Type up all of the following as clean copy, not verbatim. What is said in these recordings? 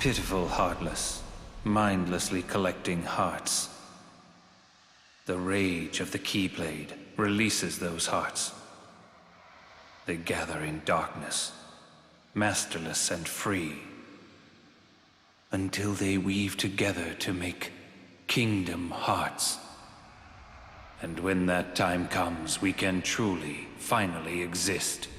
Pitiful, heartless, mindlessly collecting hearts. The rage of the Keyblade releases those hearts. They gather in darkness, masterless and free, until they weave together to make kingdom hearts. And when that time comes, we can truly, finally exist.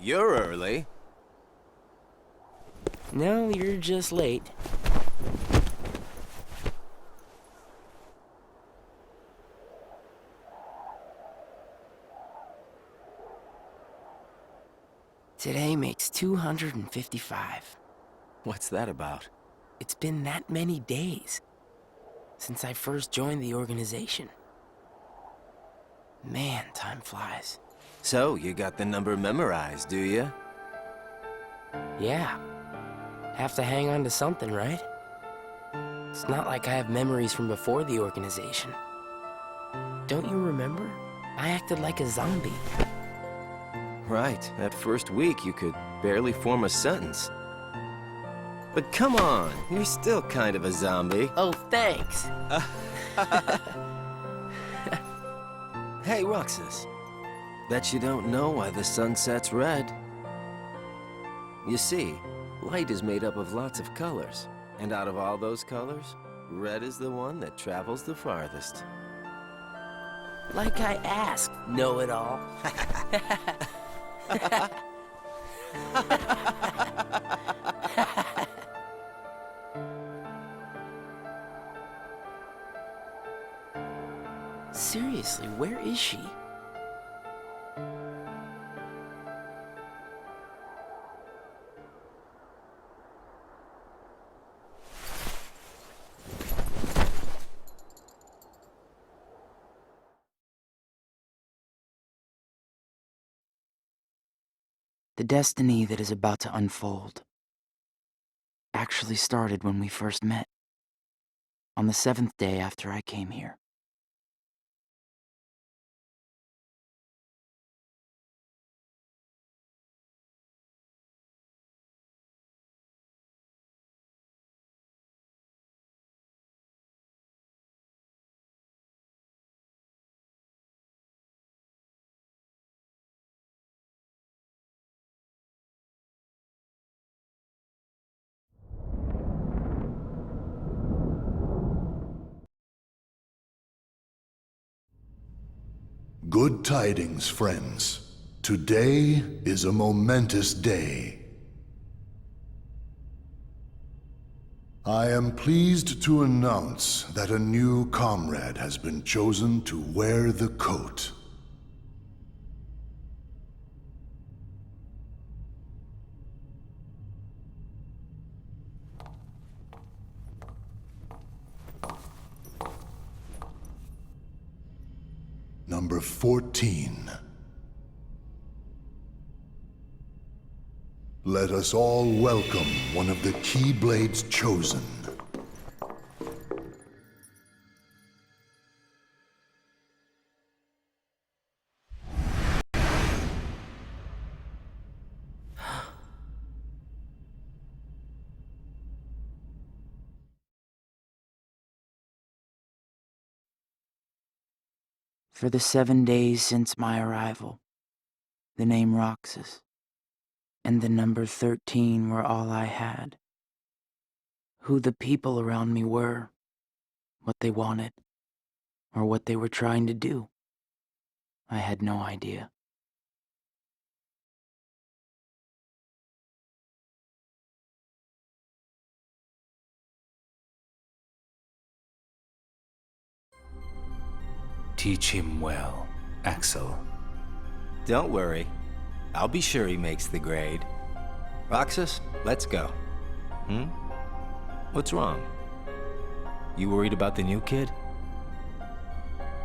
You're early. No, you're just late. Today makes 255. What's that about? It's been that many days since I first joined the organization. Man, time flies. So, you got the number memorized, do you? Yeah. Have to hang on to something, right? It's not like I have memories from before the organization. Don't you remember? I acted like a zombie. Right. That first week, you could barely form a sentence. But come on, you're still kind of a zombie. Oh, thanks. Hey, Roxas. Bet you don't know why the sun sets red. You see, light is made up of lots of colors. And out of all those colors, red is the one that travels the farthest. Like I asked, know-it-all. Seriously, where is she? The destiny that is about to unfold actually started when we first met, on the 7th day after I came here. Good tidings, friends. Today is a momentous day. I am pleased to announce that a new comrade has been chosen to wear the coat. Number 14. Let us all welcome one of the Keyblades chosen. For the 7 days since my arrival, the name Roxas and the number 13 were all I had. Who the people around me were, what they wanted, or what they were trying to do, I had no idea. Teach him well, Axel. Don't worry. I'll be sure he makes the grade. Roxas, let's go. What's wrong? You worried about the new kid?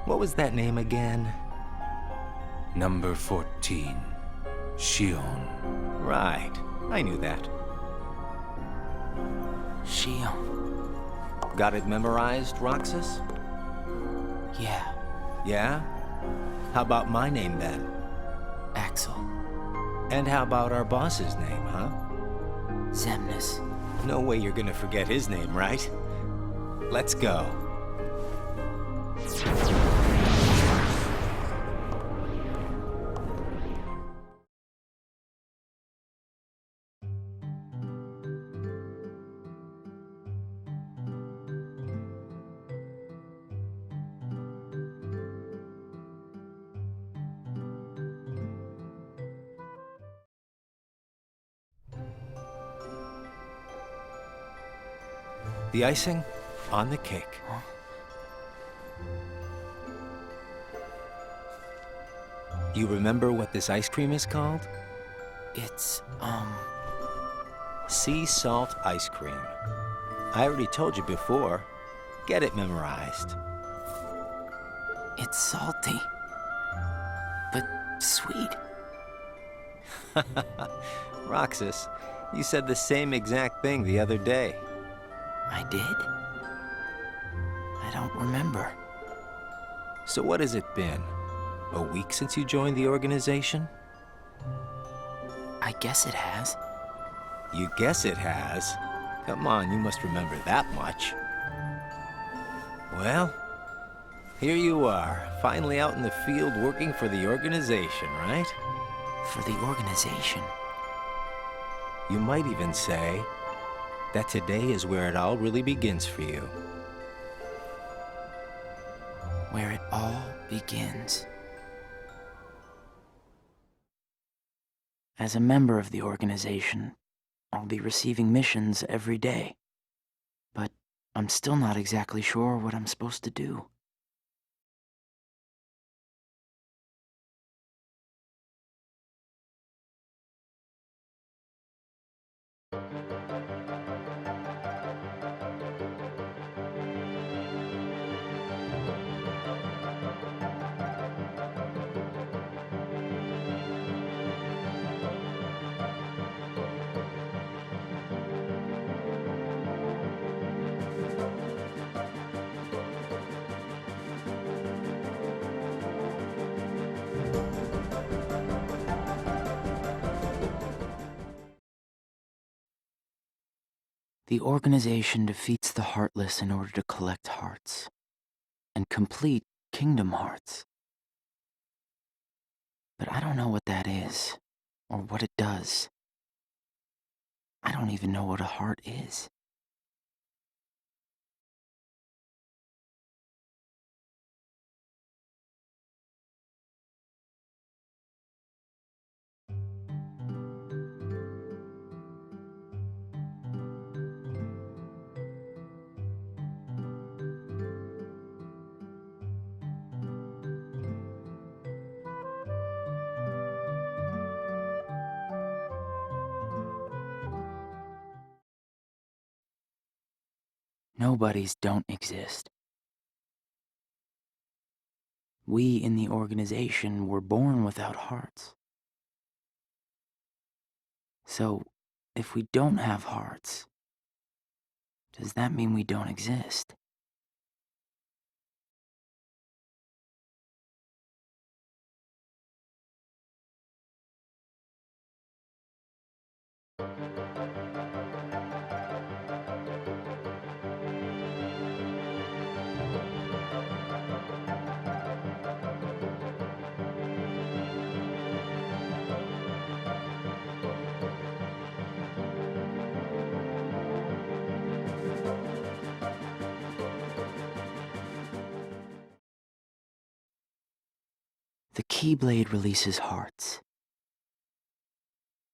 What was that name again? Number 14, Shion. Right. I knew that. Shion. Got it memorized, Roxas? Yeah, Yeah? How about my name then? Axel. And how about our boss's name, huh? Xemnas. No way you're gonna forget his name, right? Let's go. The icing on the cake. Huh? You remember what this ice cream is called? It's, Sea salt ice cream. I already told you before. Get it memorized. it's salty. But sweet. Roxas, you said the same exact thing the other day. I did? I don't remember. So what has it been? A week since you joined the organization? I guess it has. You guess it has? Come on, you must remember that much. Well, here you are, finally out in the field working for the organization, right? For the organization. You might even say that today is where it all really begins for you. Where it all begins. As a member of the organization, I'll be receiving missions every day. But I'm still not exactly sure what I'm supposed to do. The organization defeats the heartless in order to collect hearts and complete kingdom hearts. But I don't know what that is or what it does. I don't even know what a heart is. Nobodies don't exist. We in the organization were born without hearts. So, if we don't have hearts, does that mean we don't exist? The Keyblade releases hearts.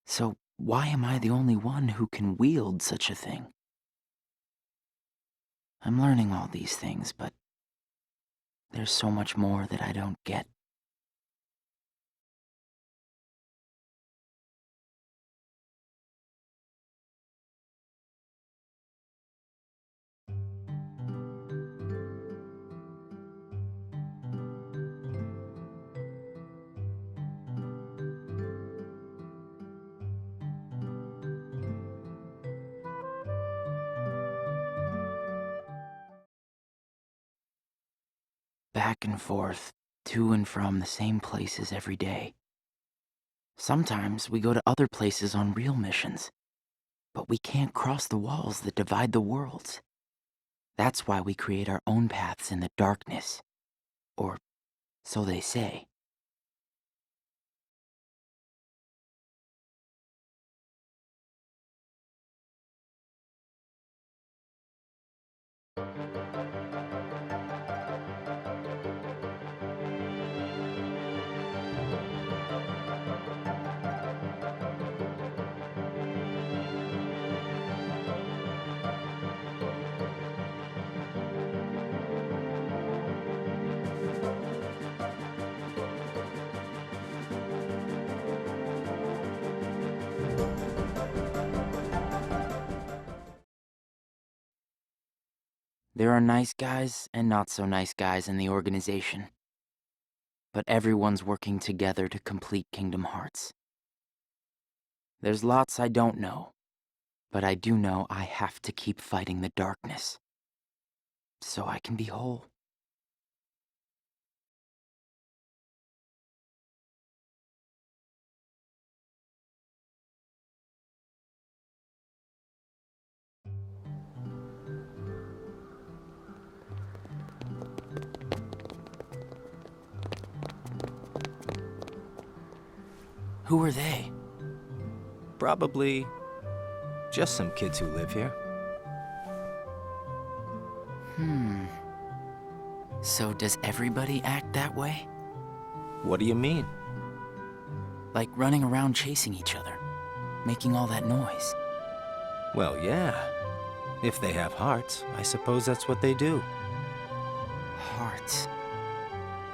So why am I the only one who can wield such a thing? I'm learning all these things, but there's so much more that I don't get. Back and forth, to and from the same places every day. Sometimes we go to other places on real missions, but we can't cross the walls that divide the worlds. That's why we create our own paths in the darkness. Or so they say. There are nice guys and not so nice guys in the organization. But everyone's working together to complete Kingdom Hearts. There's lots I don't know, but I do know I have to keep fighting the darkness, so I can be whole. Who are they? Probably just some kids who live here. So does everybody act that way? What do you mean? Like running around chasing each other, making all that noise? Well, yeah. If they have hearts, I suppose that's what they do. Hearts.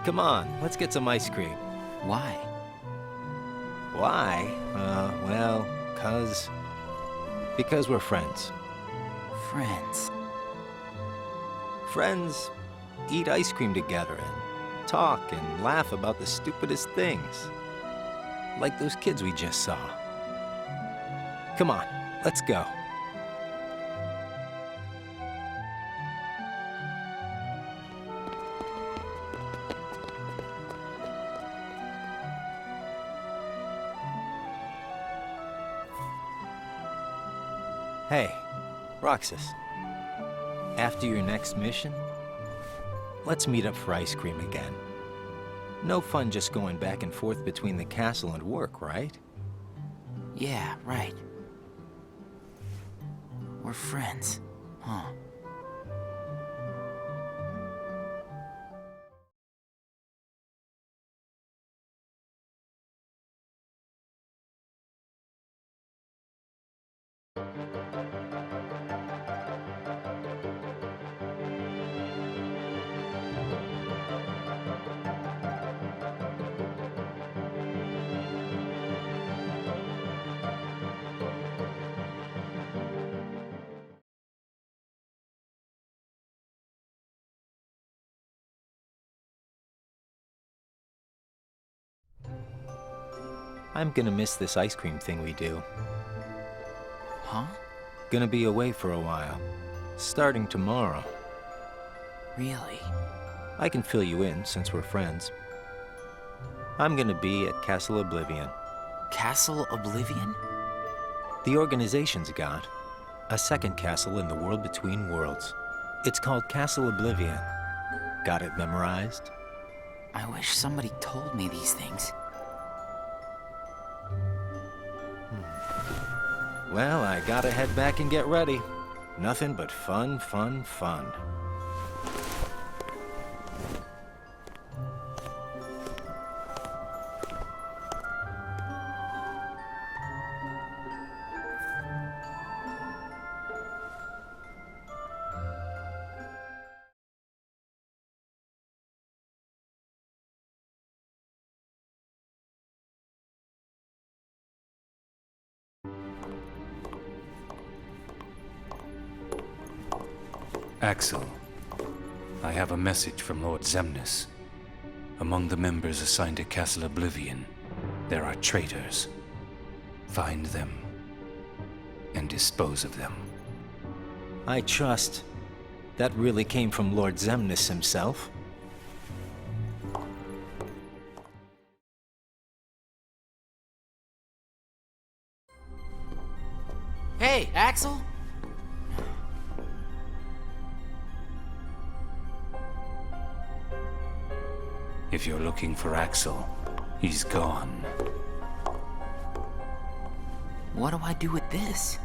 Come on, let's get some ice cream. Why? Why? Well, because we're friends. Friends. Friends eat ice cream together and talk and laugh about the stupidest things. Like those kids we just saw. Come on, let's go. Hey, Roxas. After your next mission, let's meet up for ice cream again. No fun just going back and forth between the castle and work, right? Yeah, right. We're friends, huh? I'm gonna miss this ice cream thing we do. Huh? Gonna be away for a while. Starting tomorrow. Really? I can fill you in since we're friends. I'm gonna be at Castle Oblivion. Castle Oblivion? The organization's got a second castle in the world between worlds. It's called Castle Oblivion. Got it memorized? I wish somebody told me these things. Well, I gotta head back and get ready. Nothing but fun, fun, fun. Axel, I have a message from Lord Xemnas. Among the members assigned to Castle Oblivion, there are traitors. Find them and dispose of them. I trust that really came from Lord Xemnas himself. Hey, Axel? If you're looking for Axel, he's gone. What do I do with this?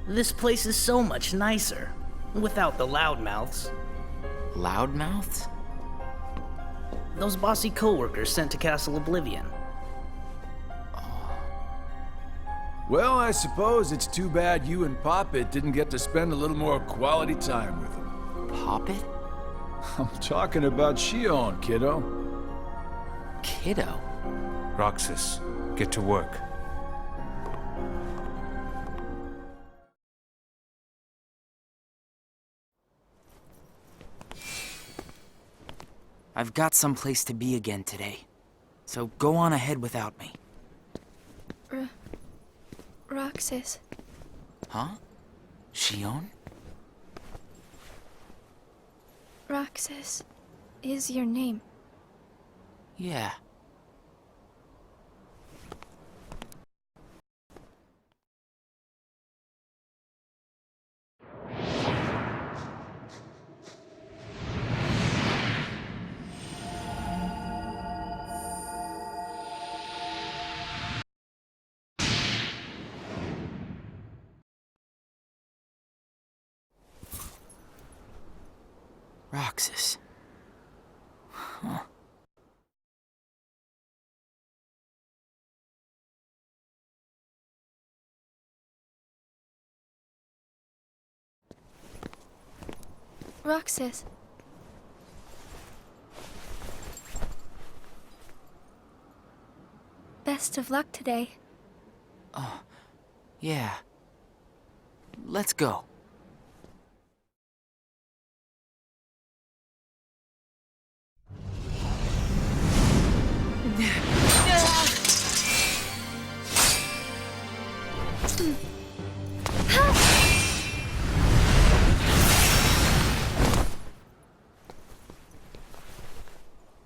This place is so much nicer, without the loudmouths. Loudmouths? Those bossy co-workers sent to Castle Oblivion. Well, I suppose it's too bad you and Poppet didn't get to spend a little more quality time with him. Poppet? I'm talking about Shion, kiddo. Kiddo? Roxas, get to work. I've got someplace to be again today, so go on ahead without me. Roxas. Huh? Shion? Roxas is your name. Yeah. Roxas. Huh. Roxas. Best of luck today. Oh, yeah. Let's go.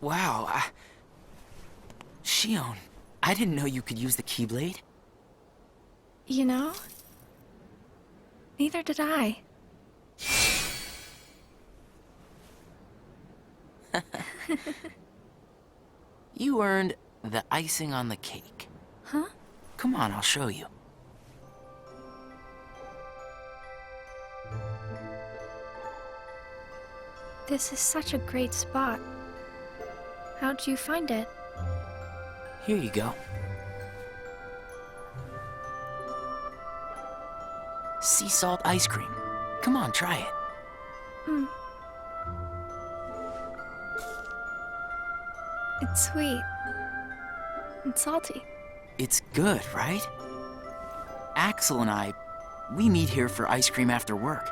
Wow, Shion, I didn't know you could use the Keyblade. You know? Neither did I. You earned the icing on the cake. Huh? Come on, I'll show you. This is such a great spot. How'd you find it? Here you go. Sea salt ice cream. Come on, try it. It's sweet. And salty. It's good, right? Axel and I, we meet here for ice cream after work.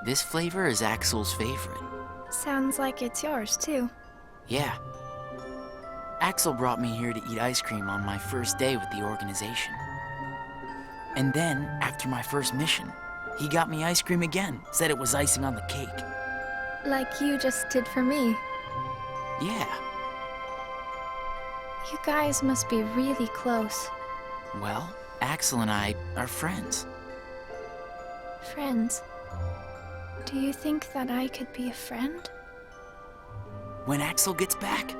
This flavor is Axel's favorite. Sounds like it's yours, too. Yeah. Axel brought me here to eat ice cream on my first day with the organization. And then, after my first mission, he got me ice cream again, said it was icing on the cake. Like you just did for me. Yeah. You guys must be really close. Well, Axel and I are friends. Friends. Do you think that I could be a friend? When Axel gets back,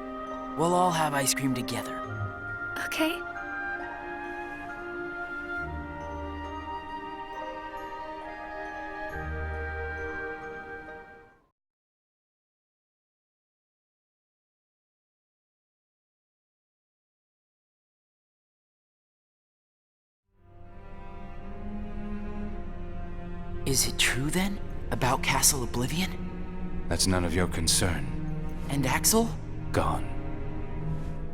we'll all have ice cream together. Okay. Is it true then, about Castle Oblivion? That's none of your concern. And Axel? Gone.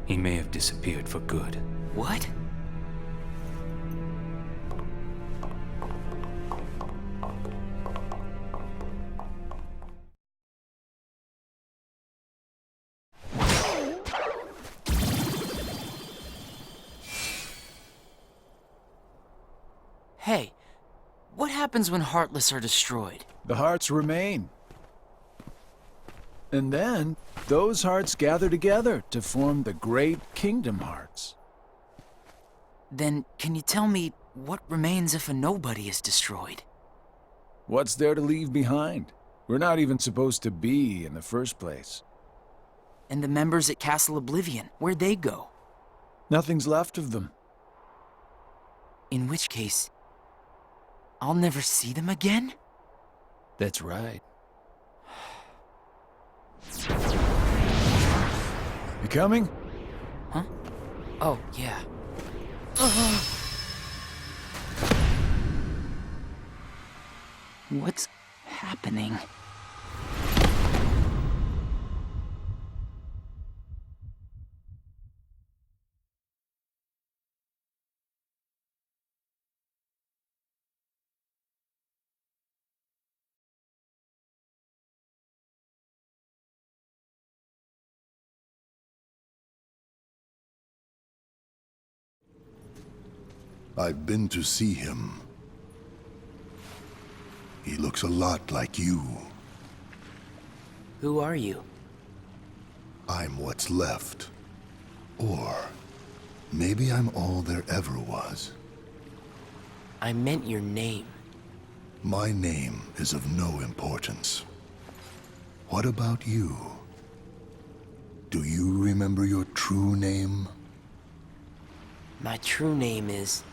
He may have disappeared for good. What? Hey, what happens when Heartless are destroyed? The hearts remain. And then, those hearts gather together to form the great Kingdom Hearts. Then, can you tell me what remains if a nobody is destroyed? What's there to leave behind? We're not even supposed to be in the first place. And the members at Castle Oblivion, where'd they go? Nothing's left of them. In which case, I'll never see them again? That's right. You coming? Huh? Oh, yeah. What's happening? I've been to see him. He looks a lot like you. Who are you? I'm what's left. Or maybe I'm all there ever was. I meant your name. My name is of no importance. What about you? Do you remember your true name? My true name is...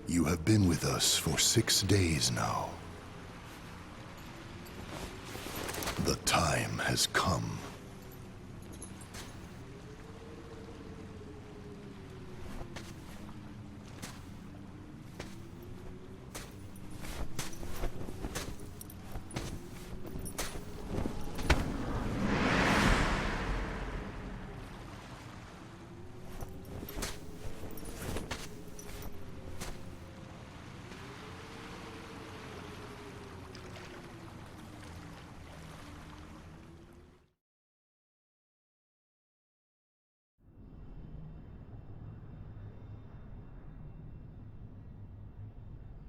You have been with us for 6 days now. The time has come.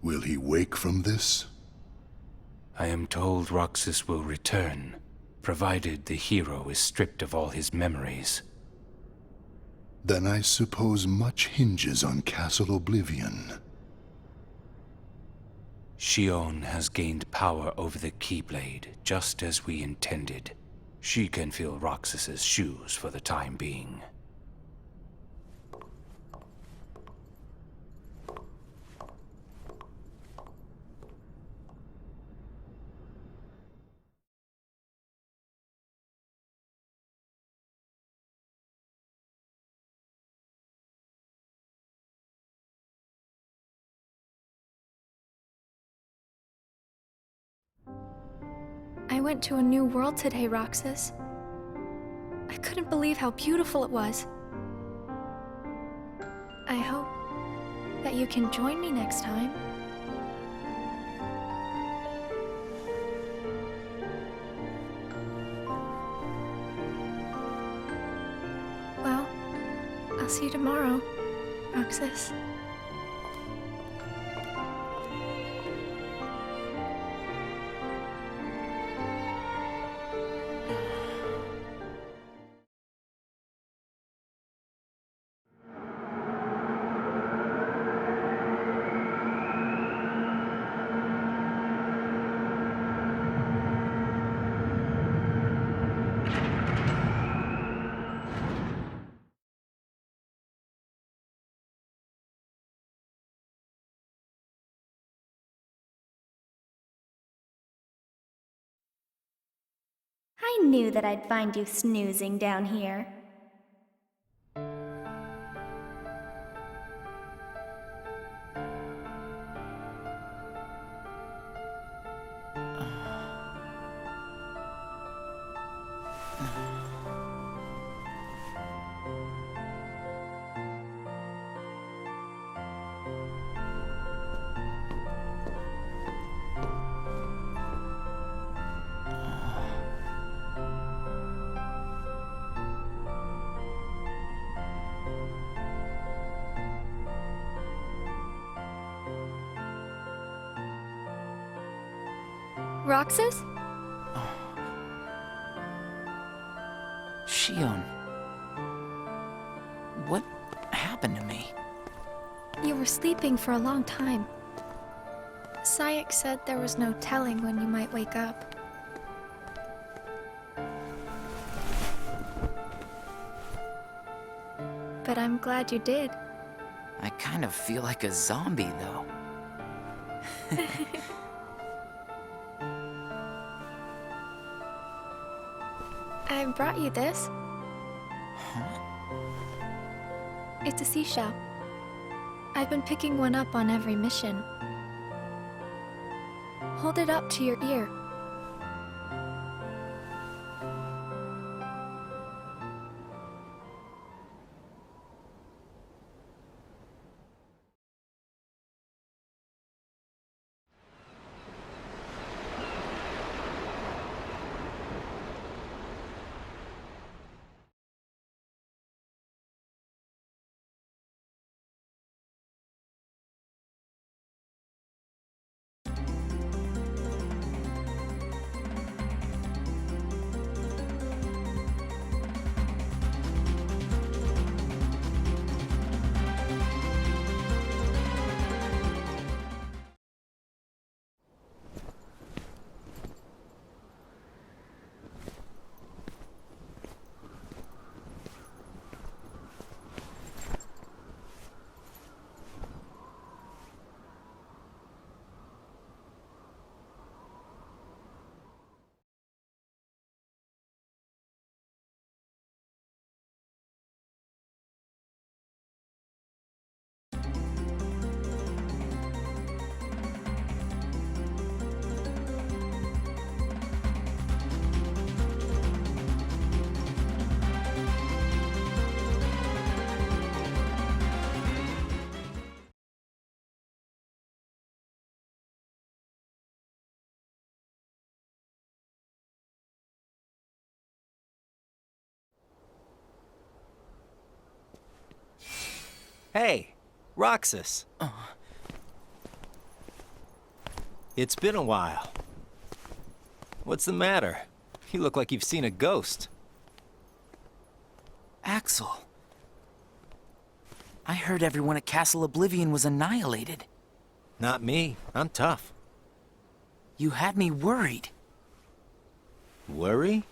Will he wake from this? I am told Roxas will return, provided the hero is stripped of all his memories. Then I suppose much hinges on Castle Oblivion. Shion has gained power over the Keyblade, just as we intended. She can fill Roxas's shoes for the time being. I went to a new world today, Roxas. I couldn't believe how beautiful it was. I hope that you can join me next time. Well, I'll see you tomorrow, Roxas. I knew that I'd find you snoozing down here. Roxas? Shion. What happened to me? You were sleeping for a long time. Sayek said there was no telling when you might wake up. But I'm glad you did. I kind of feel like a zombie, though. I brought you this. Huh? It's a seashell. I've been picking one up on every mission. Hold it up to your ear. Hey, Roxas. It's been a while. What's the matter? You look like you've seen a ghost. Axel. I heard everyone at Castle Oblivion was annihilated. Not me. I'm tough. You had me worried. Worry?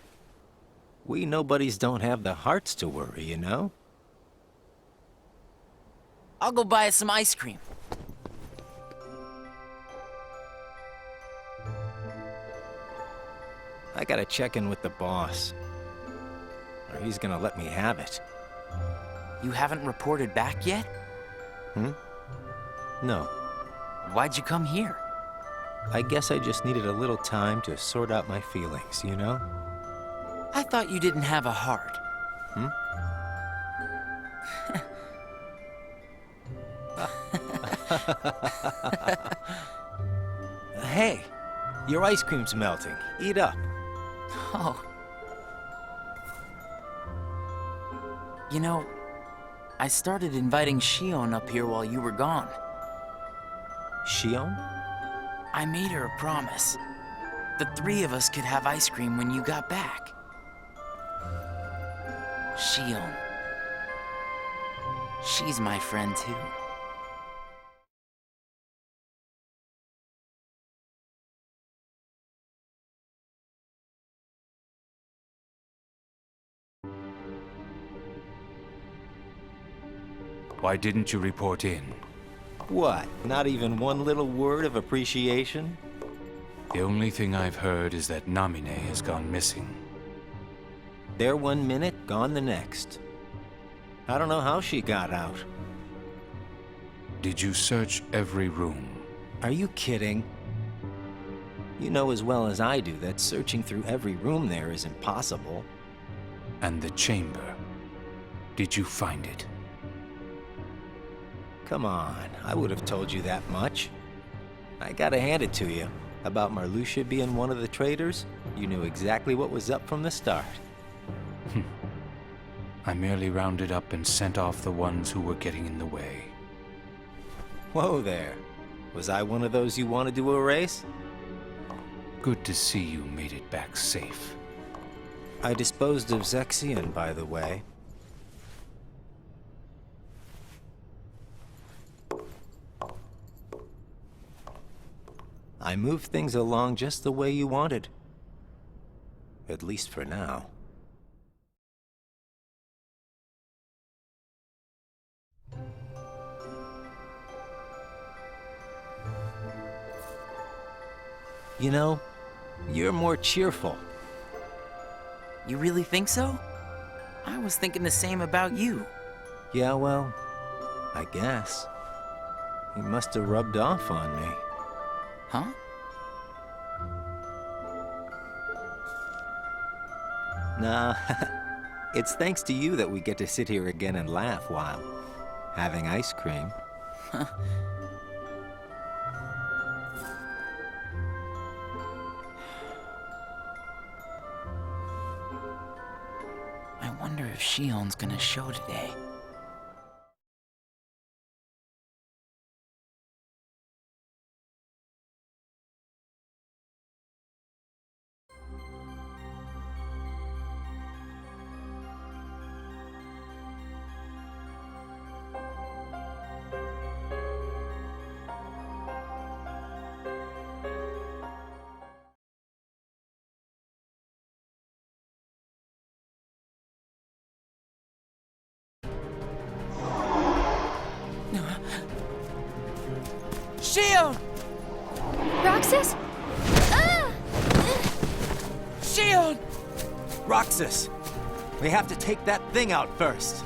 We nobodies don't have the hearts to worry, you know? I'll go buy us some ice cream. I gotta check in with the boss. Or he's gonna let me have it. You haven't reported back yet? No. Why'd you come here? I guess I just needed a little time to sort out my feelings, you know? I thought you didn't have a heart. Hey, your ice cream's melting. Eat up. Oh. You know, I started inviting Shion up here while you were gone. Shion? I made her a promise. The three of us could have ice cream when you got back. Shion. She's my friend too. Why didn't you report in? What? Not even one little word of appreciation? The only thing I've heard is that Namine has gone missing. There 1 minute, gone the next. I don't know how she got out. Did you search every room? Are you kidding? You know as well as I do that searching through every room there is impossible. And the chamber? Did you find it? Come on, I would have told you that much. I gotta hand it to you. About Marluxia being one of the traitors, you knew exactly what was up from the start. I merely rounded up and sent off the ones who were getting in the way. Whoa there. Was I one of those you wanted to erase? Good to see you made it back safe. I disposed of Zexion, by the way. I moved things along just the way you wanted. At least for now. You know, you're more cheerful. You really think so? I was thinking the same about you. Yeah, well, I guess. You must have rubbed off on me. Huh? Nah, it's thanks to you that we get to sit here again and laugh while having ice cream. I wonder if Shion's gonna show today. Shion! Roxas? Ah! Shion! Roxas! We have to take that thing out first.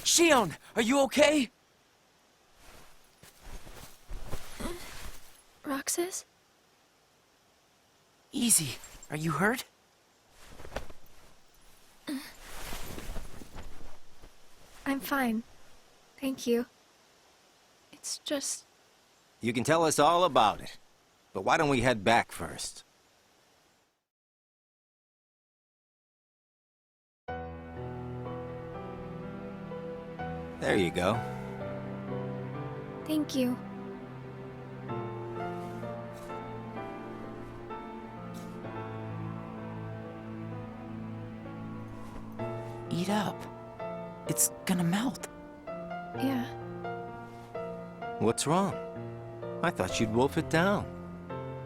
Shion, are you okay? Roxas? Easy. Are you hurt? I'm fine. Thank you. It's just... You can tell us all about it, but why don't we head back first? There you go. Thank you. Eat up. It's gonna melt. Yeah. What's wrong? I thought you'd wolf it down.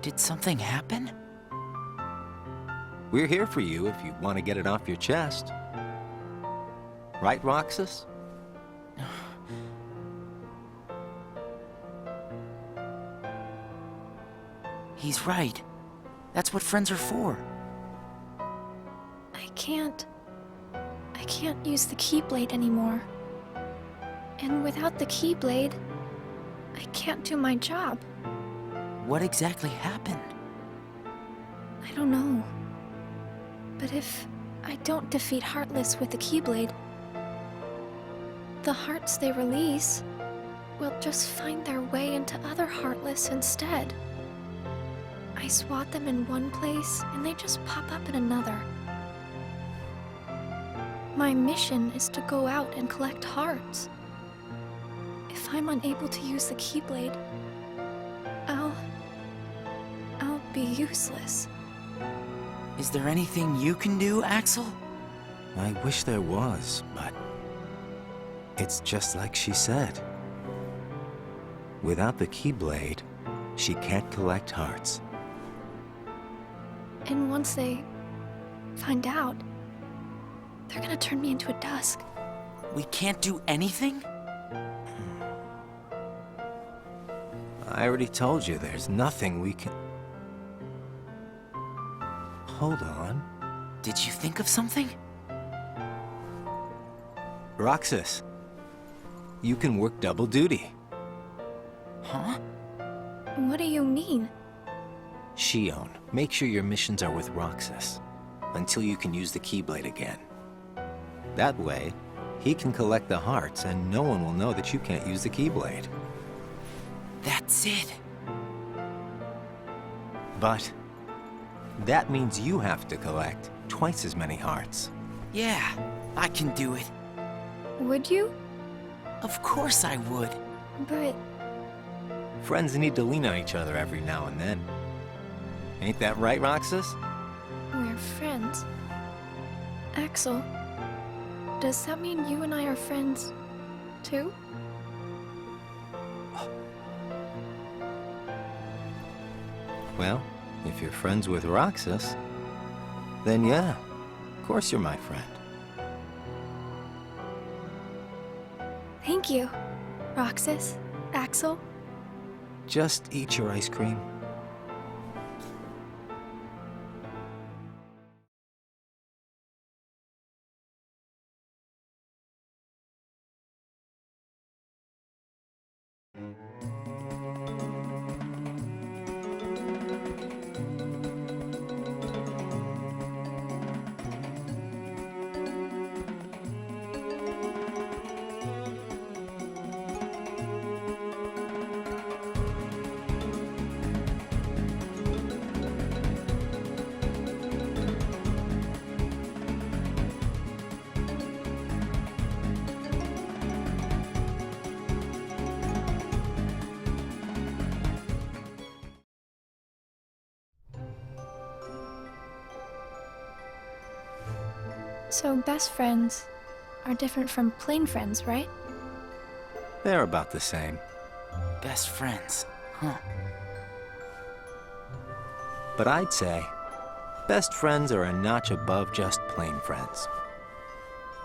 Did something happen? We're here for you if you want to get it off your chest. Right, Roxas? He's right. That's what friends are for. I can't use the Keyblade anymore. And without the Keyblade, I can't do my job. What exactly happened? I don't know. But if I don't defeat Heartless with the Keyblade, the hearts they release will just find their way into other Heartless instead. I swat them in one place, and they just pop up in another. My mission is to go out and collect hearts. If I'm unable to use the Keyblade, I'll be useless. Is there anything you can do, Axel? I wish there was, but it's just like she said. Without the Keyblade, she can't collect hearts. And once they find out, they're gonna turn me into a dusk. We can't do anything? I already told you there's nothing we can... Hold on. Did you think of something? Roxas, you can work double duty. Huh? What do you mean? Shion, make sure your missions are with Roxas until you can use the Keyblade again. That way, he can collect the hearts and no one will know that you can't use the Keyblade. That's it. But that means you have to collect twice as many hearts. Yeah, I can do it. Would you? Of course I would. But Friends need to lean on each other every now and then. Ain't that right, Roxas? we're friends. Axel, does that mean you and I are friends, too? Well, if you're friends with Roxas, Then yeah, of course you're my friend. Thank you, Roxas, Axel. Just eat your ice cream. So best friends are different from plain friends, right? They're about the same. Best friends, huh? But I'd say best friends are a notch above just plain friends.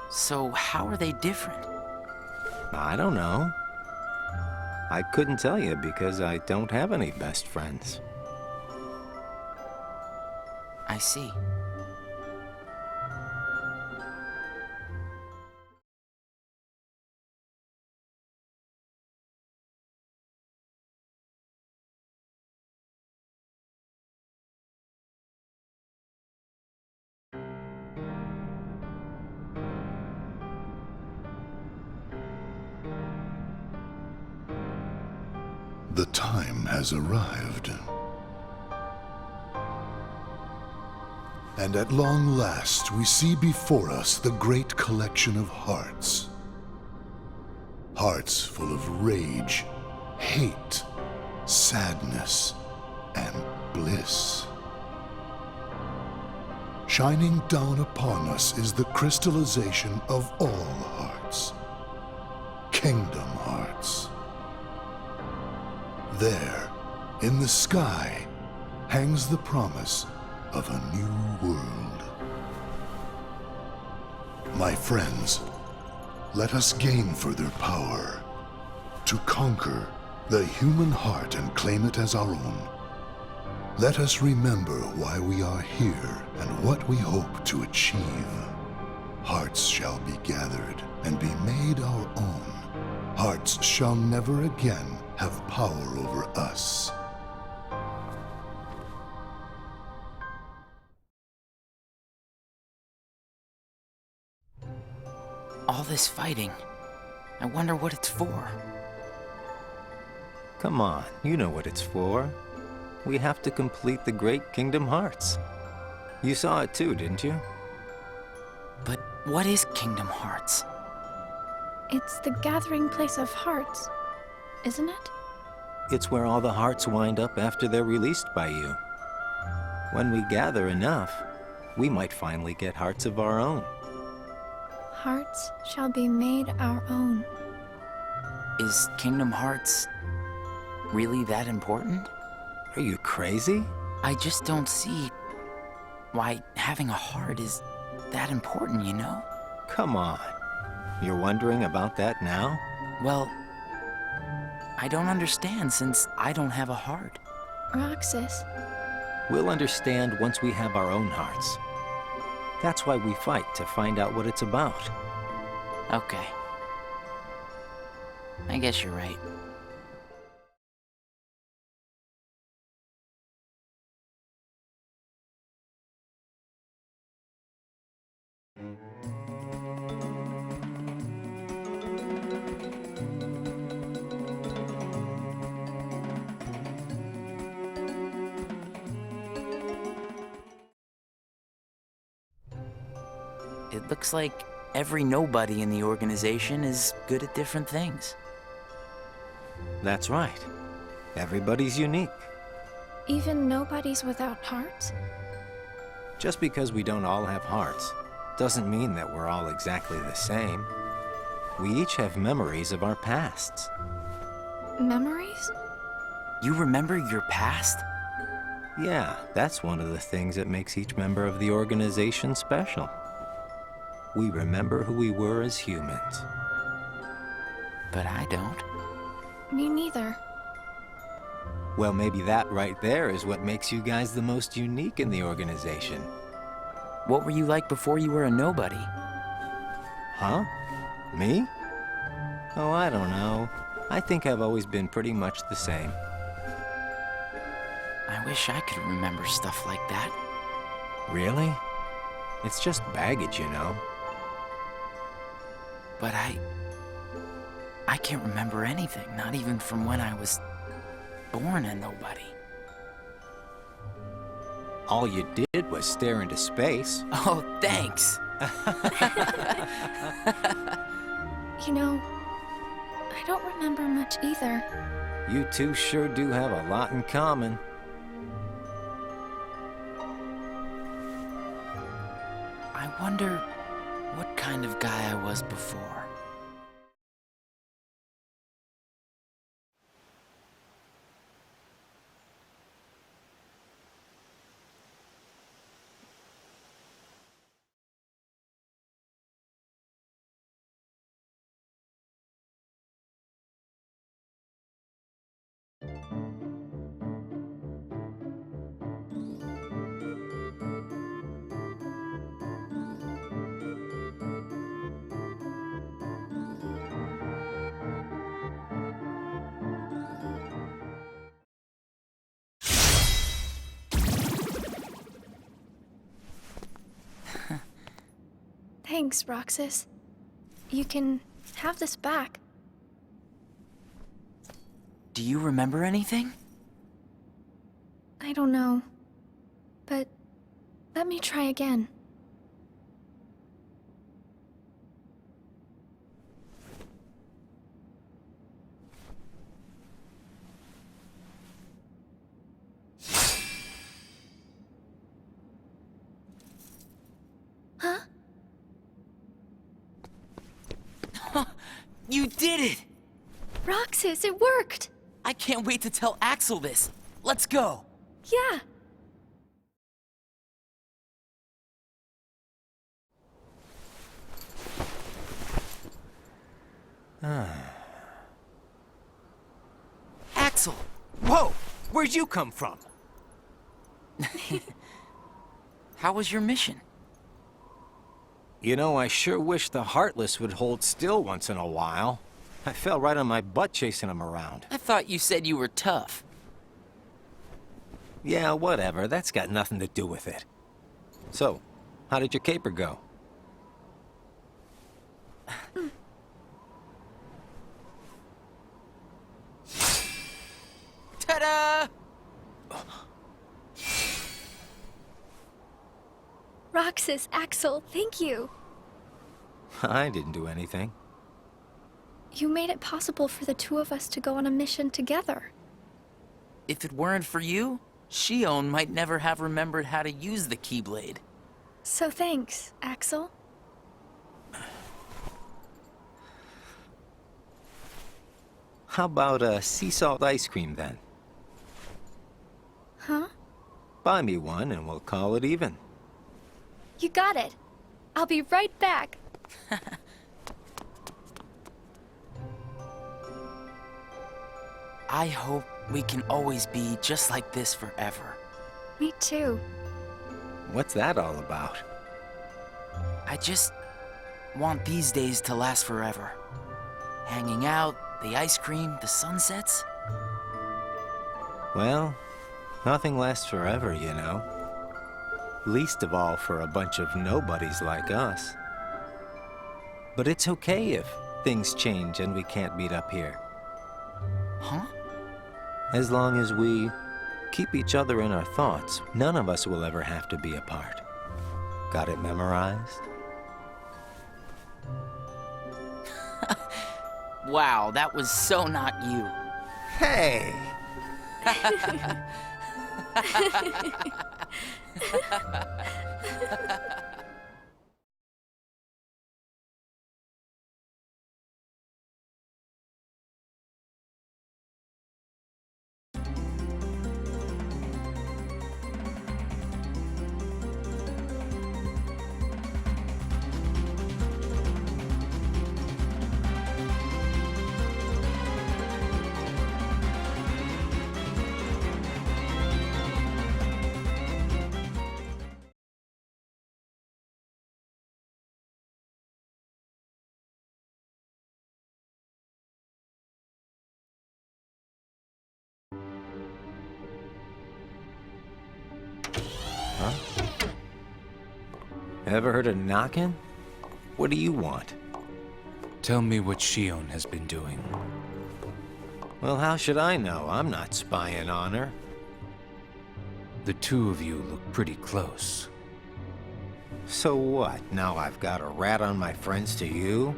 So how are they different? I don't know. I couldn't tell you because I don't have any best friends. I see. The time has arrived. And at long last, we see before us the great collection of hearts. Hearts full of rage, hate, sadness, and bliss. Shining down upon us is the crystallization of all hearts. Kingdom hearts. There, in the sky, hangs the promise of a new world. My friends, let us gain further power to conquer the human heart and claim it as our own. Let us remember why we are here and what we hope to achieve. Hearts shall be gathered and be made our own. Hearts shall never again have power over us. All this fighting, I wonder what it's for. Come on, you know what it's for. We have to complete the great Kingdom Hearts. You saw it too, didn't you? But what is Kingdom Hearts? It's the gathering place of hearts, isn't it? It's where all the hearts wind up after they're released by you. When we gather enough, we might finally get hearts of our own. Hearts shall be made our own. Is Kingdom Hearts really that important? Are you crazy? I just don't see why having a heart is that important, you know? Come on. You're wondering about that now? Well, I don't understand since I don't have a heart. Roxas, We'll understand once we have our own hearts. That's why we fight, to find out what it's about. Okay. I guess you're right. It looks like every nobody in the organization is good at different things. That's right. Everybody's unique. even nobodies without hearts? Just because we don't all have hearts doesn't mean that we're all exactly the same. We each have memories of our pasts. Memories? You remember your past? Yeah, that's one of the things that makes each member of the organization special. We remember who we were as humans. But I don't. Me neither. Well, maybe that right there is what makes you guys the most unique in the organization. What were you like before you were a nobody? Huh? Me? Oh, I don't know. I think I've always been pretty much the same. I wish I could remember stuff like that. Really? It's just baggage, you know. But I can't remember anything, not even from when I was born a nobody. All you did was stare into space. Oh, thanks. You know, I don't remember much either. You two sure do have a lot in common. I wonder what kind of guy I was before. Thanks, Roxas. You can have this back. Do you remember anything? I don't know. But let me try again. Huh? You did it! Roxas, it worked! I can't wait to tell Axel this. Let's go. Yeah. Axel! Whoa! Where'd you come from? How was your mission? You know, I sure wish the Heartless would hold still once in a while. I fell right on my butt chasing them around. I thought you said you were tough. Yeah, whatever. That's got nothing to do with it. So, how did your caper go? Ta-da! Roxas, Axel, thank you. I didn't do anything. You made it possible for the two of us to go on a mission together. If it weren't for you, Shion might never have remembered how to use the Keyblade. So thanks, Axel. How about sea salt ice cream then? Huh? Buy me one and we'll call it even. You got it. I'll be right back. I hope we can always be just like this forever. Me too. What's that all about? I just want these days to last forever. Hanging out, the ice cream, the sunsets. Well, nothing lasts forever, you know. Least of all for a bunch of nobodies like us. But it's okay if things change and we can't meet up here. Huh? As long as we keep each other in our thoughts, none of us will ever have to be apart. Got it memorized? Wow, that was so not you. Hey! Ever heard of knocking? What do you want? Tell me what Shion has been doing. Well, how should I know? I'm not spying on her. The two of you look pretty close. So what? Now I've got a rat on my friends to you?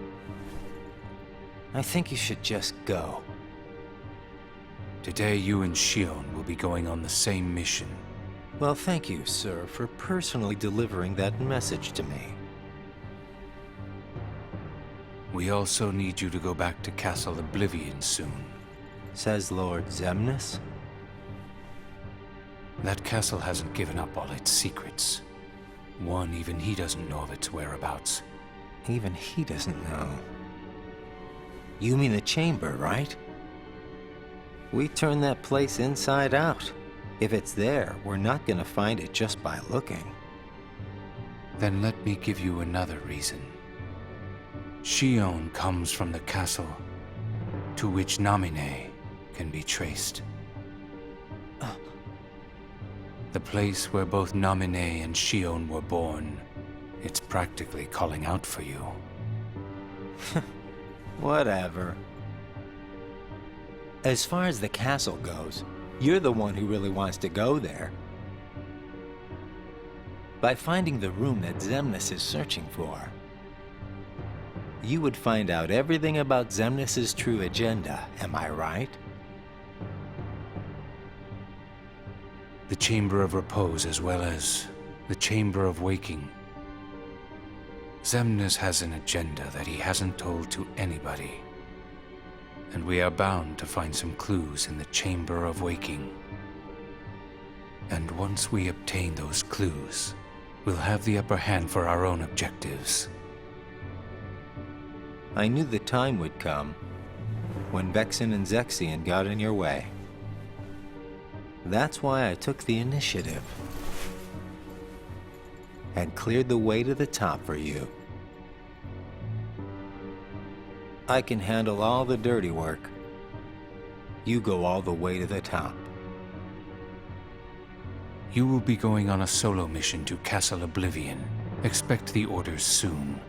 I think you should just go. Today you and Shion will be going on the same mission. Well, thank you, sir, for personally delivering that message to me. We also need you to go back to Castle Oblivion soon. Says Lord Zemnis? That castle hasn't given up all its secrets. One, even he doesn't know of its whereabouts. Even he doesn't know. You mean the chamber, right? We turned that place inside out. If it's there, we're not gonna find it just by looking. Then let me give you another reason. Shion comes from the castle to which Namine can be traced. The place where both Namine and Shion were born. It's practically calling out for you. Whatever. As far as the castle goes, you're the one who really wants to go there. By finding the room that Zemnis is searching for, you would find out everything about Zemnis's true agenda, am I right? The Chamber of Repose as well as the Chamber of Waking. Zemnis has an agenda that he hasn't told to anybody. And we are bound to find some clues in the Chamber of Waking. And once we obtain those clues, we'll have the upper hand for our own objectives. I knew the time would come when Vexen and Zexion got in your way. That's why I took the initiative and cleared the way to the top for you. I can handle all the dirty work. You go all the way to the top. You will be going on a solo mission to Castle Oblivion. Expect the orders soon.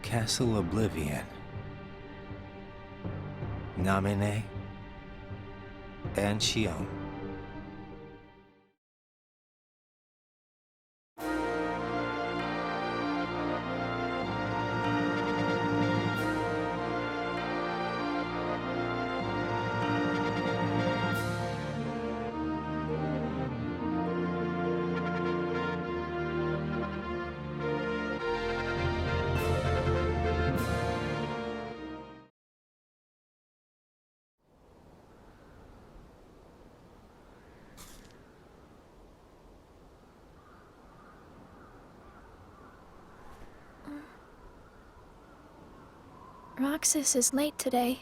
Castle Oblivion. Namine and Shion. Roxas is late today.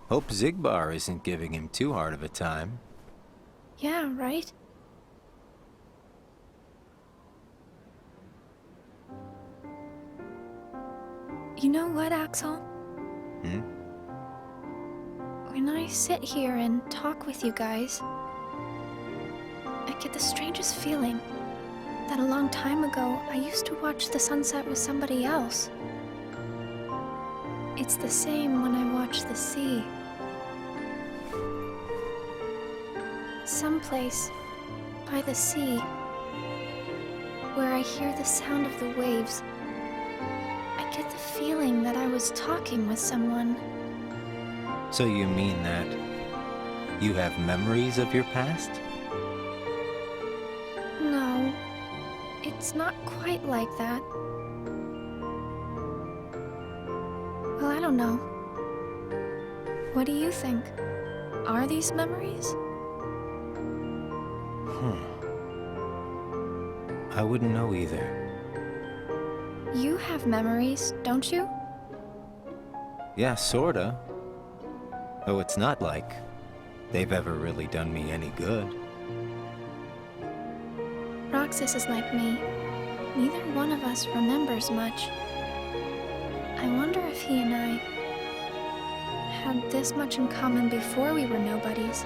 Hope Zigbar isn't giving him too hard of a time. Yeah, right? You know what, Axel? When I sit here and talk with you guys, I get the strangest feeling that a long time ago I used to watch the sunset with somebody else. It's the same when I watch the sea. Someplace by the sea, where I hear the sound of the waves, I get the feeling that I was talking with someone. So you mean that you have memories of your past? No, it's not quite like that. Well, I don't know. What do you think? Are these memories? I wouldn't know either. You have memories, don't you? Yeah, sorta. Though it's not like they've ever really done me any good. Roxas is like me. Neither one of us remembers much. I wonder if he and I had this much in common before we were nobodies.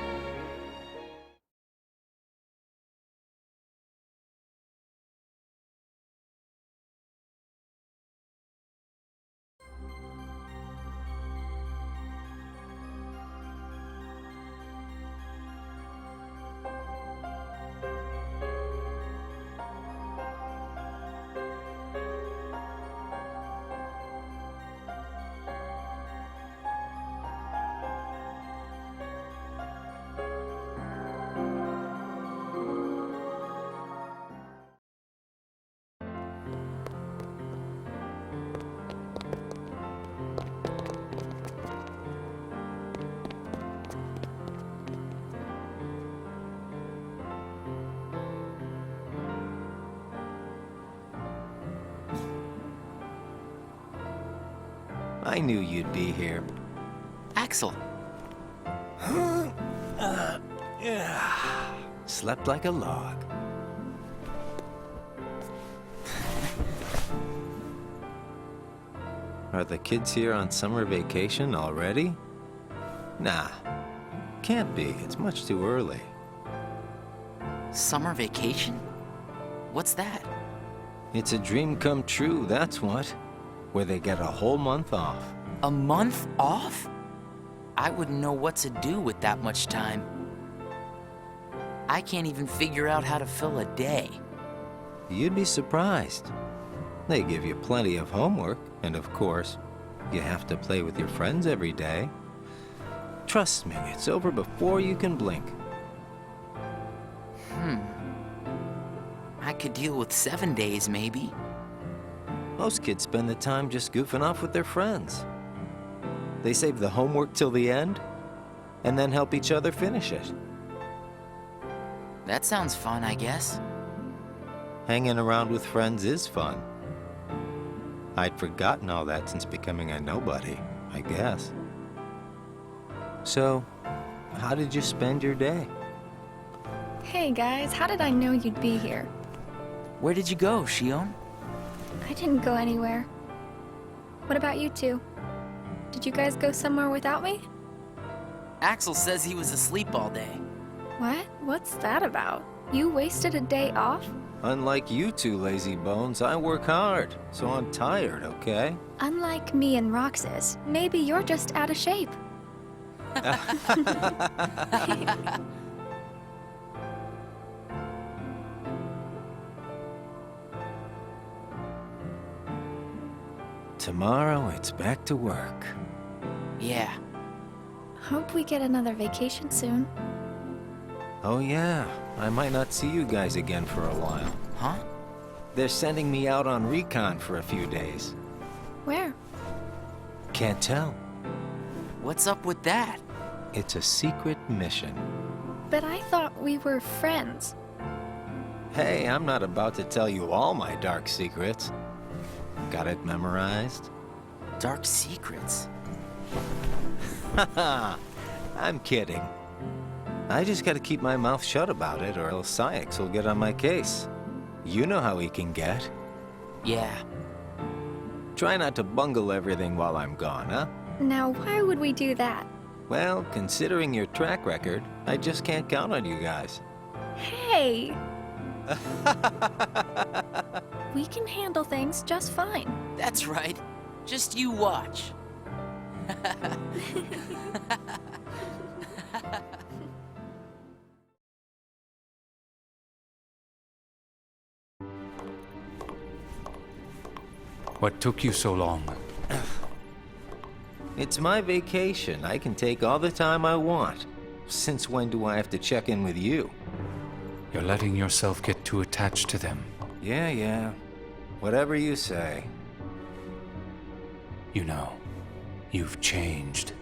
I knew you'd be here. Axel, Slept like a log. Are the kids here on summer vacation already? Nah, can't be. It's much too early. summer vacation? What's that? It's a dream come true, that's what. Where they get a whole month off. A month off? I wouldn't know what to do with that much time. I can't even figure out how to fill a day. You'd be surprised. They give you plenty of homework, and of course, you have to play with your friends every day. Trust me, it's over before you can blink. I could deal with 7 days, maybe. Most kids spend the time just goofing off with their friends. They save the homework till the end, and then help each other finish it. That sounds fun, I guess. Hanging around with friends is fun. I'd forgotten all that since becoming a nobody, I guess. So, how did you spend your day? Hey guys, how did I know you'd be here? Where did you go, Shion? I didn't go anywhere. What about you two? Did you guys go somewhere without me? Axel says he was asleep all day. What? What's that about? You wasted a day off? Unlike you two lazy bones, I work hard, so I'm tired, okay? Unlike me and Roxas, maybe you're just out of shape. Tomorrow, it's back to work. Yeah. Hope we get another vacation soon. Oh yeah, I might not see you guys again for a while. Huh? They're sending me out on recon for a few days. Where? Can't tell. What's up with that? It's a secret mission. But I thought we were friends. Hey, I'm not about to tell you all my dark secrets. Got it memorized? Dark secrets. Haha, I'm kidding. I just gotta keep my mouth shut about it, or else Sykes will get on my case. You know how he can get. Yeah. Try not to bungle everything while I'm gone, huh? Now, why would we do that? Well, considering your track record, I just can't count on you guys. Hey! We can handle things just fine. That's right. Just you watch. What took you so long? It's my vacation. I can take all the time I want. Since when do I have to check in with you? You're letting yourself get too attached to them. Yeah. Whatever you say. You know, you've changed.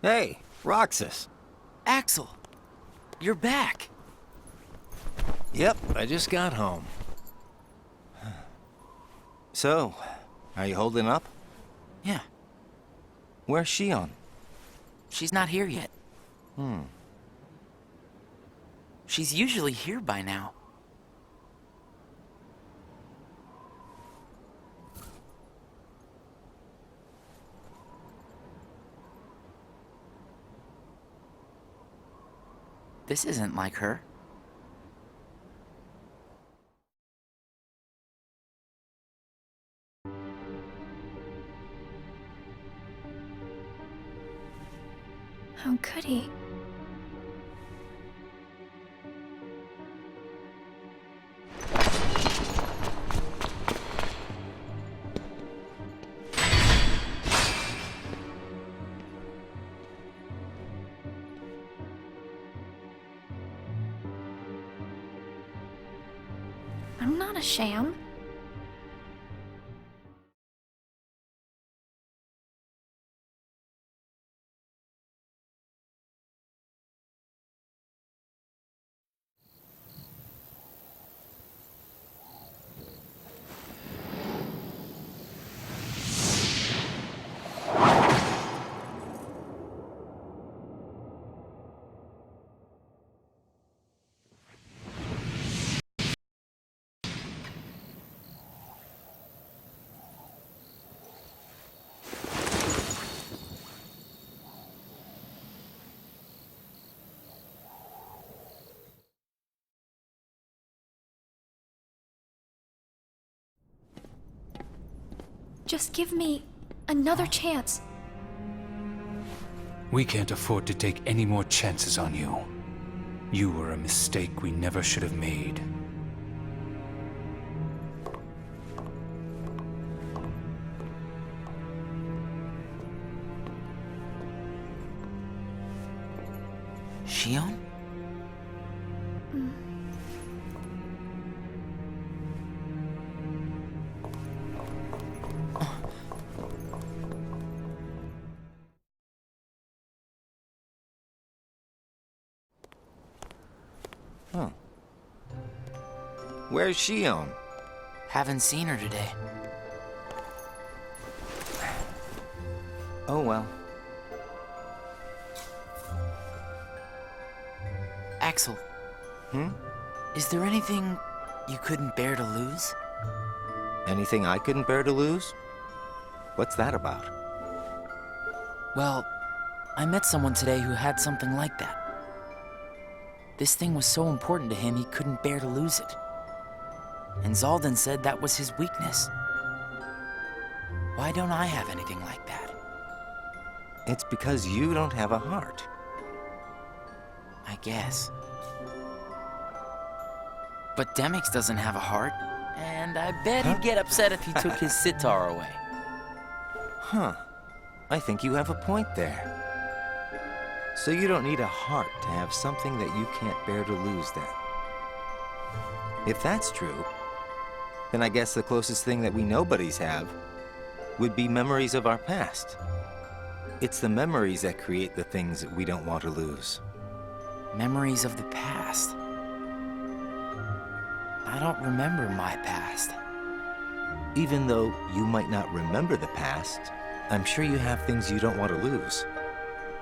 Hey, Roxas. Axel, you're back. Yep, I just got home. So, are you holding up? Yeah, Where's Shion? she's not here yet. She's usually here by now. This isn't like her. How could he? I'm not a sham. Just give me another chance. We can't afford to take any more chances on you. You were a mistake we never should have made. Shion? Huh. Where's Shion? Haven't seen her today. Oh well. Axel. Hmm? Is there anything you couldn't bear to lose? Anything I couldn't bear to lose? What's that about? Well, I met someone today who had something like that. This thing was so important to him he couldn't bear to lose it. And Zaldan said that was his weakness. Why don't I have anything like that? It's because you don't have a heart. I guess. But Demix doesn't have a heart, and I bet he'd get upset if he took his sitar away. Huh. I think you have a point there. So you don't need a heart to have something that you can't bear to lose then. If that's true, then I guess the closest thing that we nobodies have would be memories of our past. It's the memories that create the things that we don't want to lose. Memories of the past. I don't remember my past. Even though you might not remember the past, I'm sure you have things you don't want to lose.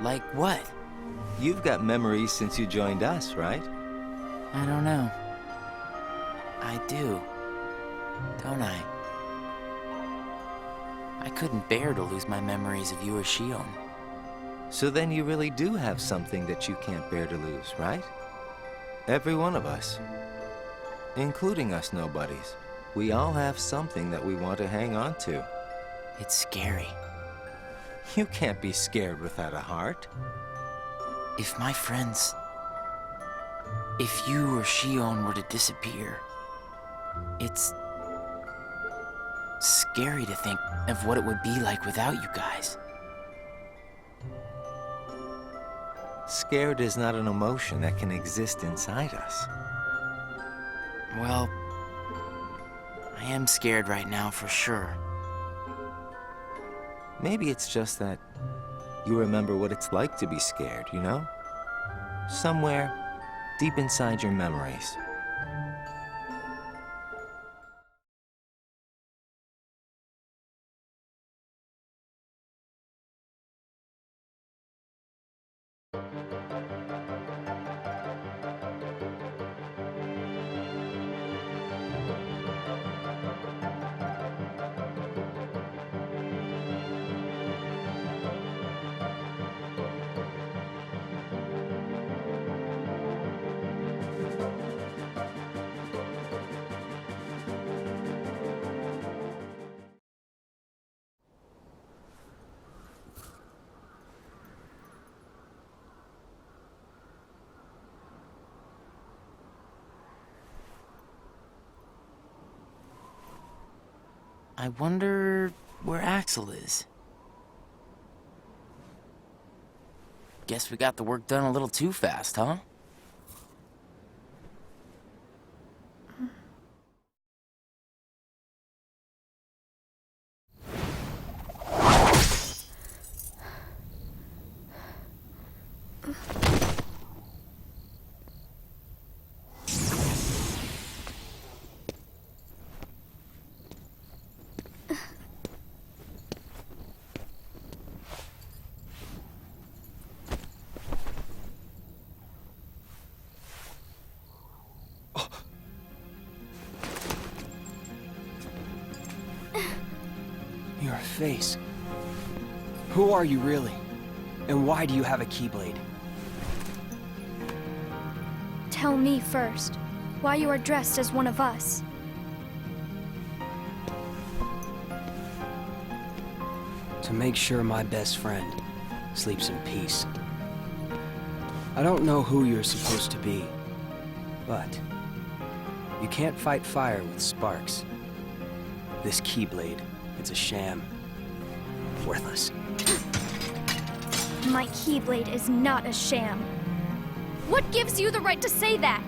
Like what? You've got memories since you joined us, right? I don't know. I do. Don't I? I couldn't bear to lose my memories of you or Shion. So then you really do have something that you can't bear to lose, right? Every one of us. Including us nobodies. We all have something that we want to hang on to. It's scary. You can't be scared without a heart. If my friends... If you or Shion were to disappear, it's... scary to think of what it would be like without you guys. Scared is not an emotion that can exist inside us. Well, I am scared right now for sure. Maybe it's just that you remember what it's like to be scared, you know? Somewhere deep inside your memories. I wonder where Axel is. Guess we got the work done a little too fast, huh? Your face. Who are you really? And why do you have a Keyblade? Tell me first, why you are dressed as one of us. To make sure my best friend sleeps in peace. I don't know who you're supposed to be, but you can't fight fire with sparks. This Keyblade, it's a sham. Worthless. My Keyblade is not a sham. What gives you the right to say that?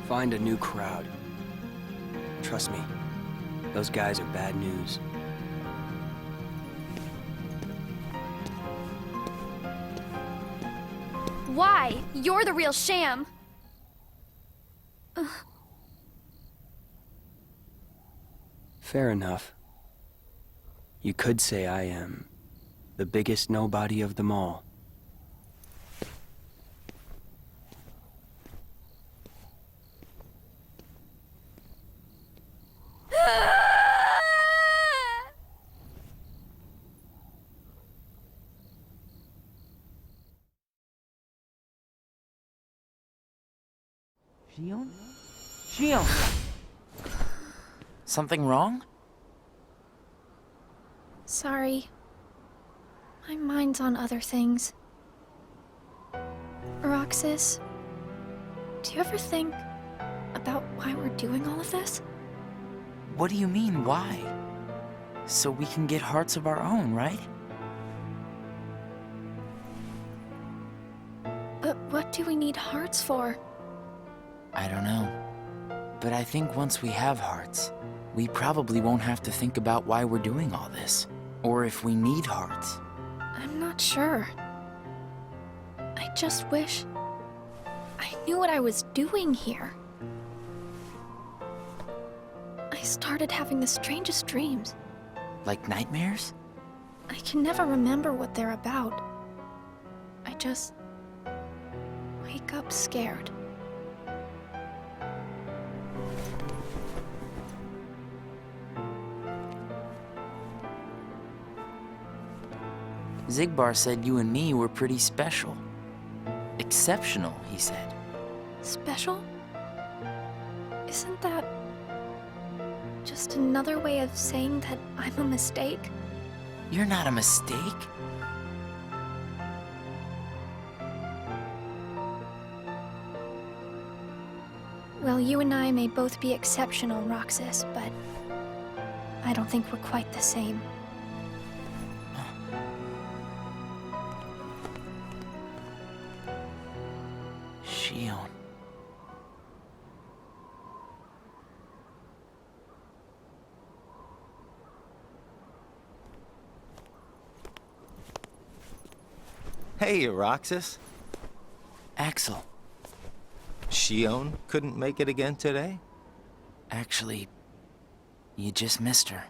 Find a new crowd. Trust me, those guys are bad news. Why? You're the real sham. Fair enough. You could say I am the biggest nobody of them all. Shion? Shion! Something wrong? Sorry. My mind's on other things. Roxas, do you ever think about why we're doing all of this? What do you mean, why? So we can get hearts of our own, right? But what do we need hearts for? I don't know. But I think once we have hearts, we probably won't have to think about why we're doing all this. Or if we need hearts. I'm not sure. I just wish I knew what I was doing here. I started having the strangest dreams. Like nightmares? I can never remember what they're about. I just wake up scared. Zigbar said you and me were pretty special. Exceptional, he said. Special? Isn't that just another way of saying that I'm a mistake? You're not a mistake. Well, you and I may both be exceptional, Roxas, but I don't think we're quite the same. Shion. Hey, Roxas. Axel. Shion couldn't make it again today? Actually, you just missed her.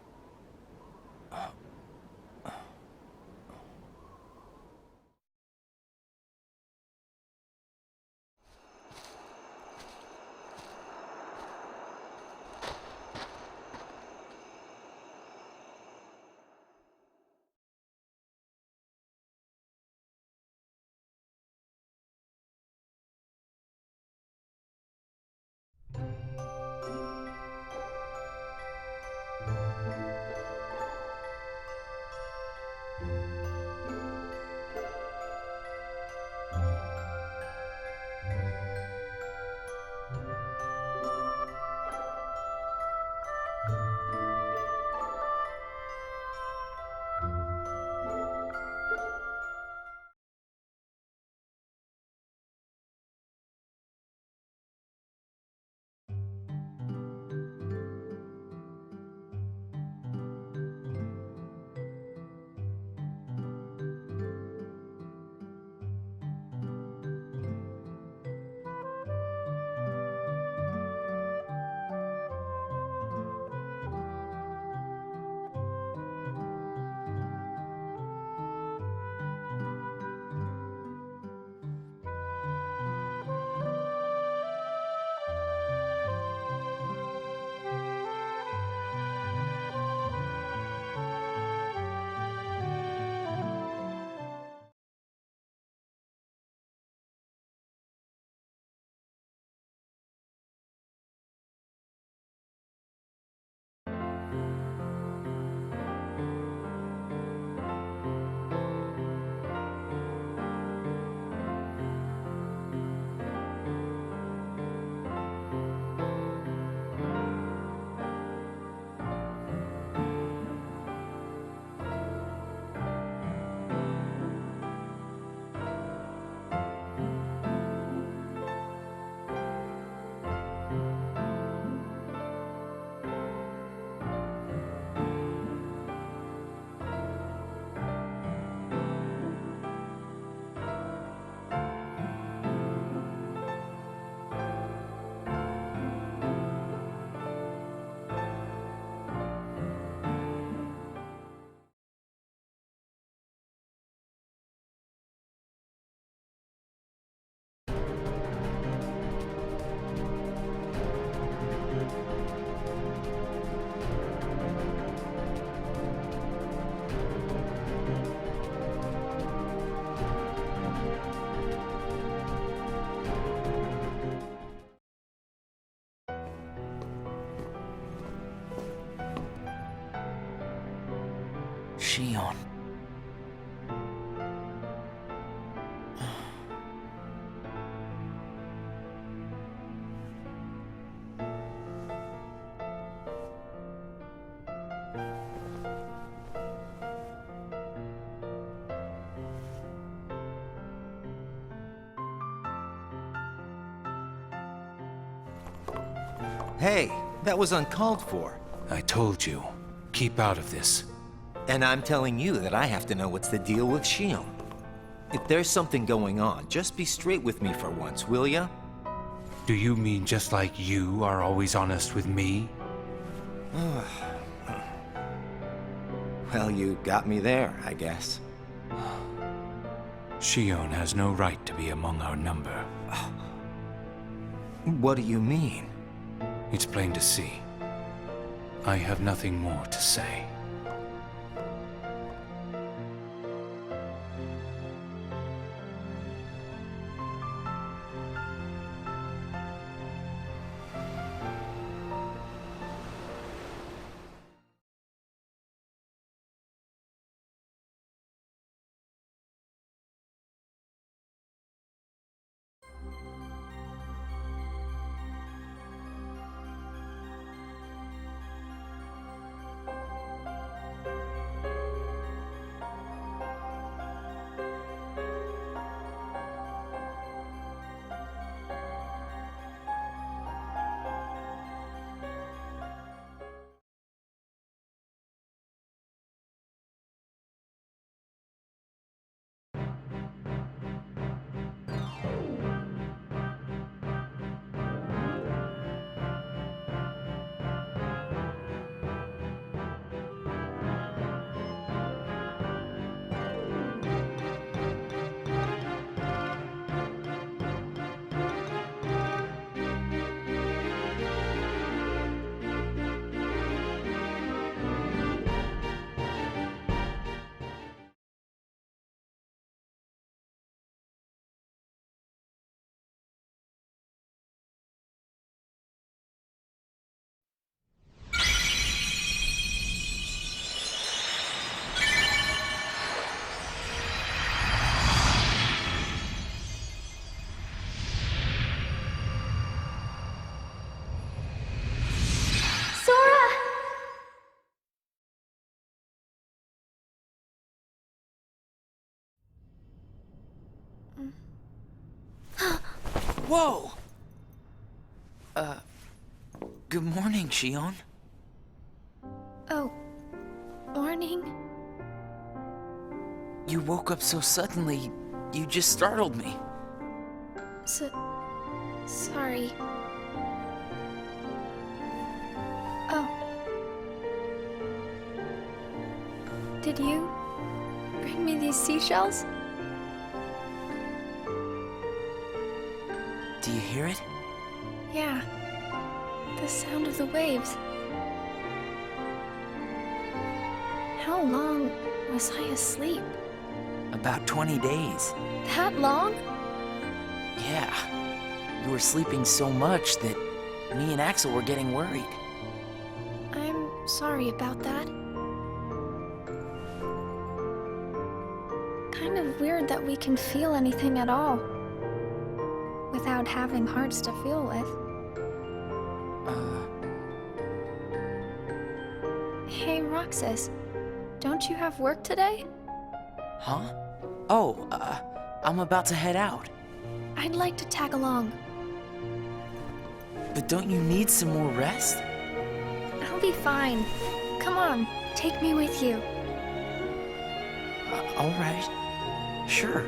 Shion. Hey, that was uncalled for. I told you, keep out of this. And I'm telling you that I have to know what's the deal with Shion. If there's something going on, just be straight with me for once, will ya? Do you mean just like you are always honest with me? Well, you got me there, I guess. Shion has no right to be among our number. What do you mean? It's plain to see. I have nothing more to say. Whoa! Good morning, Shion. Oh, morning? You woke up so suddenly, you just startled me. Sorry. Oh. Did you bring me these seashells? Do you hear it? Yeah. The sound of the waves. How long was I asleep? About 20 days. That long? Yeah. You were sleeping so much that me and Axel were getting worried. I'm sorry about that. Kind of weird that we can feel anything at all without having hearts to feel with. Hey, Roxas, don't you have work today? Huh? Oh, I'm about to head out. I'd like to tag along. But don't you need some more rest? I'll be fine. Come on, take me with you. All right. Sure.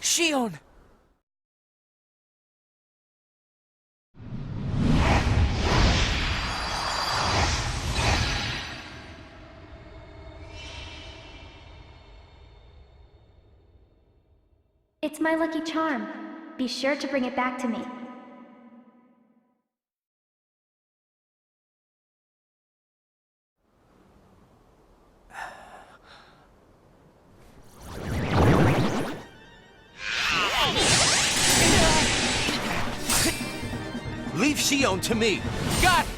Shion! It's my lucky charm. Be sure to bring it back to me. she owned to me. Got it!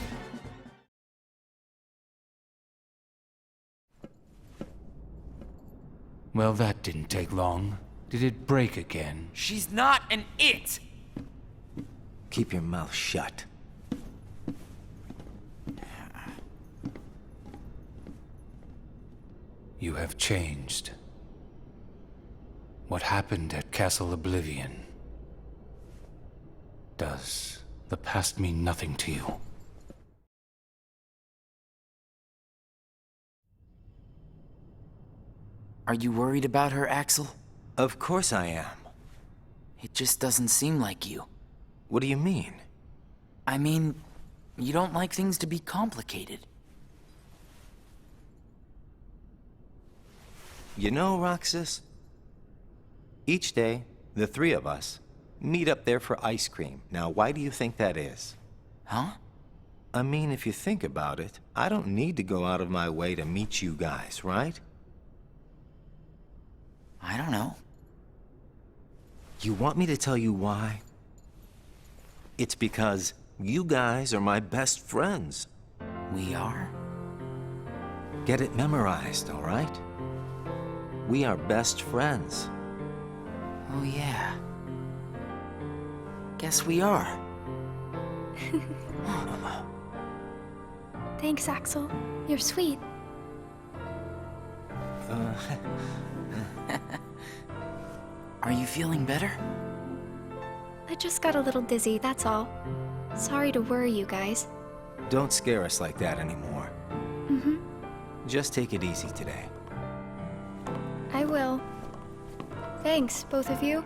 Well, that didn't take long. Did it break again? She's not an it! Keep your mouth shut. You have changed. What happened at Castle Oblivion? Does the past mean nothing to you? Are you worried about her, Axel? Of course I am. It just doesn't seem like you. What do you mean? I mean, you don't like things to be complicated. You know, Roxas, each day, the three of us meet up there for ice cream. Now, why do you think that is? Huh? I mean, if you think about it, I don't need to go out of my way to meet you guys, right? I don't know. You want me to tell you why? It's because you guys are my best friends. We are? Get it memorized, all right? We are best friends. Oh, yeah. Guess we are. Thanks, Axel. You're sweet. Are you feeling better? I just got a little dizzy, that's all. Sorry to worry you guys. Don't scare us like that anymore. Mm-hmm. Just take it easy today. I will. Thanks, both of you.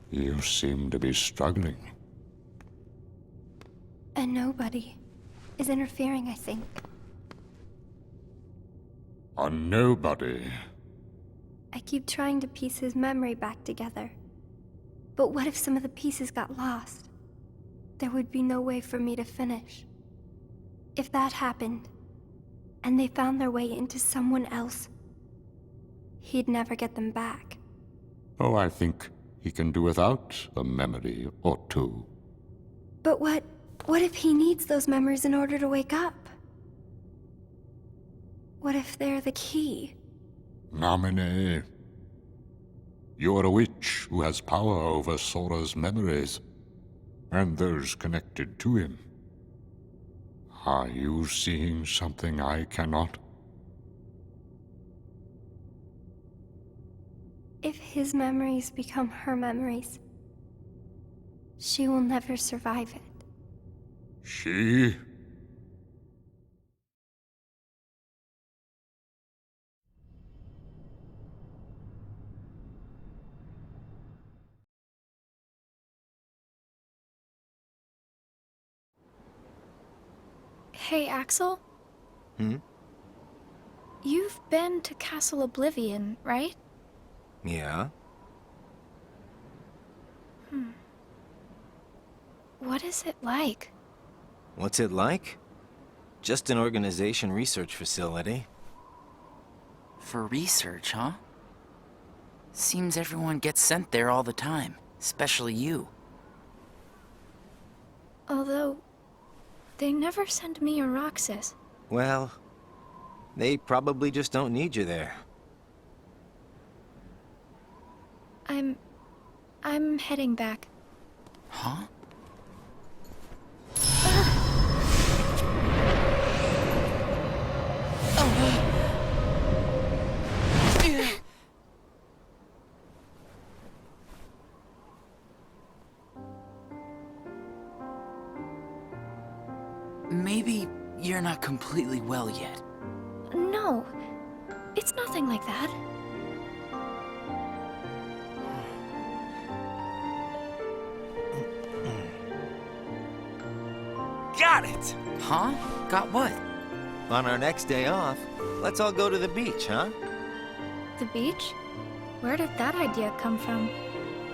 You seem to be struggling. And nobody is interfering, I think. A nobody? I keep trying to piece his memory back together. But what if some of the pieces got lost? There would be no way for me to finish. If that happened, and they found their way into someone else, he'd never get them back. Oh, I think he can do without a memory or two. But what if he needs those memories in order to wake up? What if they're the key? Namine. You're a witch who has power over Sora's memories, and those connected to him. Are you seeing something I cannot? if his memories become her memories, she will never survive it. She? Hey, Axel? Hmm? You've been to Castle Oblivion, right? Yeah? What is it like? What's it like? Just an organization research facility. For research, huh? Seems everyone gets sent there all the time, especially you. Although, they never send me or Roxas. Well, they probably just don't need you there. I'm heading back. Huh? Maybe you're not completely well yet. No, it's nothing like that. Got it! Huh? Got what? On our next day off, let's all go to the beach, huh? The beach? Where did that idea come from?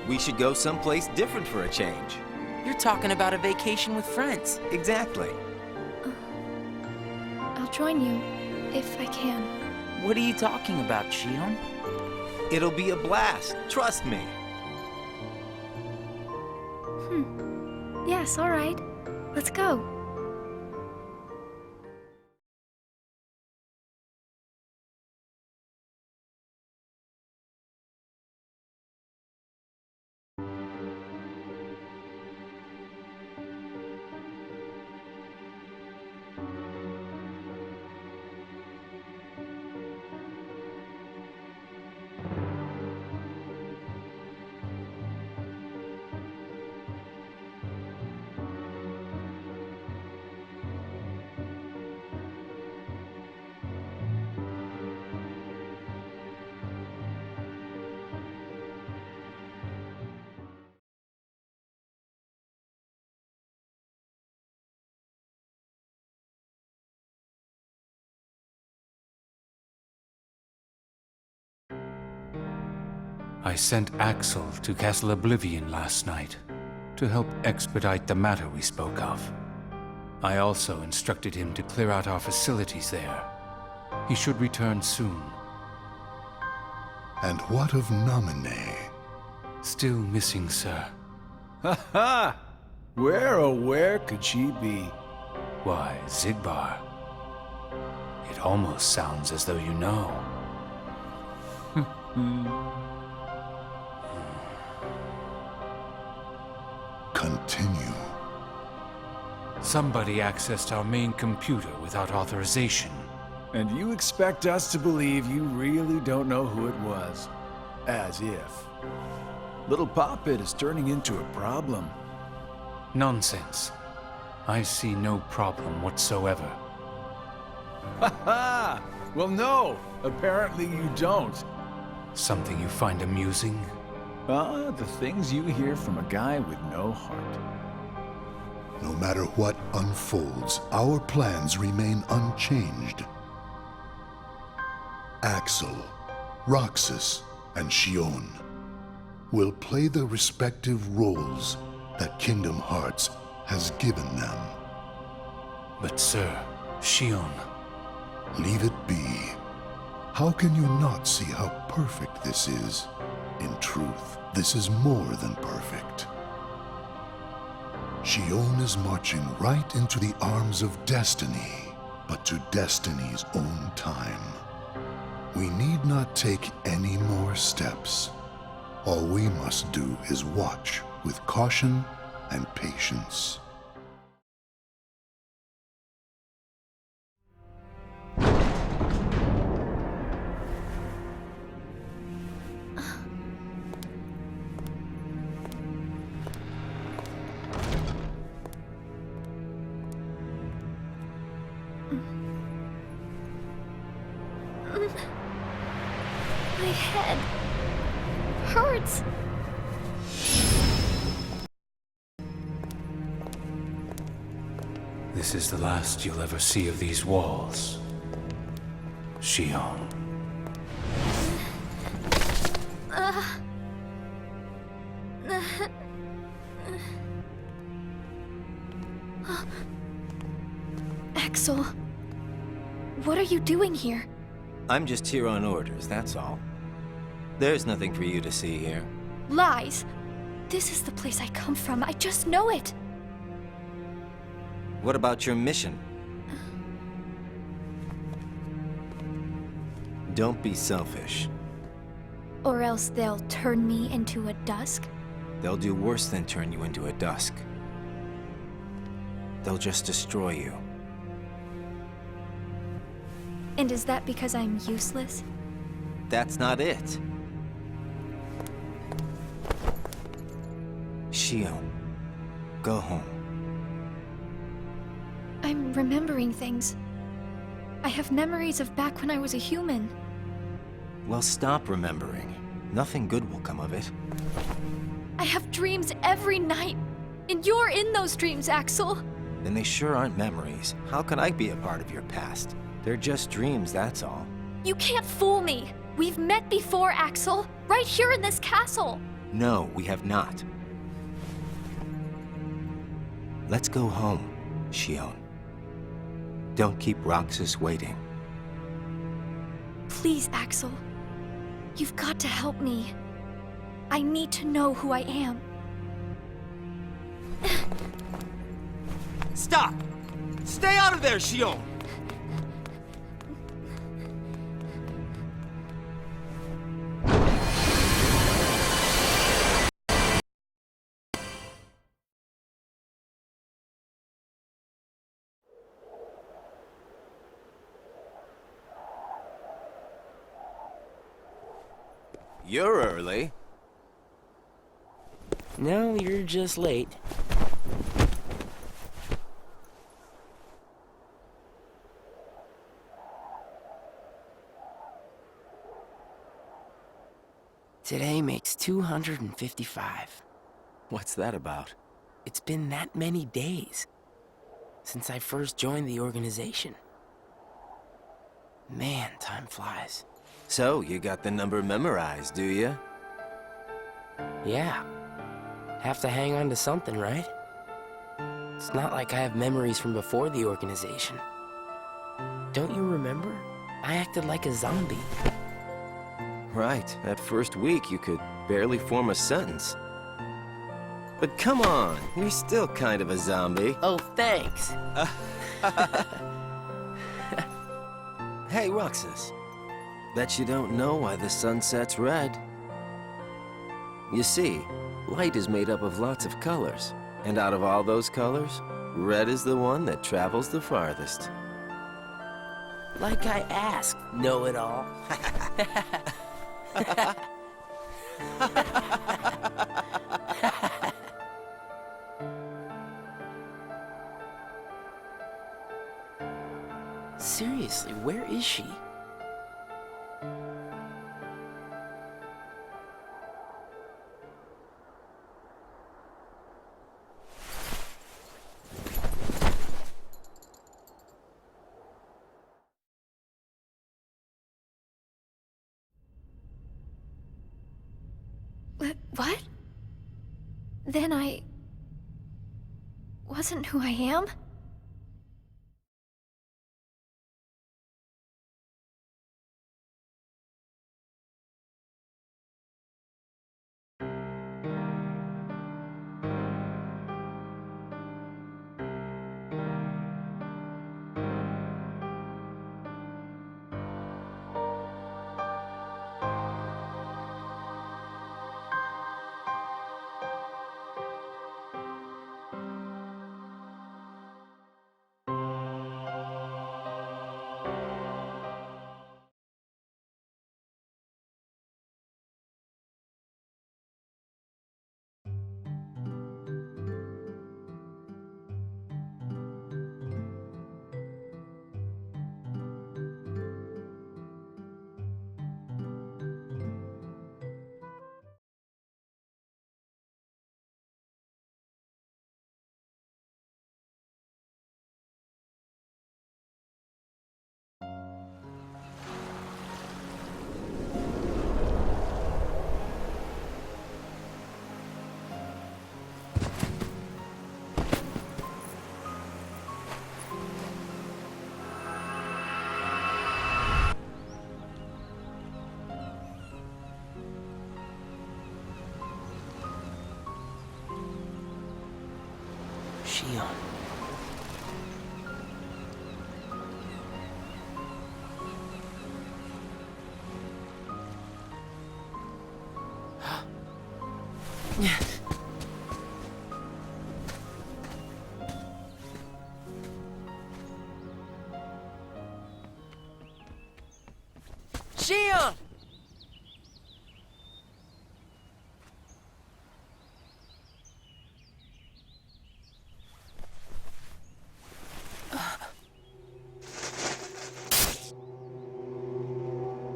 We should go someplace different for a change. You're talking about a vacation with friends. Exactly. I'll join you, if I can. What are you talking about, Shion? It'll be a blast, trust me. Yes, all right. Let's go. I sent Axel to Castle Oblivion last night to help expedite the matter we spoke of. I also instructed him to clear out our facilities there. He should return soon. And what of Naminé? Still missing, sir. Ha ha! Where, oh where could she be? Why, Zigbar. It almost sounds as though you know. Continue. Somebody accessed our main computer without authorization. And you expect us to believe you really don't know who it was? As if. Little Poppet is turning into a problem. Nonsense. I see no problem whatsoever. Ha ha! Well, no, apparently you don't. Something you find amusing? The things you hear from a guy with no heart. No matter what unfolds, our plans remain unchanged. Axel, Roxas, and Shion will play the respective roles that Kingdom Hearts has given them. But sir, Shion... Leave it be. How can you not see how perfect this is? In truth, this is more than perfect. Shion is marching right into the arms of destiny, but to destiny's own time. We need not take any more steps. All we must do is watch with caution and patience. My head hurts. This is the last you'll ever see of these walls, Shion. Axel, what are you doing here? I'm just here on orders, that's all. There's nothing for you to see here. Lies. This is the place I come from. I just know it. What about your mission? Don't be selfish. Or else they'll turn me into a dusk? They'll do worse than turn you into a dusk. They'll just destroy you. And is that because I'm useless? That's not it. Shion, go home. I'm remembering things. I have memories of back when I was a human. Well, stop remembering. Nothing good will come of it. I have dreams every night. And you're in those dreams, Axel. Then they sure aren't memories. How can I be a part of your past? They're just dreams, that's all. You can't fool me. We've met before, Axel. Right here in this castle. No, we have not. Let's go home, Shion. Don't keep Roxas waiting. Please, Axel. You've got to help me. I need to know who I am. Stop! Stay out of there, Shion! You're early. No, you're just late. Today makes 255. What's that about? It's been that many days since I first joined the organization. Man, time flies. So, you got the number memorized, do you? Yeah. Have to hang on to something, right? It's not like I have memories from before the organization. Don't you remember? I acted like a zombie. Right. That first week, you could barely form a sentence. But come on, you're still kind of a zombie. Oh, thanks. Hey, Roxas. Bet you don't know why the sun sets red. You see, light is made up of lots of colors. And out of all those colors, red is the one that travels the farthest. Like I asked, know-it-all. Seriously, where is she? What? Then I wasn't who I am? Xion. Xion!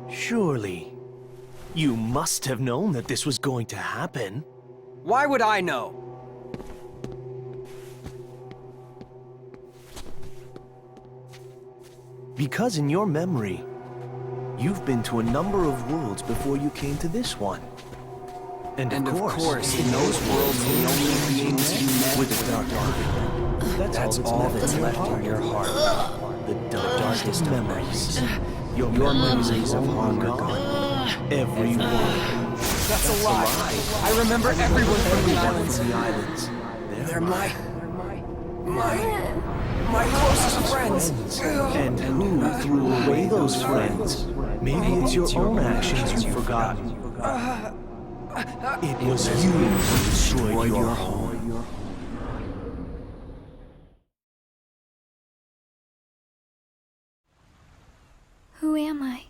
Surely, you must have known that this was going to happen. Why would I know? Because in your memory, you've been to a number of worlds before you came to this one. And of course, in those worlds, the only beings you met with the dark heart. That's all that's left in your heart. The darkest memories. Your memories of long gone. Everyone. That's a lie. I remember everyone from the islands. They're my closest friends. And who threw away those friends? Maybe it's your own actions you've forgotten. It was you who destroyed your home. Who am I?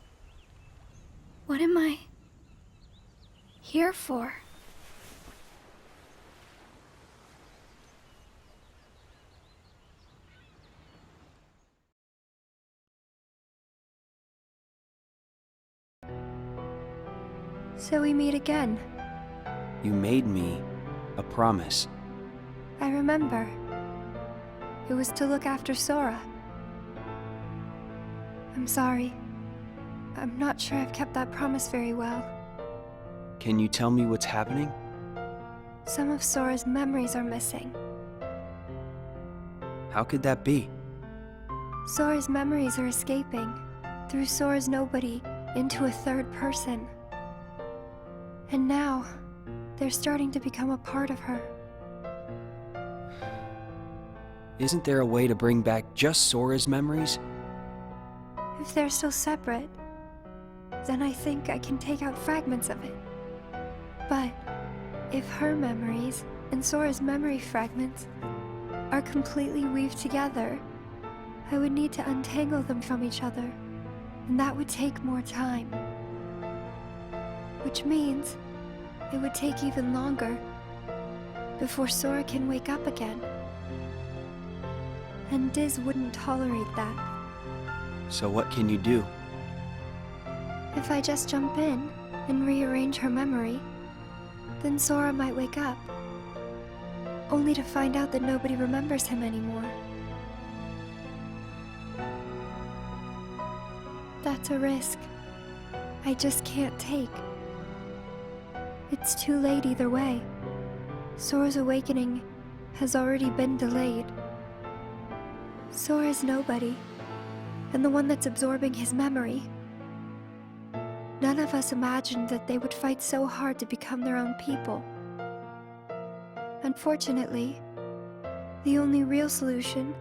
What am I here for? So we meet again. You made me a promise. I remember. It was to look after Sora. I'm sorry. I'm not sure I've kept that promise very well. Can you tell me what's happening? Some of Sora's memories are missing. How could that be? Sora's memories are escaping through Sora's nobody into a third person. And now, they're starting to become a part of her. Isn't there a way to bring back just Sora's memories? If they're still separate, then I think I can take out fragments of it. But if her memories and Sora's memory fragments are completely weaved together, I would need to untangle them from each other, and that would take more time. Which means it would take even longer before Sora can wake up again. And Diz wouldn't tolerate that. So what can you do? If I just jump in and rearrange her memory, then Sora might wake up, only to find out that nobody remembers him anymore. That's a risk I just can't take. It's too late either way. Sora's awakening has already been delayed. Sora's nobody, and the one that's absorbing his memory. None of us imagined that they would fight so hard to become their own people. Unfortunately, the only real solution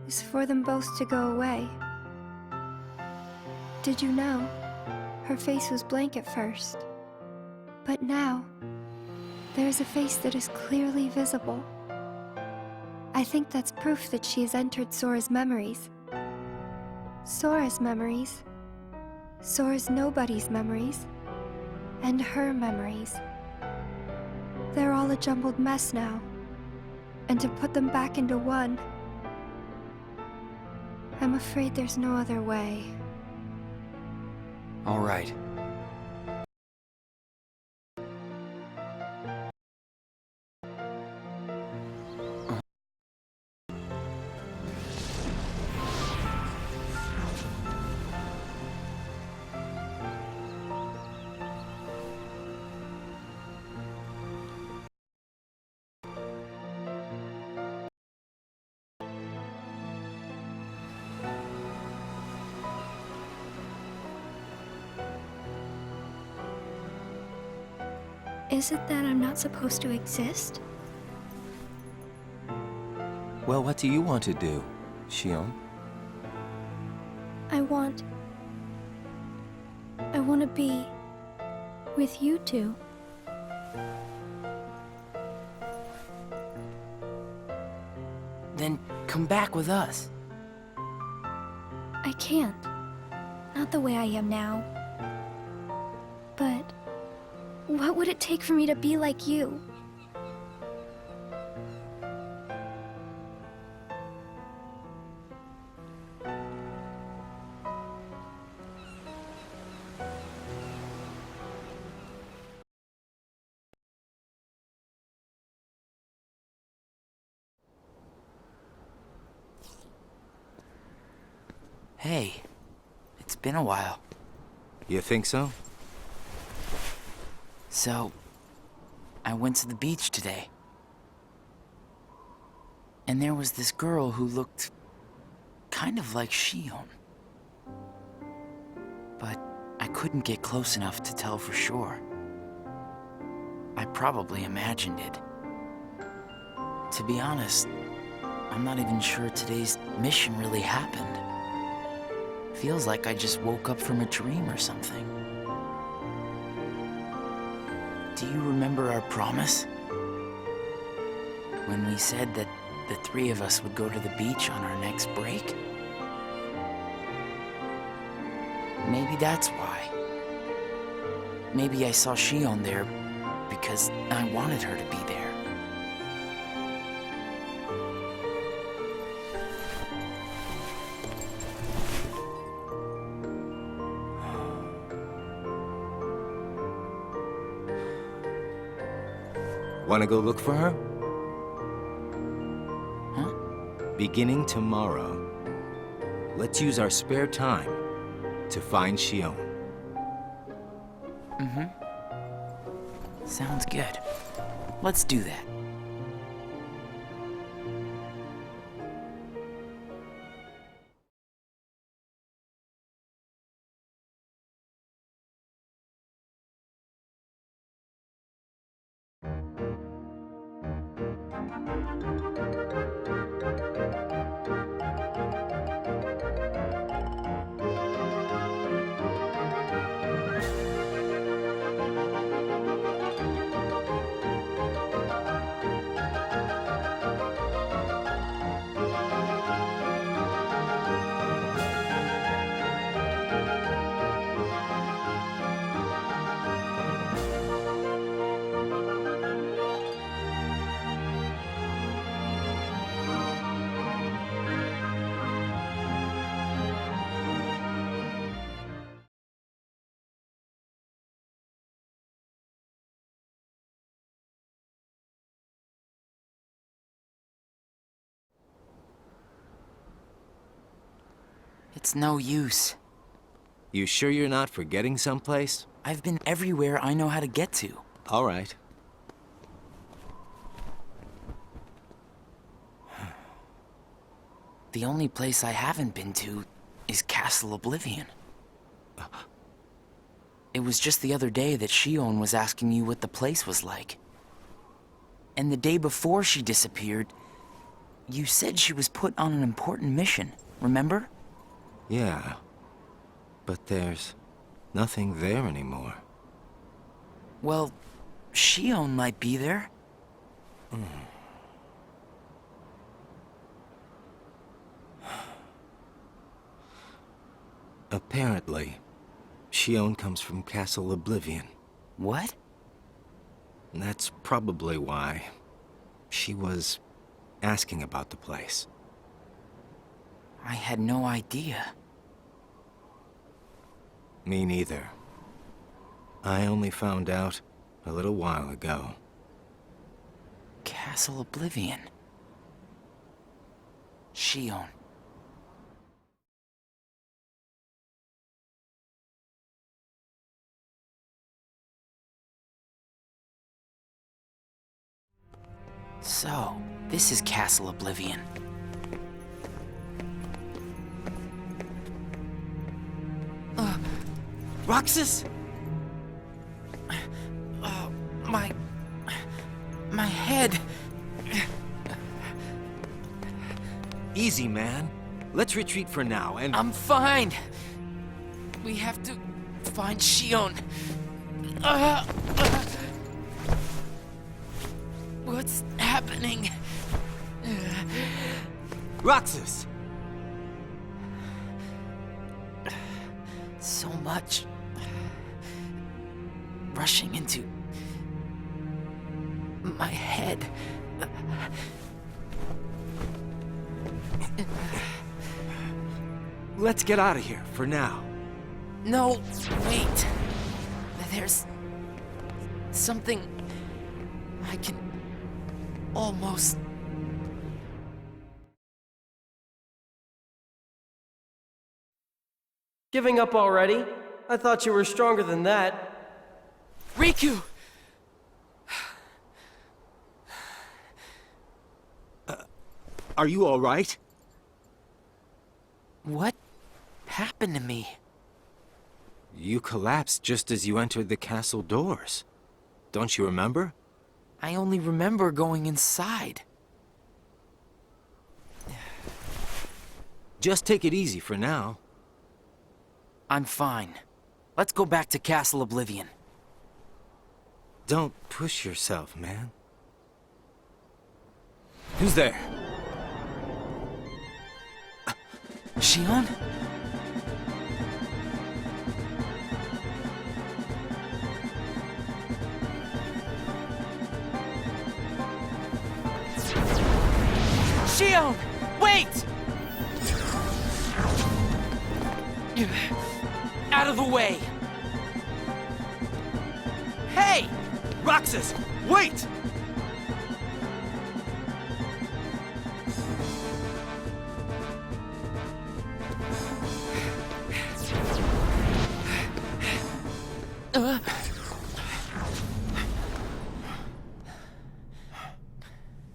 is for them both to go away. Did you know? Her face was blank at first. But now, there is a face that is clearly visible. I think that's proof that she has entered Sora's memories. Sora's memories, Sora's nobody's memories, and her memories. They're all a jumbled mess now, and to put them back into one, I'm afraid there's no other way. All right. Is it that I'm not supposed to exist? Well, what do you want to do, Shion? I want to be with you two. Then come back with us. I can't. Not the way I am now. But what would it take for me to be like you? Hey, it's been a while. You think so? So, I went to the beach today. And there was this girl who looked kind of like Shion. But I couldn't get close enough to tell for sure. I probably imagined it. To be honest, I'm not even sure today's mission really happened. Feels like I just woke up from a dream or something. Do you remember our promise? When we said that the three of us would go to the beach on our next break? Maybe that's why. Maybe I saw Shion there because I wanted her to be there. Want to go look for her? Huh? Beginning tomorrow, let's use our spare time to find Shion. Sounds good. Let's do that. It's no use. You sure you're not forgetting someplace? I've been everywhere I know how to get to. All right. The only place I haven't been to is Castle Oblivion. It was just the other day that Shion was asking you what the place was like. And the day before she disappeared, you said she was put on an important mission, remember? Yeah. But there's nothing there anymore. Well, Shion might be there. Apparently, Shion comes from Castle Oblivion. What? And that's probably why she was asking about the place. I had no idea. Me neither. I only found out a little while ago. Castle Oblivion. Shion. So, this is Castle Oblivion. Roxas? Oh, my head. easy, man. Let's retreat for now, and... I'm fine. We have to find Shion. What's happening? Roxas! So much rushing into my head. Let's get out of here, for now. No, wait. There's something I can almost... Giving up already? I thought you were stronger than that. Riku! Are you all right? What happened to me? You collapsed just as you entered the castle doors. Don't you remember? I only remember going inside. Just take it easy for now. I'm fine. Let's go back to Castle Oblivion. Don't push yourself, man. Who's there? Shion? Shion! Wait! Out of the way! Hey! Roxas! Wait!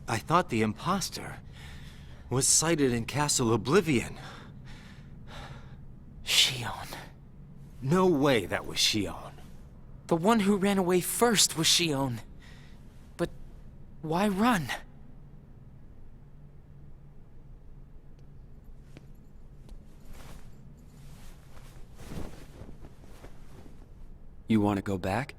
I thought the imposter was sighted in Castle Oblivion. Shion. No way that was Shion. The one who ran away first was Shion. But why run? You want to go back?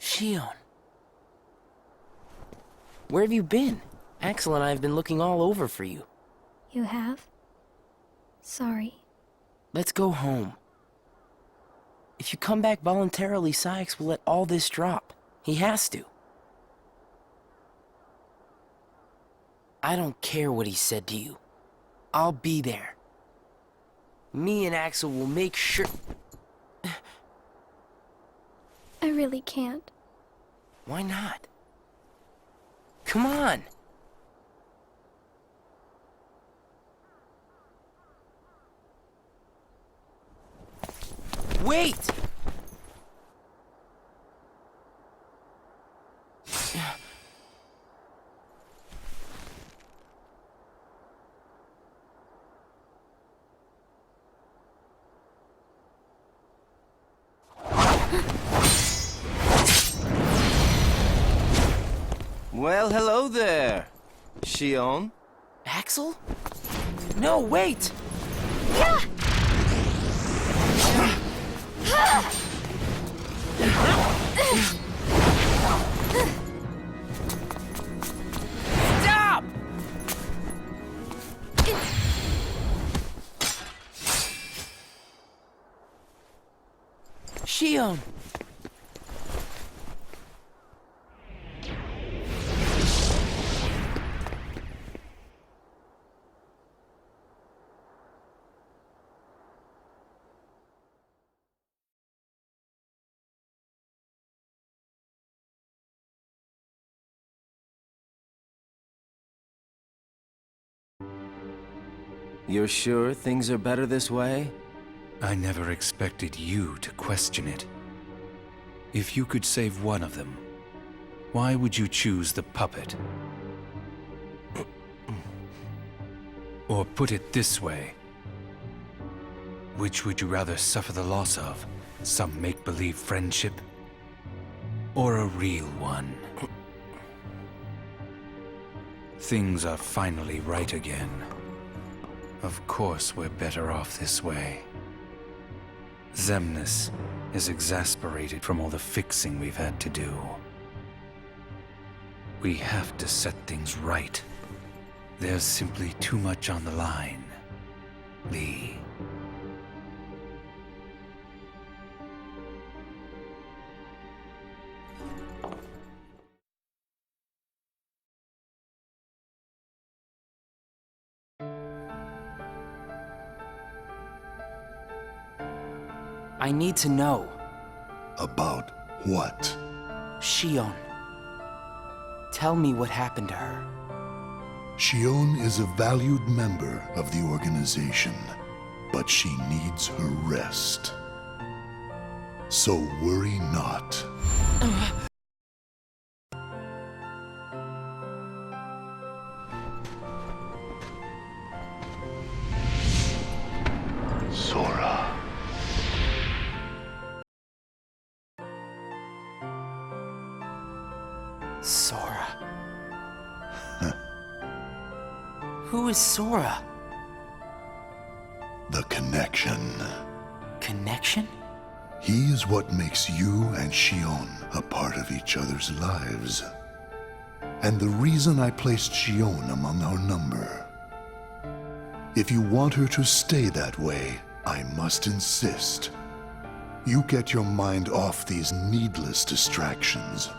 Shion. Where have you been? Axel and I have been looking all over for you. You have? Sorry. Let's go home. If you come back voluntarily, Sykes will let all this drop. He has to. I don't care what he said to you. I'll be there. Me and Axel will make sure... I really can't. Why not? Come on! Wait! Well, hello there, Shion. Axel? No, wait! Yeah! Stop! Shion! You're sure things are better this way? I never expected you to question it. If you could save one of them, why would you choose the puppet? Or put it this way, which would you rather suffer the loss of? Some make-believe friendship? Or a real one? Things are finally right again. Of course we're better off this way. Xemnas is exasperated from all the fixing we've had to do. We have to set things right. There's simply too much on the line, Lee. I need to know. About what? Shion. Tell me what happened to her. Shion is a valued member of the organization, but she needs her rest. So worry not. Sora. Sora. Who is Sora? The connection. Connection? He is what makes you and Shion a part of each other's lives. And the reason I placed Shion among our number. If you want her to stay that way, I must insist. You get your mind off these needless distractions.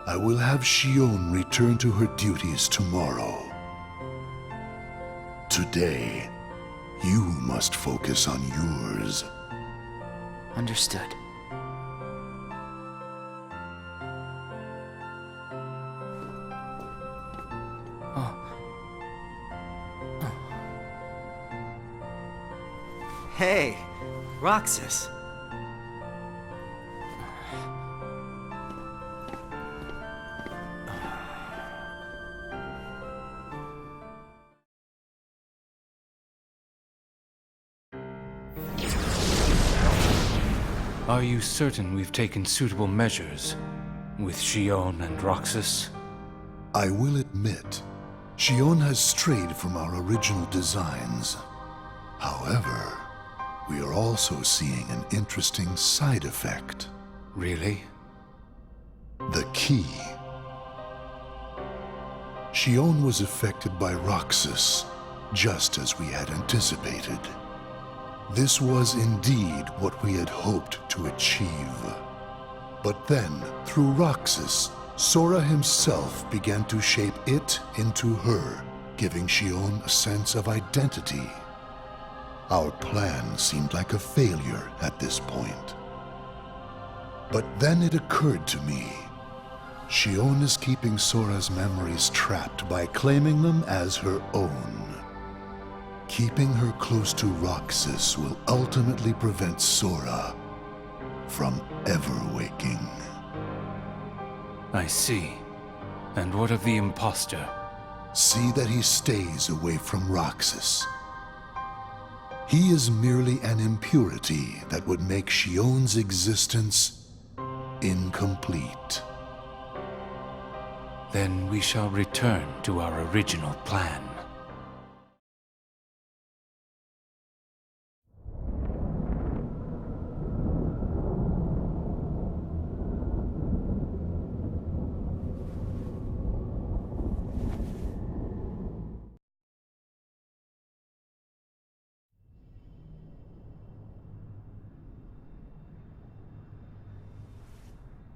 I will have Shion return to her duties tomorrow. Today, you must focus on yours. Understood. Hey, Roxas. Are you certain we've taken suitable measures with Shion and Roxas? I will admit, Shion has strayed from our original designs. However, we are also seeing an interesting side effect. Really? The key. Shion was affected by Roxas, just as we had anticipated. This was indeed what we had hoped to achieve. But then, through Roxas, Sora himself began to shape it into her, giving Shion a sense of identity. Our plan seemed like a failure at this point. But then it occurred to me, Shion is keeping Sora's memories trapped by claiming them as her own. Keeping her close to Roxas will ultimately prevent Sora from ever waking. I see. And what of the imposter? See that he stays away from Roxas. He is merely an impurity that would make Shion's existence incomplete. Then we shall return to our original plan.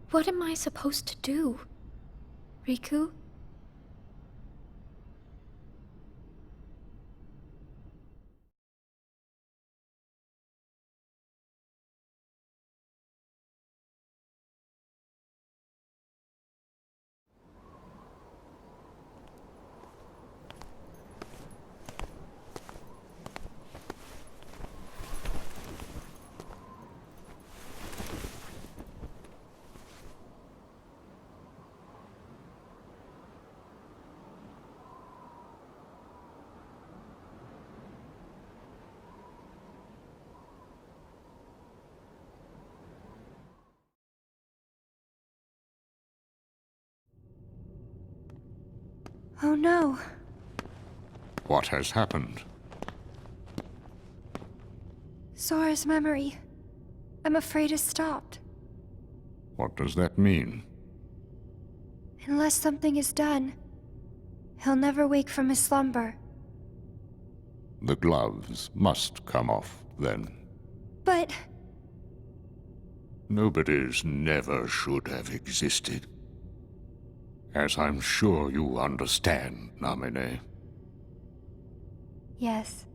What am I supposed to do? Riku? Oh no. What has happened? Sora's memory. I'm afraid it's stopped. What does that mean? Unless something is done, he'll never wake from his slumber. The gloves must come off, then. But... Nobody's never should have existed. As I'm sure you understand, Namine. yes.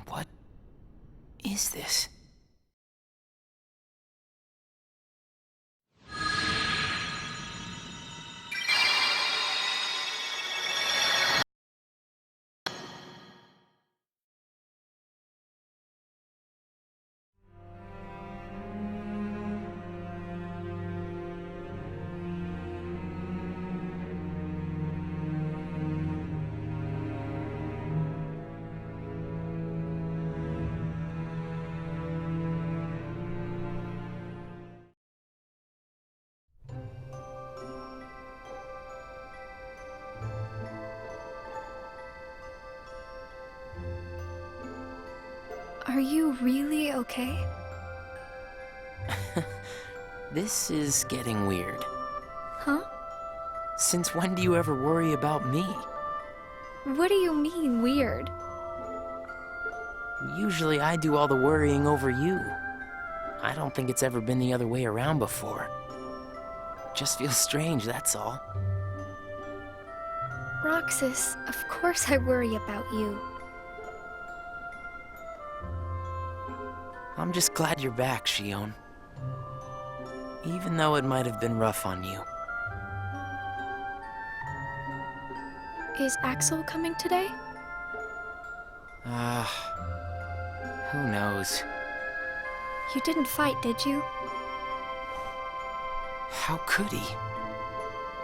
What is this? Are you really okay? This is getting weird. Huh? Since when do you ever worry about me? What do you mean, weird? Usually I do all the worrying over you. I don't think it's ever been the other way around before. Just feels strange, that's all. Roxas, of course I worry about you. I'm just glad you're back, Shion. Even though it might have been rough on you. Is Axel coming today? Who knows? You didn't fight, did you? How could he?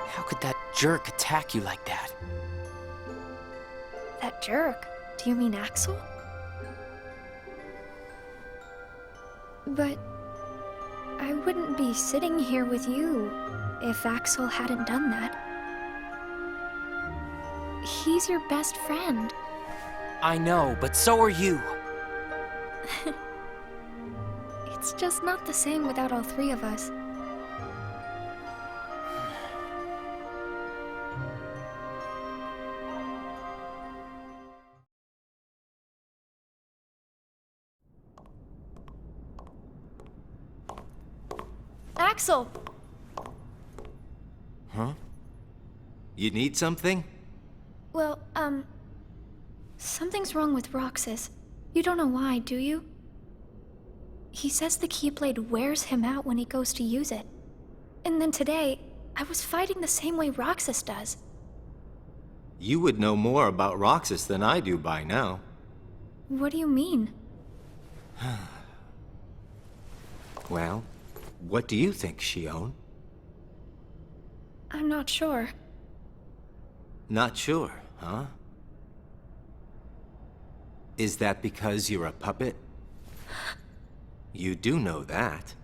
How could that jerk attack you like that? That jerk? Do you mean Axel? But I wouldn't be sitting here with you if Axel hadn't done that. He's your best friend. I know, but so are you. It's just not the same without all three of us. Axel! Huh? You need something? Well, something's wrong with Roxas. You don't know why, do you? He says the Keyblade wears him out when he goes to use it. And then today, I was fighting the same way Roxas does. You would know more about Roxas than I do by now. What do you mean? Well, what do you think, Shion? I'm not sure. Not sure, huh? Is that because you're a puppet? You do know that.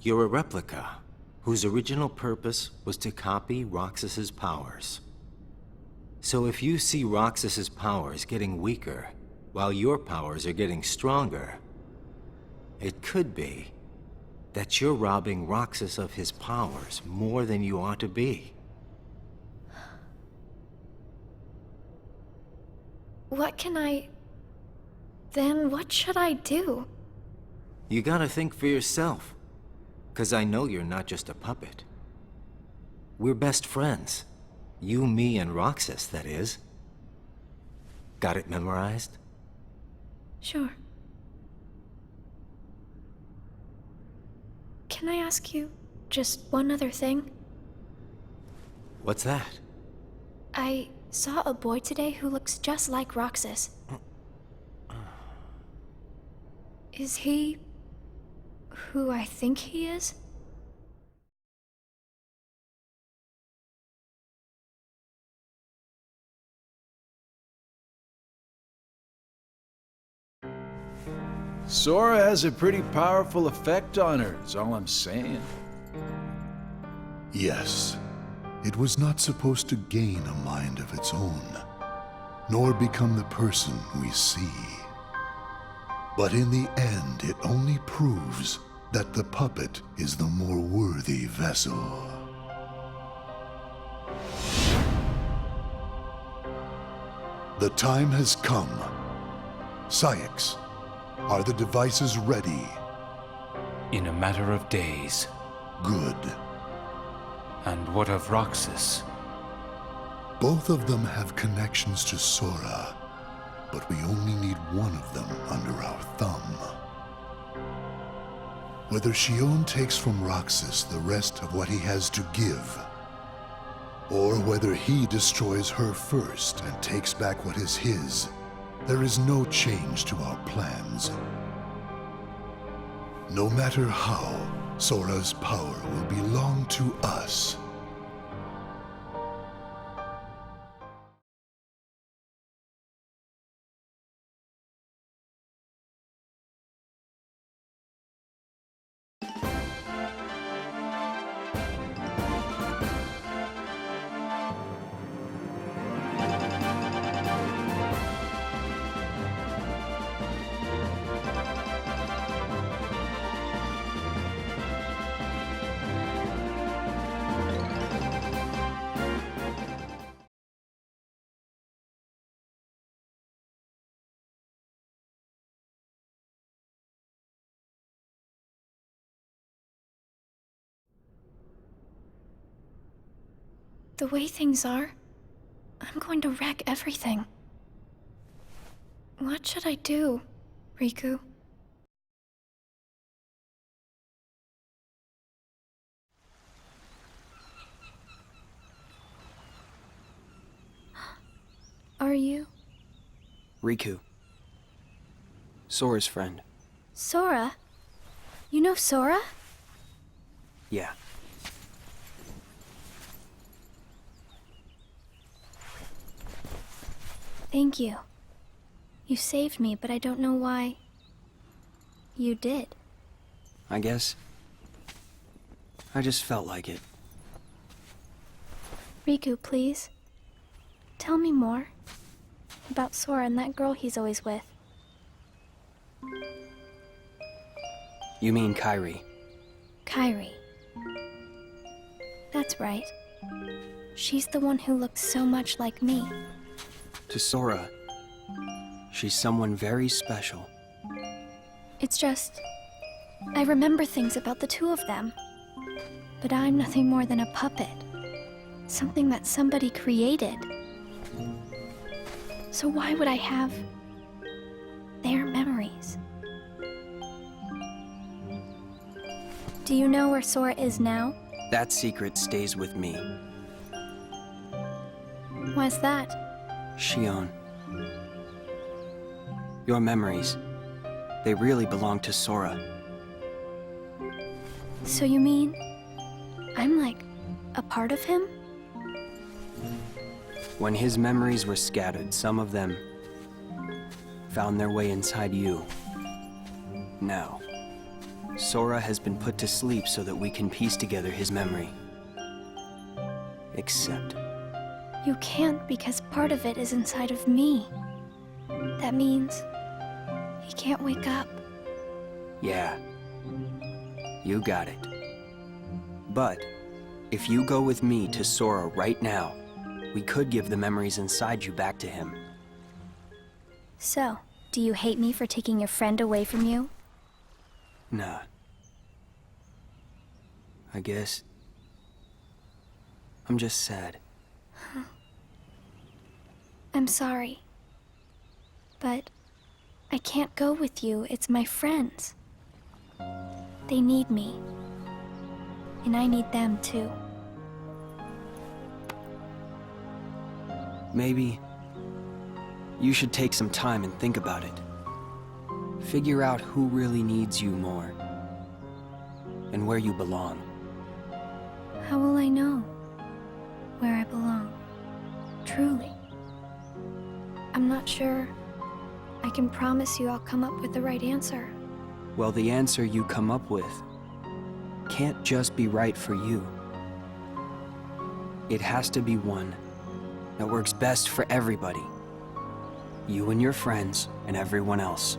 You're a replica, whose original purpose was to copy Roxas's powers. So if you see Roxas's powers getting weaker, while your powers are getting stronger, it could be that you're robbing Roxas of his powers more than you ought to be. Then what should I do? You gotta think for yourself. 'Cause I know you're not just a puppet. We're best friends. You, me, and Roxas, that is. Got it memorized? Sure. Can I ask you just one other thing? What's that? I saw a boy today who looks just like Roxas. Is he who I think he is? Sora has a pretty powerful effect on her, is all I'm saying. Yes, it was not supposed to gain a mind of its own, nor become the person we see. But in the end, it only proves that the puppet is the more worthy vessel. The time has come. Syx, are the devices ready? In a matter of days. Good. And what of Roxas? Both of them have connections to Sora, but we only need one of them under our thumb. Whether Xion takes from Roxas the rest of what he has to give, or whether he destroys her first and takes back what is his, there is no change to our plans. No matter how, Sora's power will belong to us. The way things are, I'm going to wreck everything. What should I do, Riku? Are you? Riku. Sora's friend. Sora? You know Sora? Yeah. Thank you. You saved me, but I don't know why you did. I guess I just felt like it. Riku, please. Tell me more about Sora and that girl he's always with. You mean Kairi? Kairi. That's right. She's the one who looks so much like me. To Sora, she's someone very special. It's just, I remember things about the two of them. But I'm nothing more than a puppet. Something that somebody created. So why would I have their memories? Do you know where Sora is now? That secret stays with me. Why's that? Xion. Your memories, they really belong to Sora. So you mean I'm like a part of him? When his memories were scattered, some of them found their way inside you. Now, Sora has been put to sleep so that we can piece together his memory. Except... You can't because part of it is inside of me. That means he can't wake up. Yeah. You got it. But if you go with me to Sora right now, we could give the memories inside you back to him. So, do you hate me for taking your friend away from you? Nah. I guess I'm just sad. I'm sorry. But I can't go with you. It's my friends. They need me. And I need them too. Maybe you should take some time and think about it. Figure out who really needs you more. And where you belong. How will I know where I belong? Truly. I'm not sure I can promise you I'll come up with the right answer. Well, the answer you come up with can't just be right for you. It has to be one that works best for everybody. You and your friends and everyone else.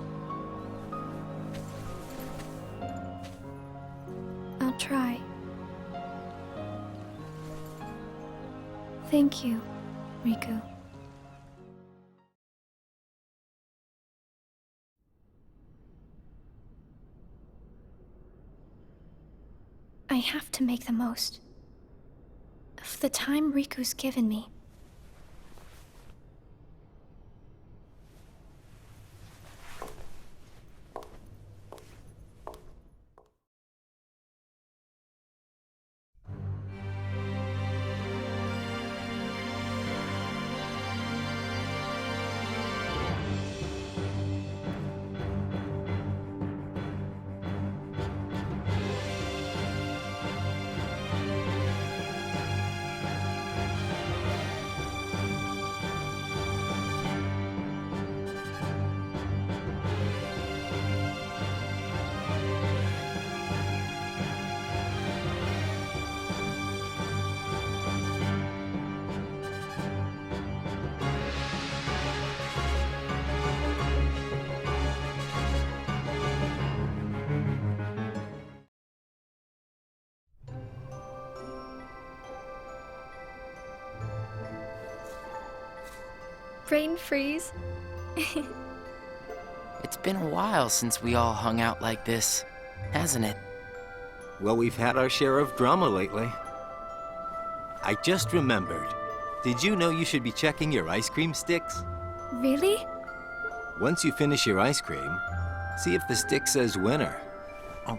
I'll try. Thank you, Riku. I have to make the most of the time Riku's given me. Brain freeze. It's been a while since we all hung out like this, hasn't it? Well, we've had our share of drama lately. I just remembered. Did you know you should be checking your ice cream sticks? Really? Once you finish your ice cream, see if the stick says winner. Oh.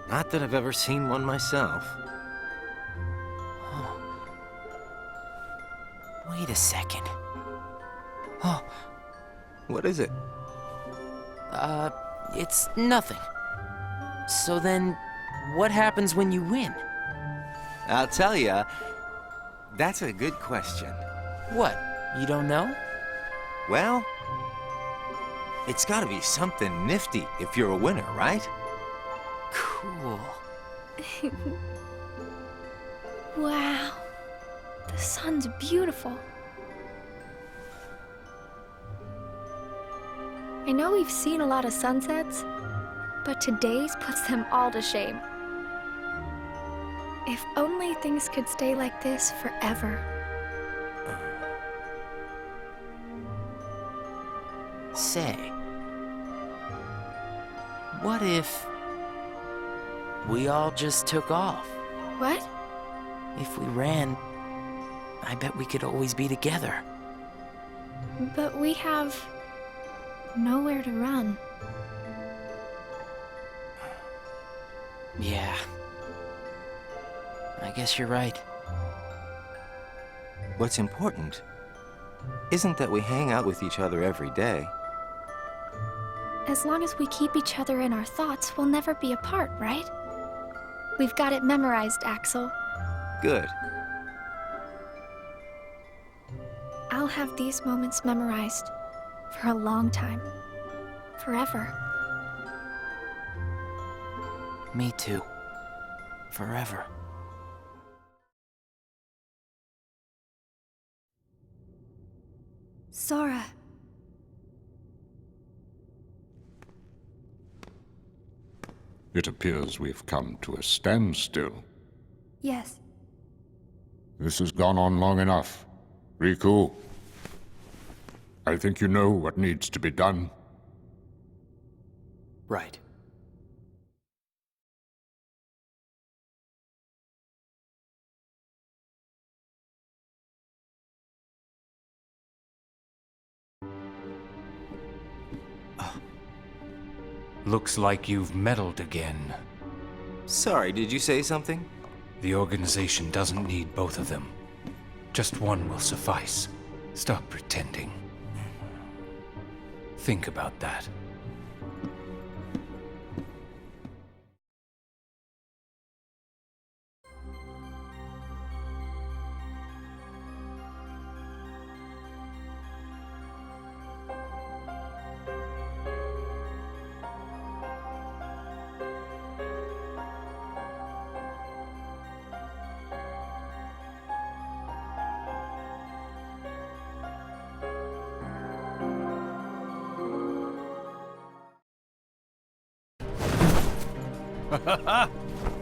Not that I've ever seen one myself. Wait a second. Oh. What is it? It's nothing. So then, what happens when you win? I'll tell ya. That's a good question. What? You don't know? Well, it's gotta be something nifty if you're a winner, right? Cool. Wow. The sun's beautiful. I know we've seen a lot of sunsets, but today's puts them all to shame. If only things could stay like this forever. Say, what if we all just took off? What? If we ran, I bet we could always be together. But we have nowhere to run. Yeah. I guess you're right. What's important isn't that we hang out with each other every day. As long as we keep each other in our thoughts, we'll never be apart, right? We've got it memorized, Axel. Good. I'll have these moments memorized for a long time. Forever. Me too. forever. Sora. It appears we've come to a standstill. Yes. This has gone on long enough. Riku, I think you know what needs to be done. Right. Looks like you've meddled again. Sorry, did you say something? The organization doesn't need both of them. Just one will suffice. Stop pretending. Think about that.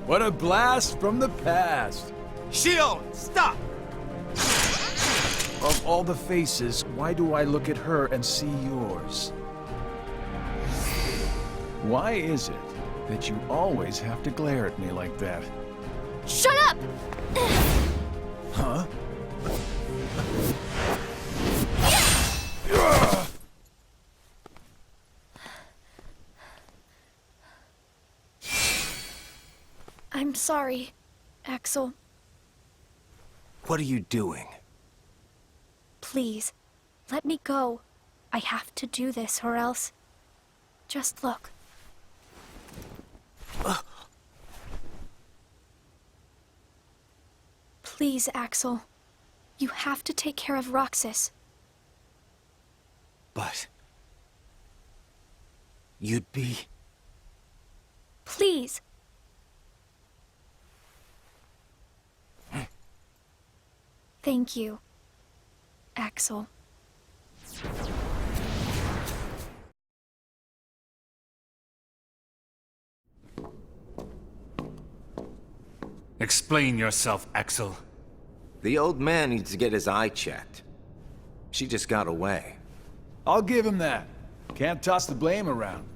What a blast from the past! Shion, stop! Of all the faces, why do I look at her and see yours? Why is it that you always have to glare at me like that? Shut up! Huh? I'm sorry, Axel. What are you doing? Please, let me go. I have to do this or else... Just look. Please, Axel. You have to take care of Roxas. But... you'd be... Please. Thank you, Axel. Explain yourself, Axel. The old man needs to get his eye checked. She just got away. I'll give him that. Can't toss the blame around.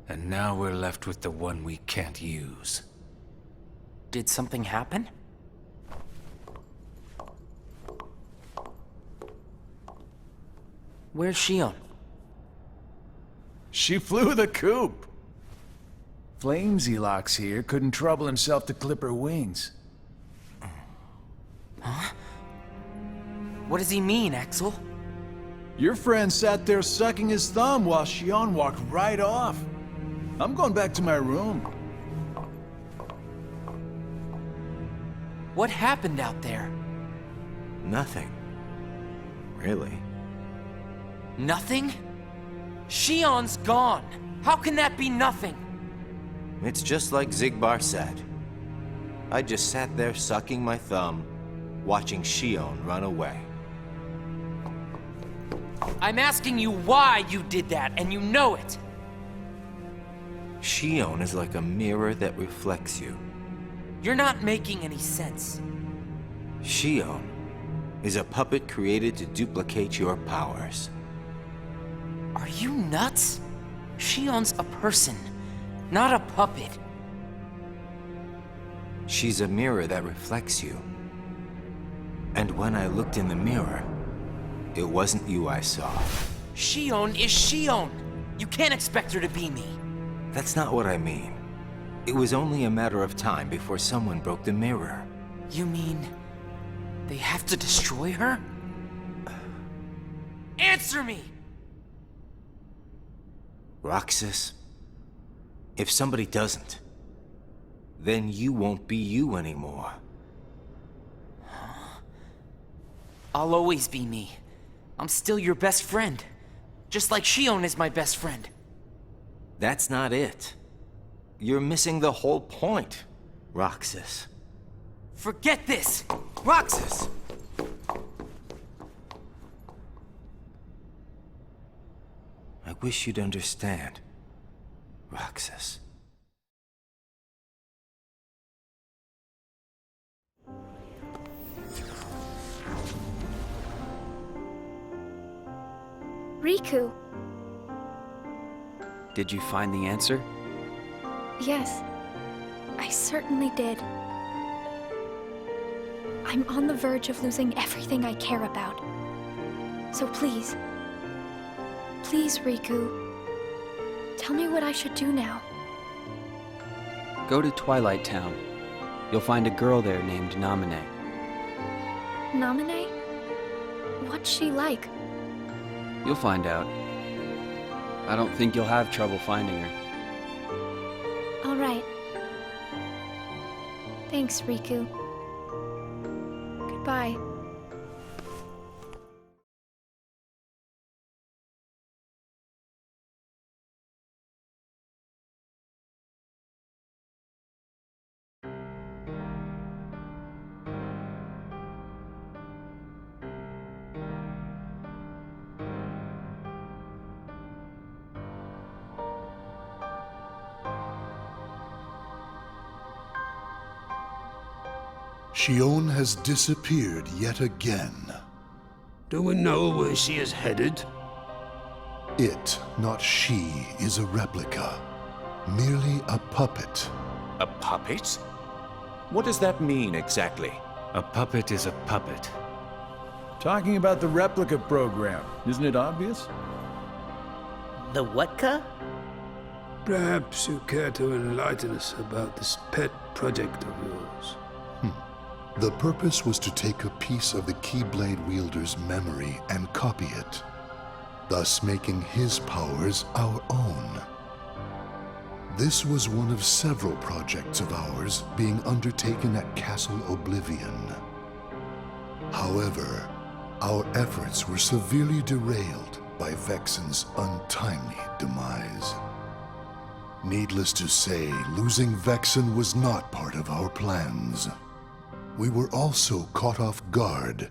And now we're left with the one we can't use. Did something happen? Where's Shion? She flew the coop. Flamesylox here couldn't trouble himself to clip her wings. Huh? What does he mean, Axel? Your friend sat there sucking his thumb while Shion walked right off. I'm going back to my room. What happened out there? Nothing. Really. Nothing? Shion's gone. How can that be nothing? It's just like Zigbar said. I just sat there sucking my thumb, watching Shion run away. I'm asking you why you did that, and you know it. Shion is like a mirror that reflects you. You're not making any sense. Shion is a puppet created to duplicate your powers. Are you nuts? Shion's a person, not a puppet. She's a mirror that reflects you. And when I looked in the mirror, it wasn't you I saw. Shion is Shion. You can't expect her to be me. That's not what I mean. It was only a matter of time before someone broke the mirror. You mean they have to destroy her? Answer me! Roxas, if somebody doesn't, then you won't be you anymore. I'll always be me. I'm still your best friend. Just like Shion is my best friend. That's not it. You're missing the whole point, Roxas. Forget this! Roxas! I wish you'd understand, Roxas. Riku. Did you find the answer? Yes, I certainly did. I'm on the verge of losing everything I care about. So please, Riku, tell me what I should do now. Go to Twilight Town. You'll find a girl there named Namine. Namine? What's she like? You'll find out. I don't think you'll have trouble finding her. All right. Thanks, Riku. Goodbye. Shion has disappeared yet again. Do we know where she is headed? It, not she, is a replica. Merely a puppet. A puppet? What does that mean exactly? A puppet is a puppet. Talking about the replica program, isn't it obvious? The what-ca? Perhaps you care to enlighten us about this pet project of yours. The purpose was to take a piece of the Keyblade wielder's memory and copy it, thus making his powers our own. This was one of several projects of ours being undertaken at Castle Oblivion. However, our efforts were severely derailed by Vexen's untimely demise. Needless to say, losing Vexen was not part of our plans. We were also caught off guard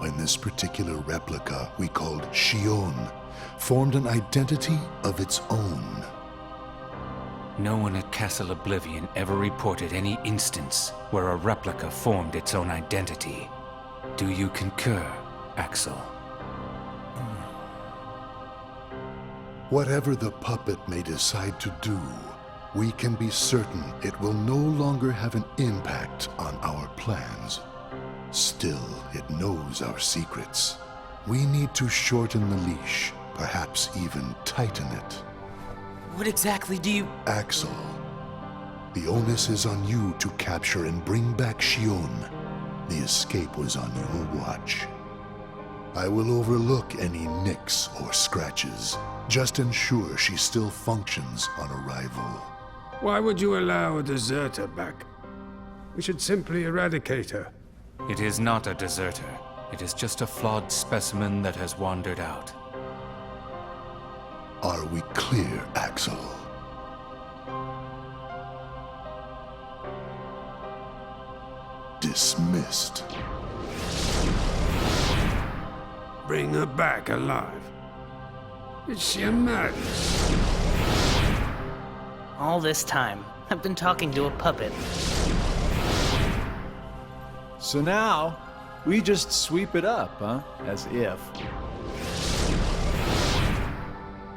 when this particular replica we called Shion formed an identity of its own. No one at Castle Oblivion ever reported any instance where a replica formed its own identity. Do you concur, Axel? Whatever the puppet may decide to do, we can be certain it will no longer have an impact on our plans. Still, it knows our secrets. We need to shorten the leash, perhaps even tighten it. What exactly do you... Axel, the onus is on you to capture and bring back Shion. The escape was on your watch. I will overlook any nicks or scratches. Just ensure she still functions on arrival. Why would you allow a deserter back? We should simply eradicate her. It is not a deserter. It is just a flawed specimen that has wandered out. Are we clear, Axel? Dismissed. Bring her back alive. Is she a madness? All this time, I've been talking to a puppet. So now, we just sweep it up, huh? As if.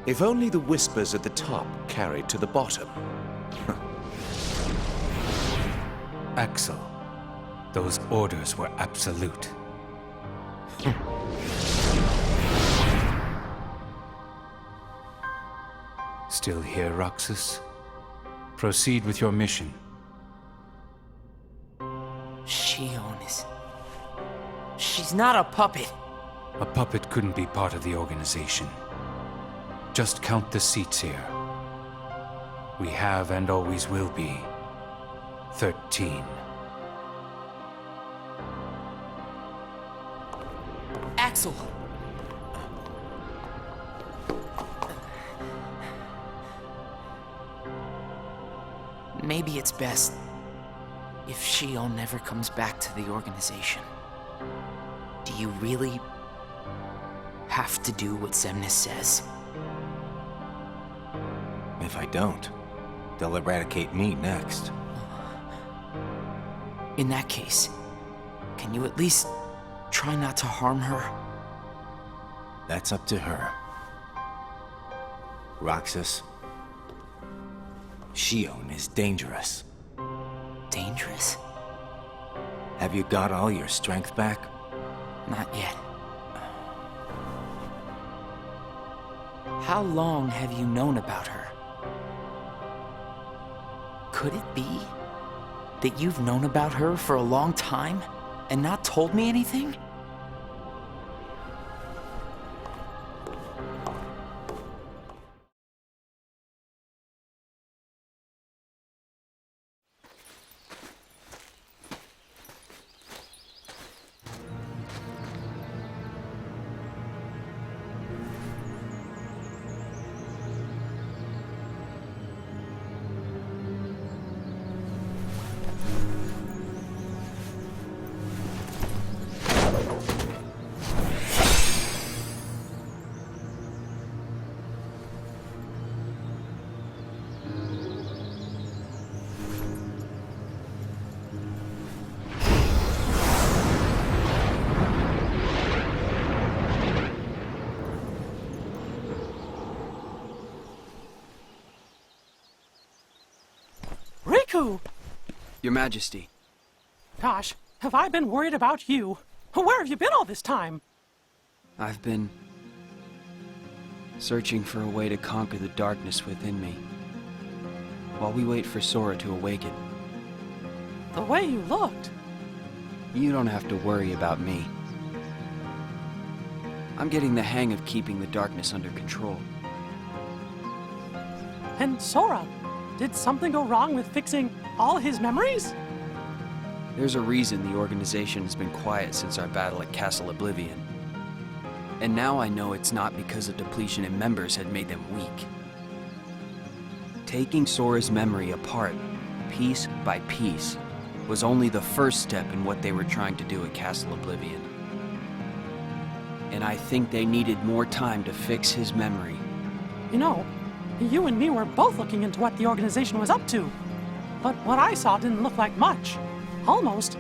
If only the whispers at the top carried to the bottom. Axel, those orders were absolute. Still here, Roxas? Proceed with your mission. Shion is... She's not a puppet. A puppet couldn't be part of the organization. Just count the seats here. We have and always will be 13. Axel! maybe it's best if Shion never comes back to the organization. Do you really have to do what Xemnas says? If I don't, they'll eradicate me next. In that case, can you at least try not to harm her? That's up to her. Roxas, Shion is dangerous. Dangerous? Have you got all your strength back? Not yet. How long have you known about her? Could it be that you've known about her for a long time and not told me anything? Riku! Your Majesty. Gosh, have I been worried about you? Where have you been all this time? I've been searching for a way to conquer the darkness within me, while we wait for Sora to awaken. The way you looked. You don't have to worry about me. I'm getting the hang of keeping the darkness under control. And Sora, did something go wrong with fixing all his memories? There's a reason the organization has been quiet since our battle at Castle Oblivion. And now I know it's not because a depletion in members had made them weak. Taking Sora's memory apart, piece by piece, was only the first step in what they were trying to do at Castle Oblivion. And I think they needed more time to fix his memory. You know, you and me were both looking into what the organization was up to. But what I saw didn't look like much. Almost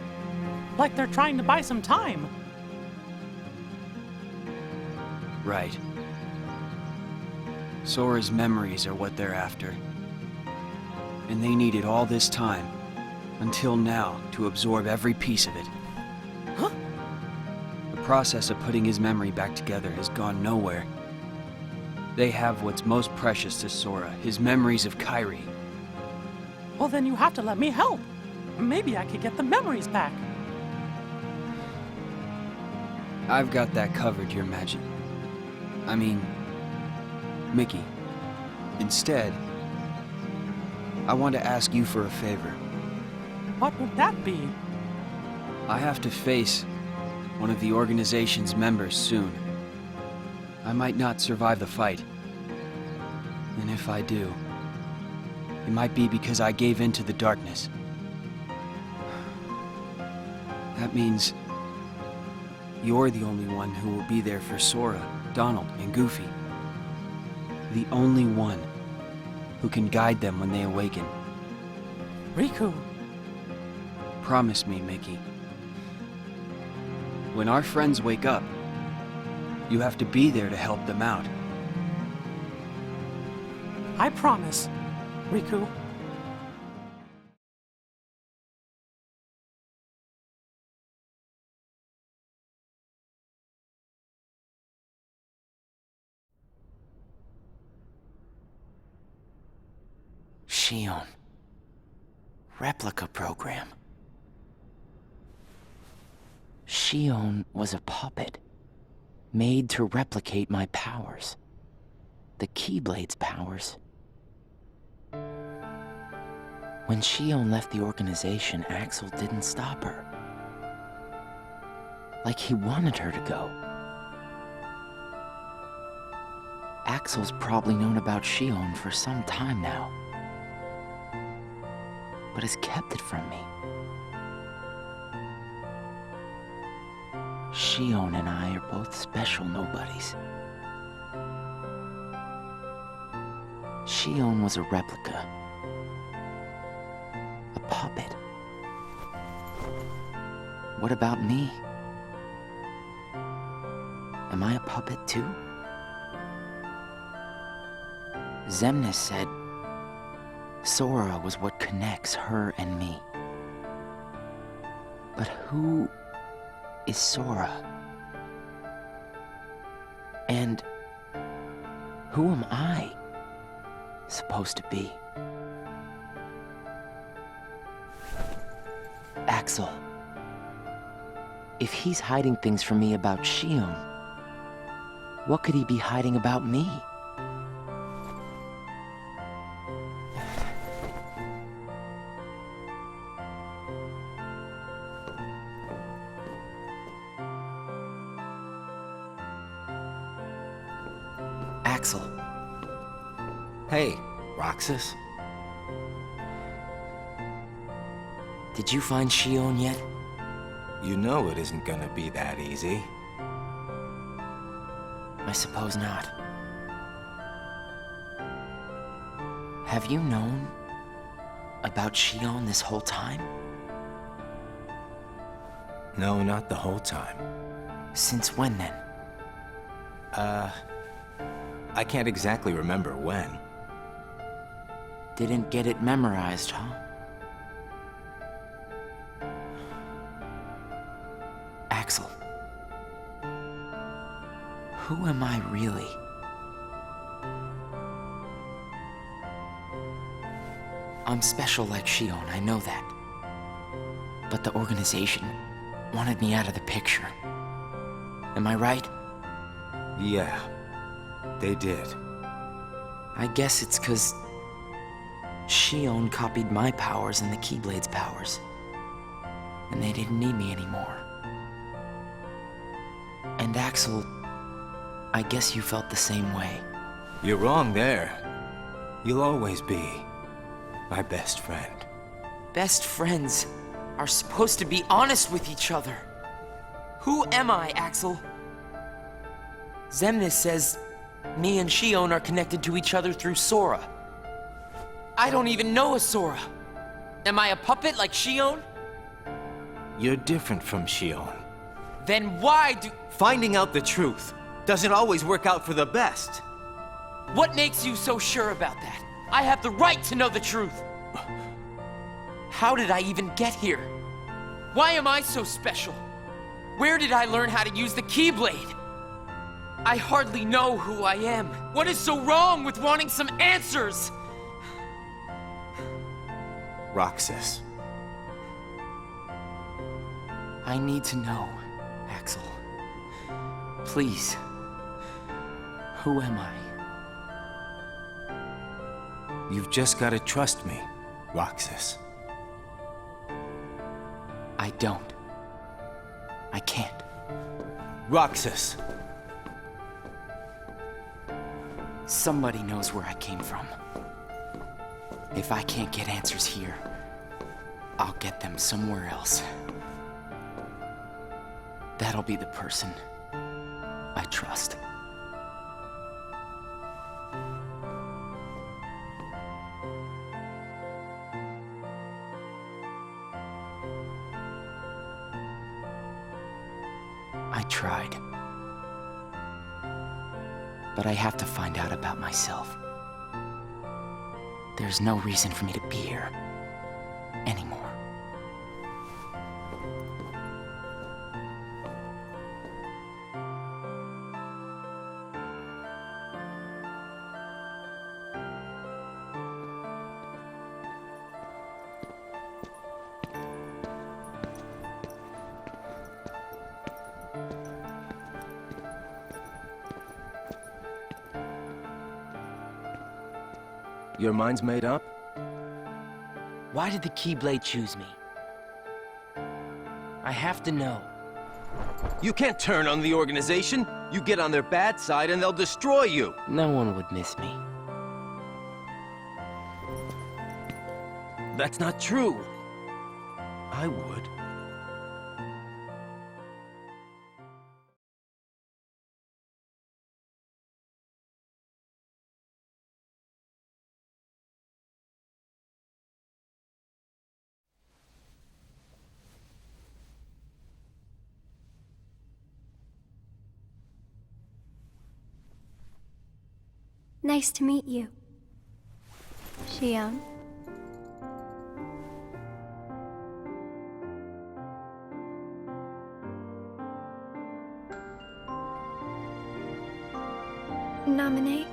like they're trying to buy some time. Right. Sora's memories are what they're after. And they needed all this time, until now, to absorb every piece of it. Huh? The process of putting his memory back together has gone nowhere. They have what's most precious to Sora, his memories of Kairi. Well, then you have to let me help. Maybe I could get the memories back. I've got that covered, Your Majesty. I mean, Mickey. Instead, I want to ask you for a favor. What would that be? I have to face one of the organization's members soon. I might not survive the fight. And if I do, it might be because I gave in to the darkness. That means you're the only one who will be there for Sora, Donald, and Goofy. The only one who can guide them when they awaken. Riku. Promise me, Mickey. When our friends wake up, you have to be there to help them out. I promise, Riku. Shion. Replica program. Shion was a puppet, made to replicate my powers. The Keyblade's powers. When Shion left the organization, Axel didn't stop her. Like he wanted her to go. Axel's probably known about Shion for some time now. but has kept it from me. Shion and I are both special nobodies. Shion was a replica. A puppet. What about me? Am I a puppet too? Xemnas said Sora was what connects her and me. But who is Sora? And who am I supposed to be? Axel, if he's hiding things from me about Shion, what could he be hiding about me? Axel. Hey, Roxas. Did you find Shion yet? You know it isn't gonna be that easy. I suppose not. Have you known about Shion this whole time? No, not the whole time. Since when then? I can't exactly remember when. Didn't get it memorized, huh? Axel. Who am I really? I'm special like Shion, I know that. But the organization wanted me out of the picture. Am I right? Yeah, they did. I guess it's 'cause Shion copied my powers and the Keyblade's powers. And they didn't need me anymore. And Axel, I guess you felt the same way. You're wrong there. You'll always be my best friend. Best friends are supposed to be honest with each other. Who am I, Axel? Xemnas says me and Shion are connected to each other through Sora. I don't even know a Sora. Am I a puppet like Shion? You're different from Shion. Then why do... Finding out the truth doesn't always work out for the best. What makes you so sure about that? I have the right to know the truth. How did I even get here? Why am I so special? Where did I learn how to use the Keyblade? I hardly know who I am. What is so wrong with wanting some answers? Roxas. I need to know, Axel. Please. Who am I? You've just got to trust me, Roxas. I don't. I can't. Roxas! Somebody knows where I came from. If I can't get answers here, I'll get them somewhere else. That'll be the person I trust. I tried. But I have to find out about myself. There's no reason for me to be here anymore. Your mind's made up? Why did the Keyblade choose me? I have to know. You can't turn on the organization. You get on their bad side and they'll destroy you. No one would miss me. That's not true. I would. Nice to meet you, Xion. Naminé,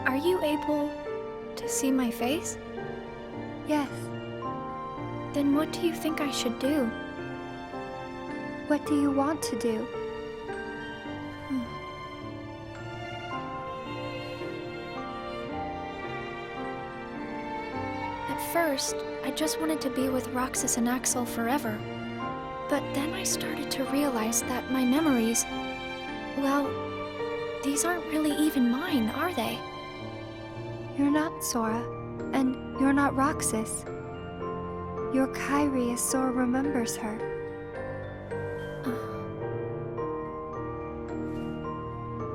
are you able to see my face? Yes. Then what do you think I should do? What do you want to do? At first, I just wanted to be with Roxas and Axel forever. But then I started to realize that my memories, well, these aren't really even mine, are they? You're not Sora, and you're not Roxas. You're Kairi as Sora remembers her.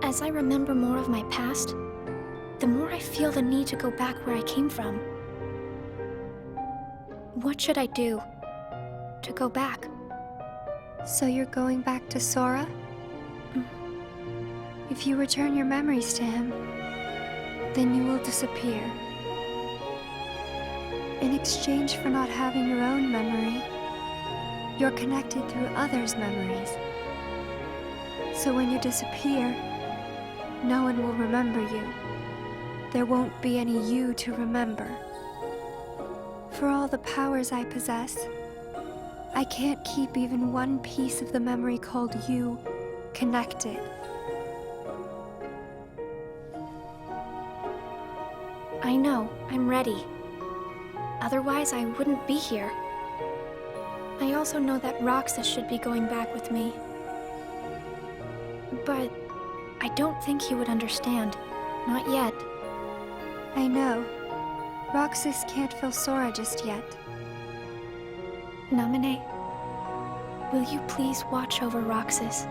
As I remember more of my past, the more I feel the need to go back where I came from. What should I do to go back? So you're going back to Sora? If you return your memories to him, then you will disappear. In exchange for not having your own memory, you're connected through others' memories. So when you disappear, no one will remember you. There won't be any you to remember. For all the powers I possess, I can't keep even one piece of the memory called you connected. I know, I'm ready. Otherwise, I wouldn't be here. I also know that Roxas should be going back with me. But I don't think he would understand. Not yet. I know. Roxas can't feel Sora just yet. Naminé, will you please watch over Roxas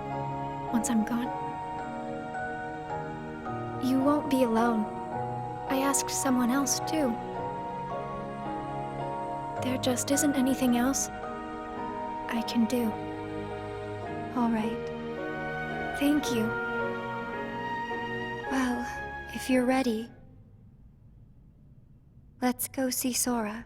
once I'm gone? You won't be alone. I asked someone else, too. There just isn't anything else I can do. All right. Thank you. Well, if you're ready, let's go see Sora.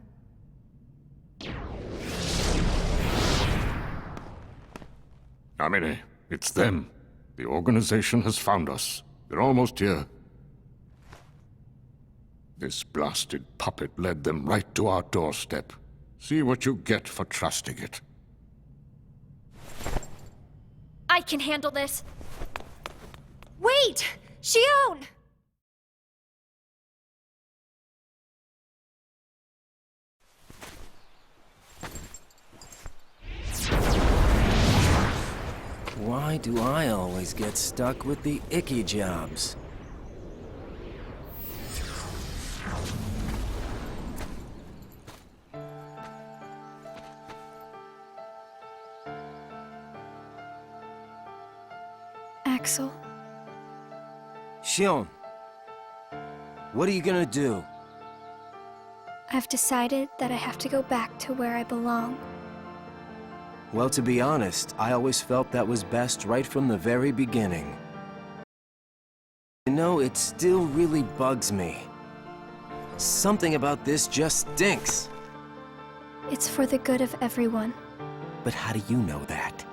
Naminé, it's them. The organization has found us. They're almost here. This blasted puppet led them right to our doorstep. See what you get for trusting it. I can handle this. Wait! Xion! Why do I always get stuck with the icky jobs? Axel? Xion, what are you gonna do? I've decided that I have to go back to where I belong. Well, to be honest, I always felt that was best right from the very beginning. You know, it still really bugs me. Something about this just stinks. It's for the good of everyone. But how do you know that?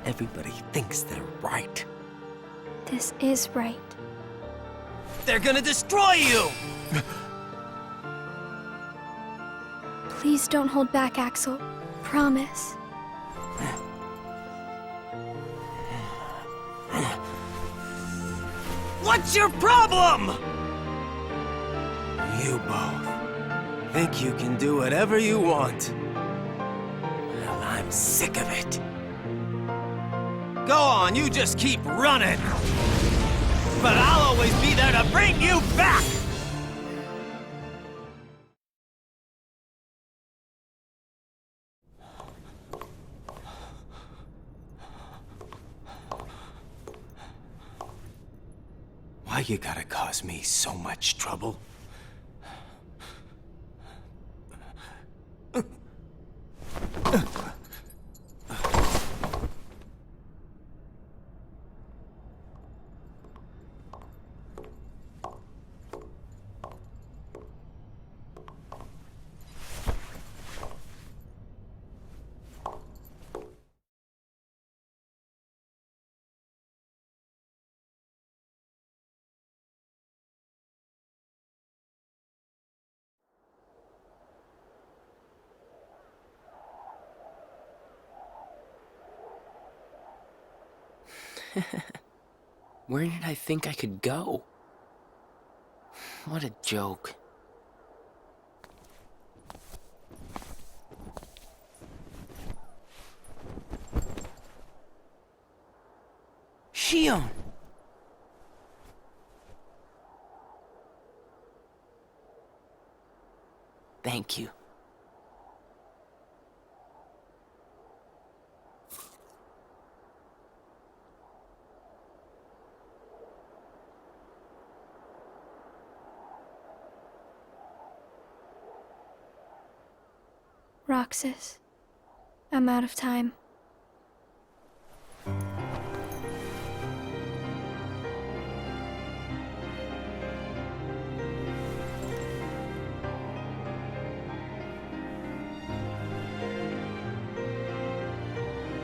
Everybody thinks they're right. This is right. They're gonna destroy you! Please don't hold back, Axel. Promise. What's your problem? You both think you can do whatever you want. Well, I'm sick of it. Go on, you just keep running. But I'll always be there to bring you back! Why you gotta cause me so much trouble? Where did I think I could go? What a joke. Shion! Thank you. Roxas, I'm out of time.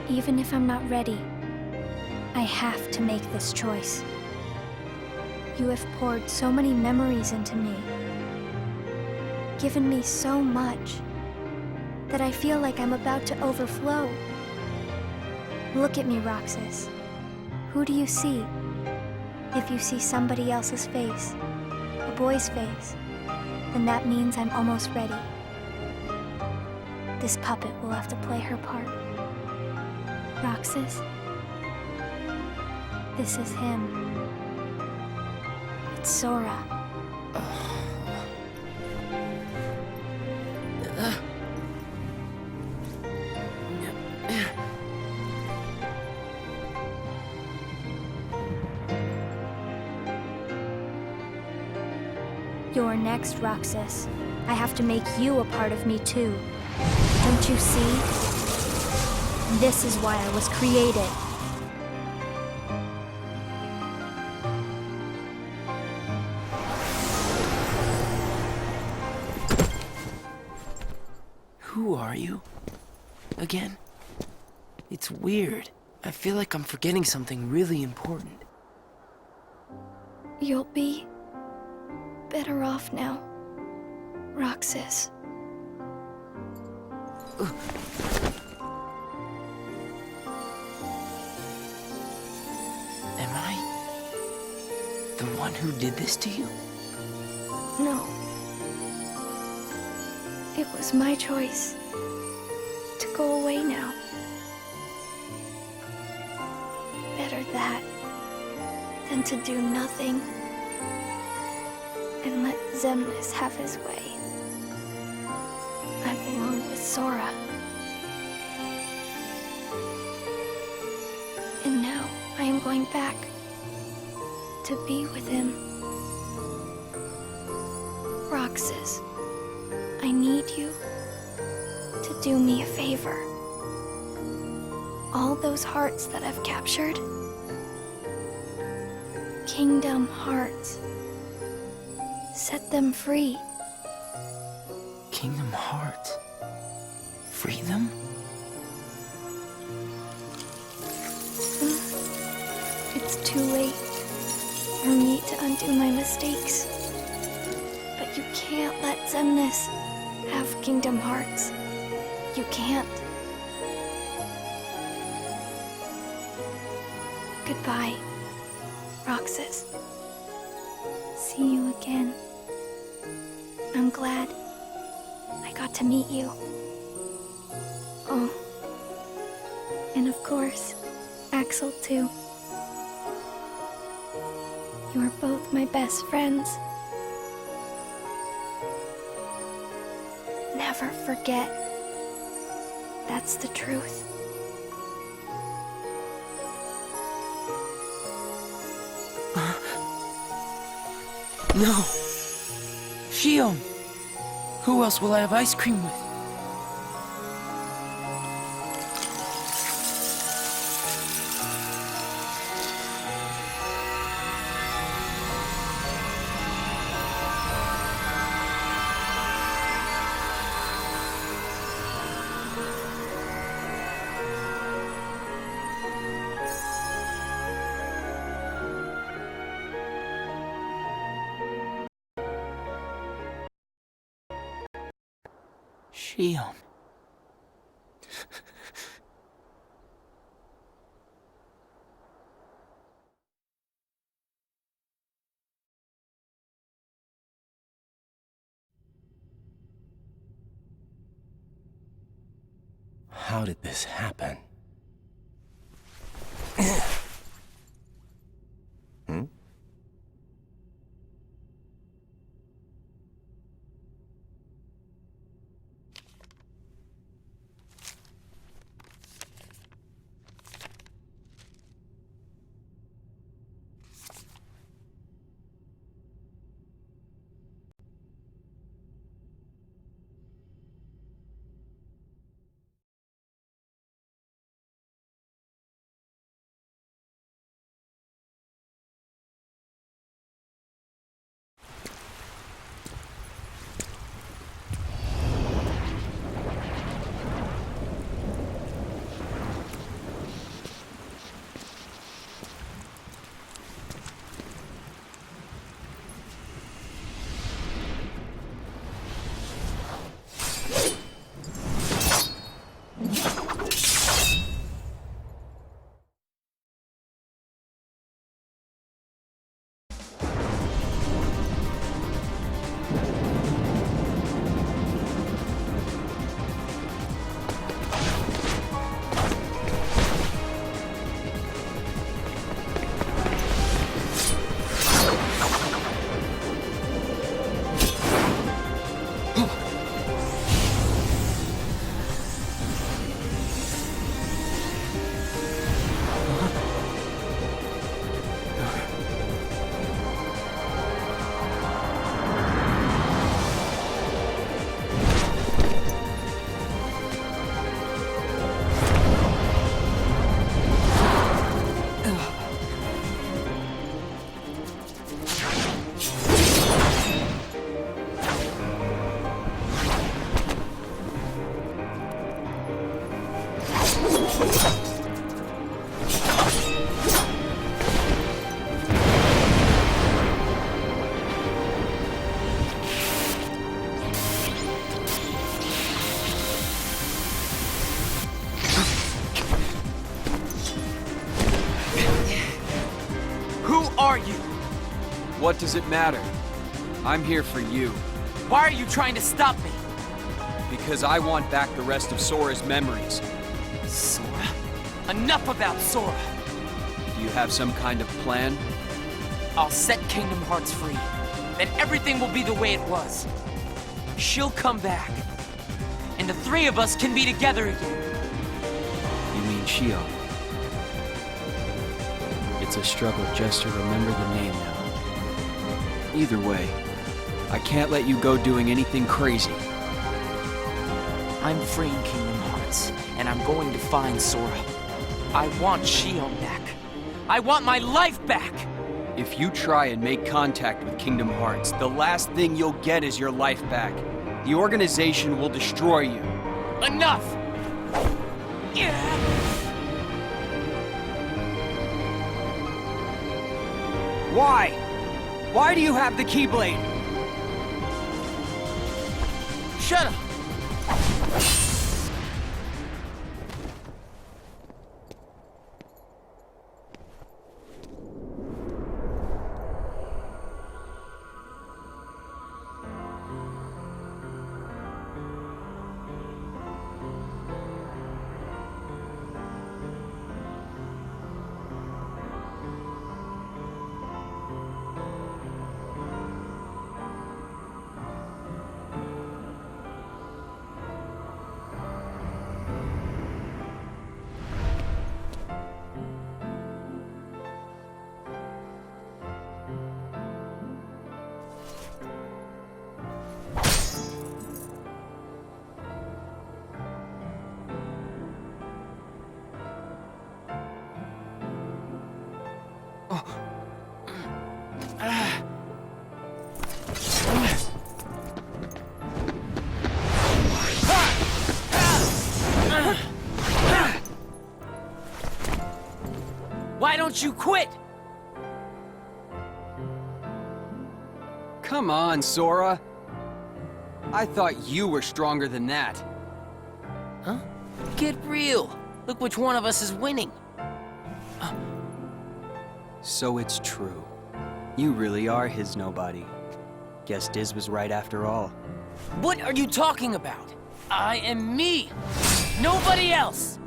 Even if I'm not ready, I have to make this choice. You have poured so many memories into me, given me so much, that I feel like I'm about to overflow. Look at me, Roxas. Who do you see? If you see somebody else's face, a boy's face, then that means I'm almost ready. This puppet will have to play her part. Roxas, this is him. It's Sora. You're next, Roxas. I have to make you a part of me too. Don't you see? This is why I was created. Who are you? Again? It's weird. I feel like I'm forgetting something really important. You'll be better off now, Roxas. Am I the one who did this to you? No. It was my choice to go away now. Better that than to do nothing and let Xemnas have his way. I belong with Sora. And now I am going back to be with him. Roxas, I need you to do me a favor. All those hearts that I've captured, Kingdom Hearts, set them free. Kingdom Hearts? Free them? It's too late for me to undo my mistakes. But you can't let Xemnas have Kingdom Hearts. You can't. Goodbye, Roxas. See you again. I'm glad I got to meet you. Oh, and of course, Axel too. You are both my best friends. Never forget. That's the truth. No. Shion. Who else will I have ice cream with? Shion. How did this happen? Hmm? What does it matter? I'm here for you. Why are you trying to stop me? Because I want back the rest of Sora's memories. Sora? Enough about Sora! Do you have some kind of plan? I'll set Kingdom Hearts free. Then everything will be the way it was. She'll come back. And the three of us can be together again. You mean Shio? It's a struggle just to remember the name now. Either way, I can't let you go doing anything crazy. I'm freeing Kingdom Hearts, and I'm going to find Sora. I want Shion back. I want my life back! If you try and make contact with Kingdom Hearts, the last thing you'll get is your life back. The organization will destroy you. Enough! Yeah. Why? Why do you have the Keyblade? Shut up! don't you quit? Come on, Sora. I thought you were stronger than that. Huh? Get real. Look which one of us is winning. So it's true. You really are his nobody. Guess Diz was right after all. What are you talking about? I am me. Nobody else.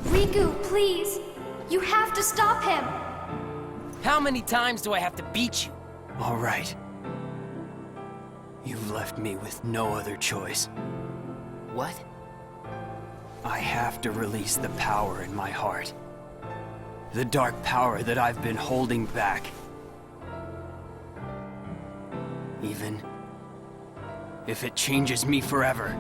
Riku, please! You have to stop him! How many times do I have to beat you? All right. You've left me with no other choice. What? I have to release the power in my heart. The dark power that I've been holding back. Even if it changes me forever.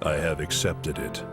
I have accepted it.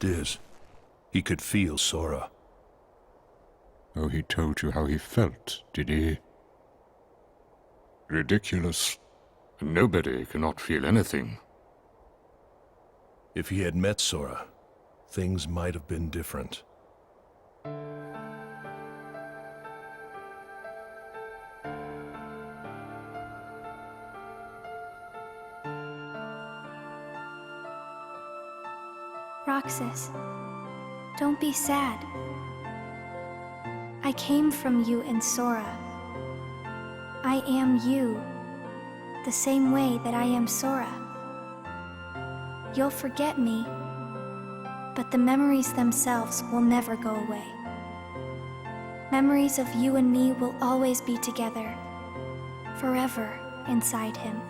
Diz, he could feel Sora. Oh, he told you how he felt, did he? Ridiculous. Nobody cannot feel anything. If he had met Sora, things might have been different. Roxas, don't be sad. I came from you and Sora. I am you, the same way that I am Sora. You'll forget me, but the memories themselves will never go away. Memories of you and me will always be together, forever inside him.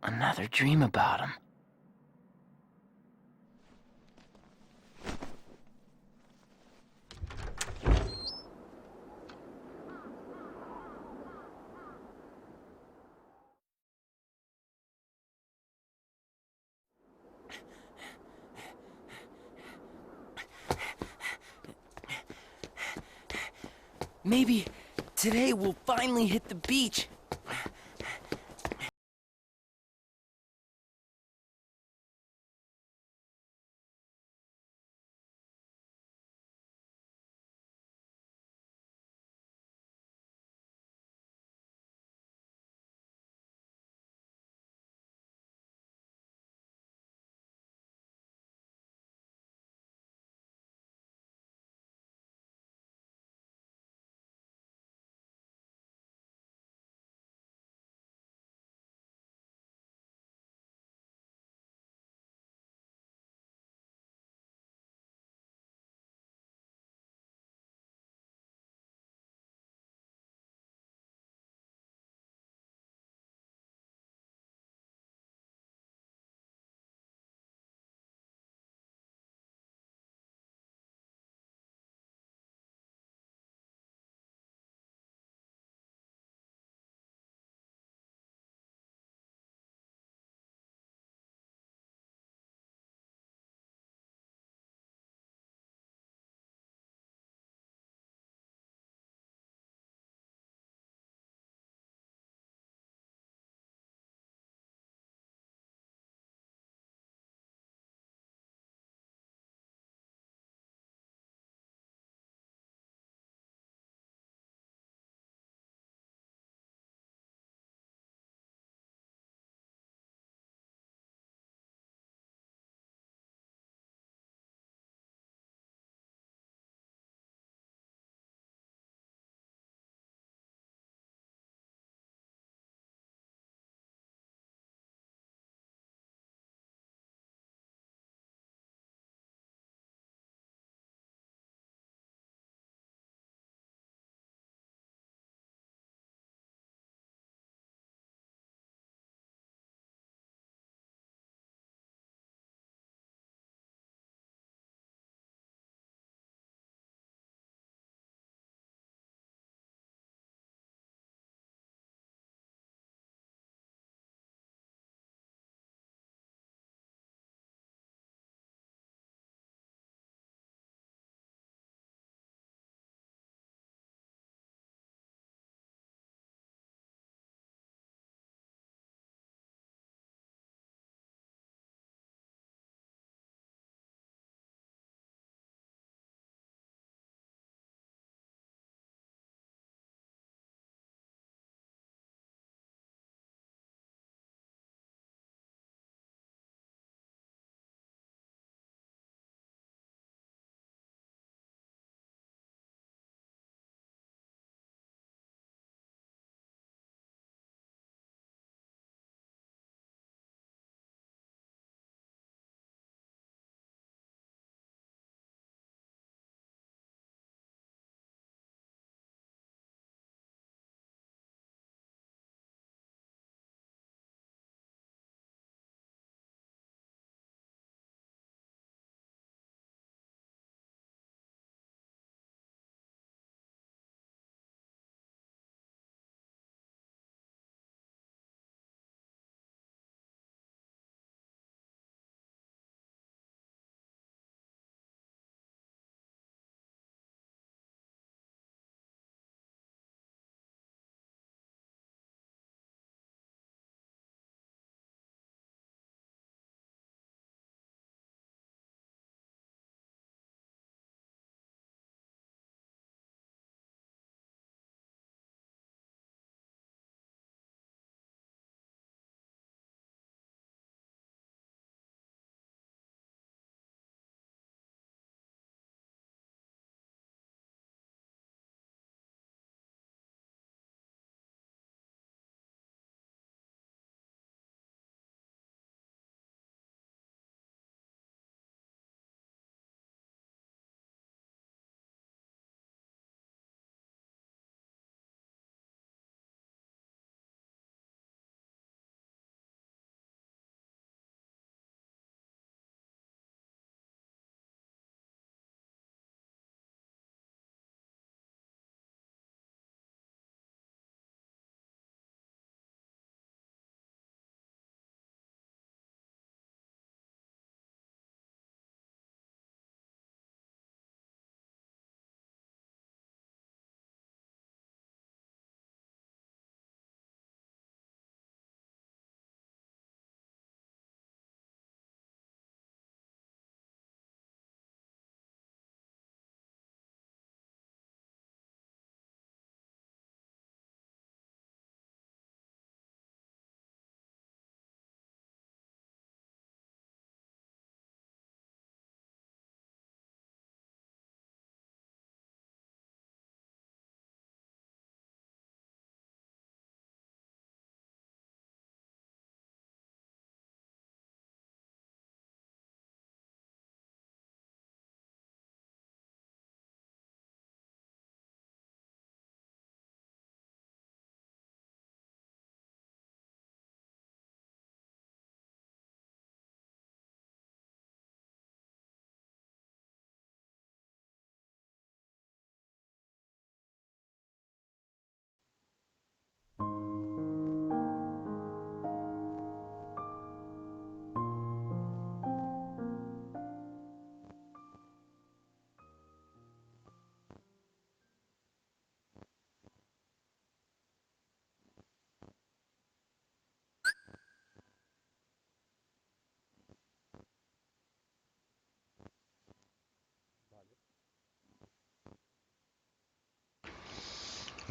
Another dream about him. Maybe today we'll finally hit the beach.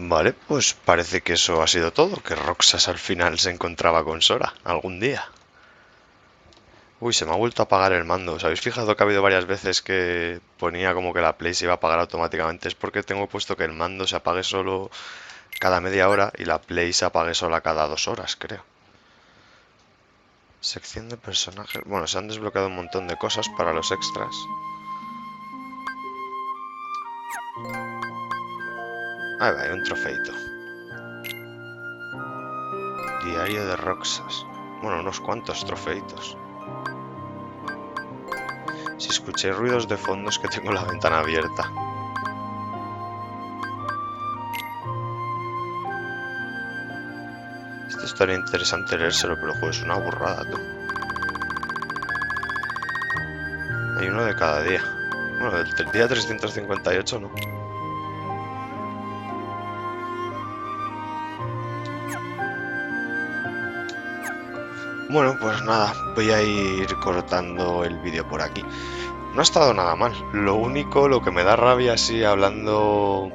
Vale, pues parece que eso ha sido todo, que Roxas al final se encontraba con Sora, algún día. Uy, se me ha vuelto a apagar el mando. ¿Os habéis fijado que ha habido varias veces que ponía como que la Play se iba a apagar automáticamente? Es porque tengo puesto que el mando se apague solo cada media hora y la Play se apague sola cada 2 horas, creo. Sección de personajes. Bueno, se han desbloqueado un montón de cosas para los extras. Ahí va, hay un trofeito. Diario de Roxas. Bueno, unos cuantos trofeitos. Si escucháis ruidos de fondo es que tengo la ventana abierta. Esto estaría interesante leérselo, pero joder, es una burrada, tú. Hay uno de cada día. Bueno, del día 358 no. Bueno, pues nada, voy a ir cortando el vídeo por aquí. No ha estado nada mal. Lo único, lo que me da rabia así hablando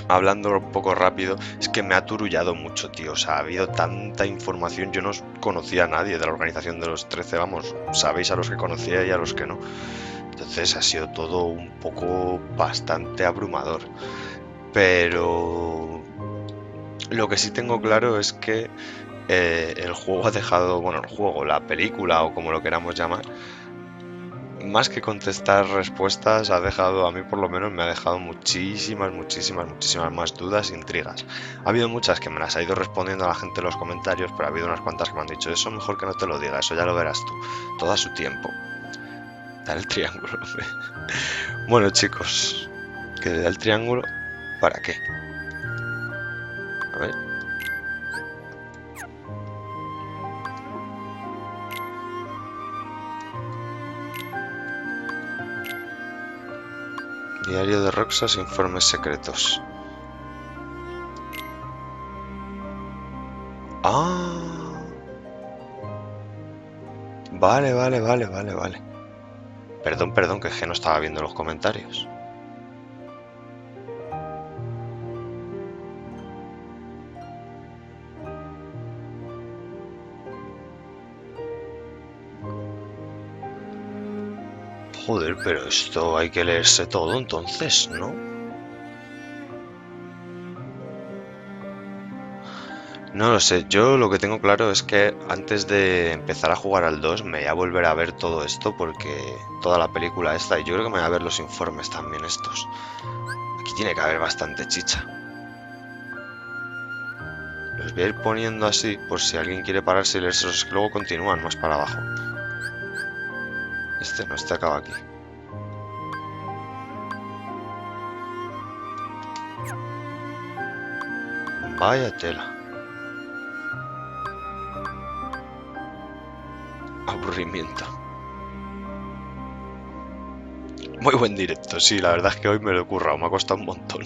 un poco rápido, es que me ha aturullado mucho, tío. O sea, ha habido tanta información. Yo no conocía a nadie de la organización de los 13, vamos. Sabéis a los que conocía y a los que no. Entonces ha sido todo un poco bastante abrumador. Pero lo que sí tengo claro es que el juego ha dejado, bueno, el juego, la película o como lo queramos llamar, más que contestar respuestas, ha dejado, a mí por lo menos me ha dejado muchísimas más dudas e intrigas. Ha habido muchas que me las ha ido respondiendo a la gente en los comentarios, pero ha habido unas cuantas que me han dicho, eso mejor que no te lo diga, eso ya lo verás tú, todo a su tiempo. Da el triángulo. Bueno, chicos, que le da el triángulo, ¿para qué? A ver. Diario de Roxas, informes secretos. Ah. Vale. Perdón, que no estaba viendo los comentarios. Joder, pero esto hay que leerse todo entonces, ¿no? No lo sé, yo lo que tengo claro es que antes de empezar a jugar al 2 me voy a volver a ver todo esto porque toda la película esta, y yo creo que me voy a ver los informes también estos. Aquí tiene que haber bastante chicha. Los voy a ir poniendo así por si alguien quiere pararse y leerse, es que luego continúan más para abajo. Este acaba aquí. Vaya tela. Aburrimiento. Muy buen directo, sí, la verdad es que hoy me lo he currado, me ha costado un montón.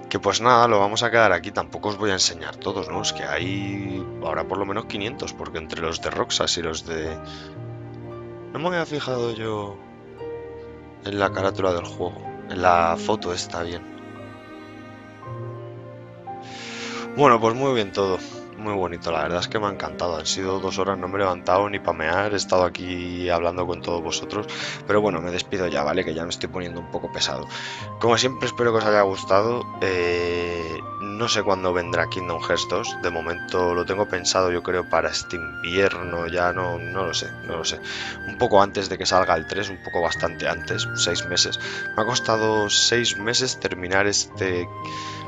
Que pues nada, lo vamos a quedar aquí, tampoco os voy a enseñar todos, ¿no? Es que hay ahora por lo menos 500, porque entre los de Roxas y los de... No me había fijado yo en la carátula del juego, en la foto está bien. Bueno, pues muy bien todo. Muy bonito, la verdad es que me ha encantado. Han sido 2 horas, no me he levantado ni pamear, he estado aquí hablando con todos vosotros. Pero bueno, me despido ya, ¿vale? Que ya me estoy poniendo un poco pesado. Como siempre, espero que os haya gustado. No sé cuándo vendrá Kingdom Hearts 2. De momento lo tengo pensado, yo creo, para este invierno. Ya no lo sé. Un poco antes de que salga el 3, un poco bastante antes, 6 meses. Me ha costado 6 meses terminar este...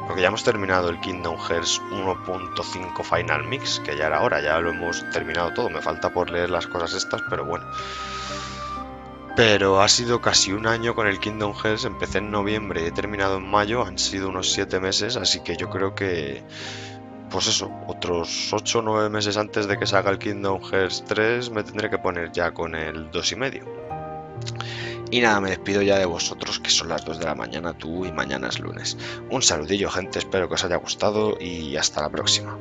Porque ya hemos terminado el Kingdom Hearts 1.5 Final Mix, que ya era hora, ya lo hemos terminado todo. Me falta por leer las cosas estas, pero bueno. Pero ha sido casi un año con el Kingdom Hearts. Empecé en noviembre y he terminado en mayo. Han sido unos 7 meses, así que yo creo que... Pues eso, otros 8 o 9 meses antes de que salga el Kingdom Hearts 3 me tendré que poner ya con el 2,5. Y nada, me despido ya de vosotros, que son las 2 de la mañana tú y mañana es lunes. Un saludillo, gente, espero que os haya gustado y hasta la próxima.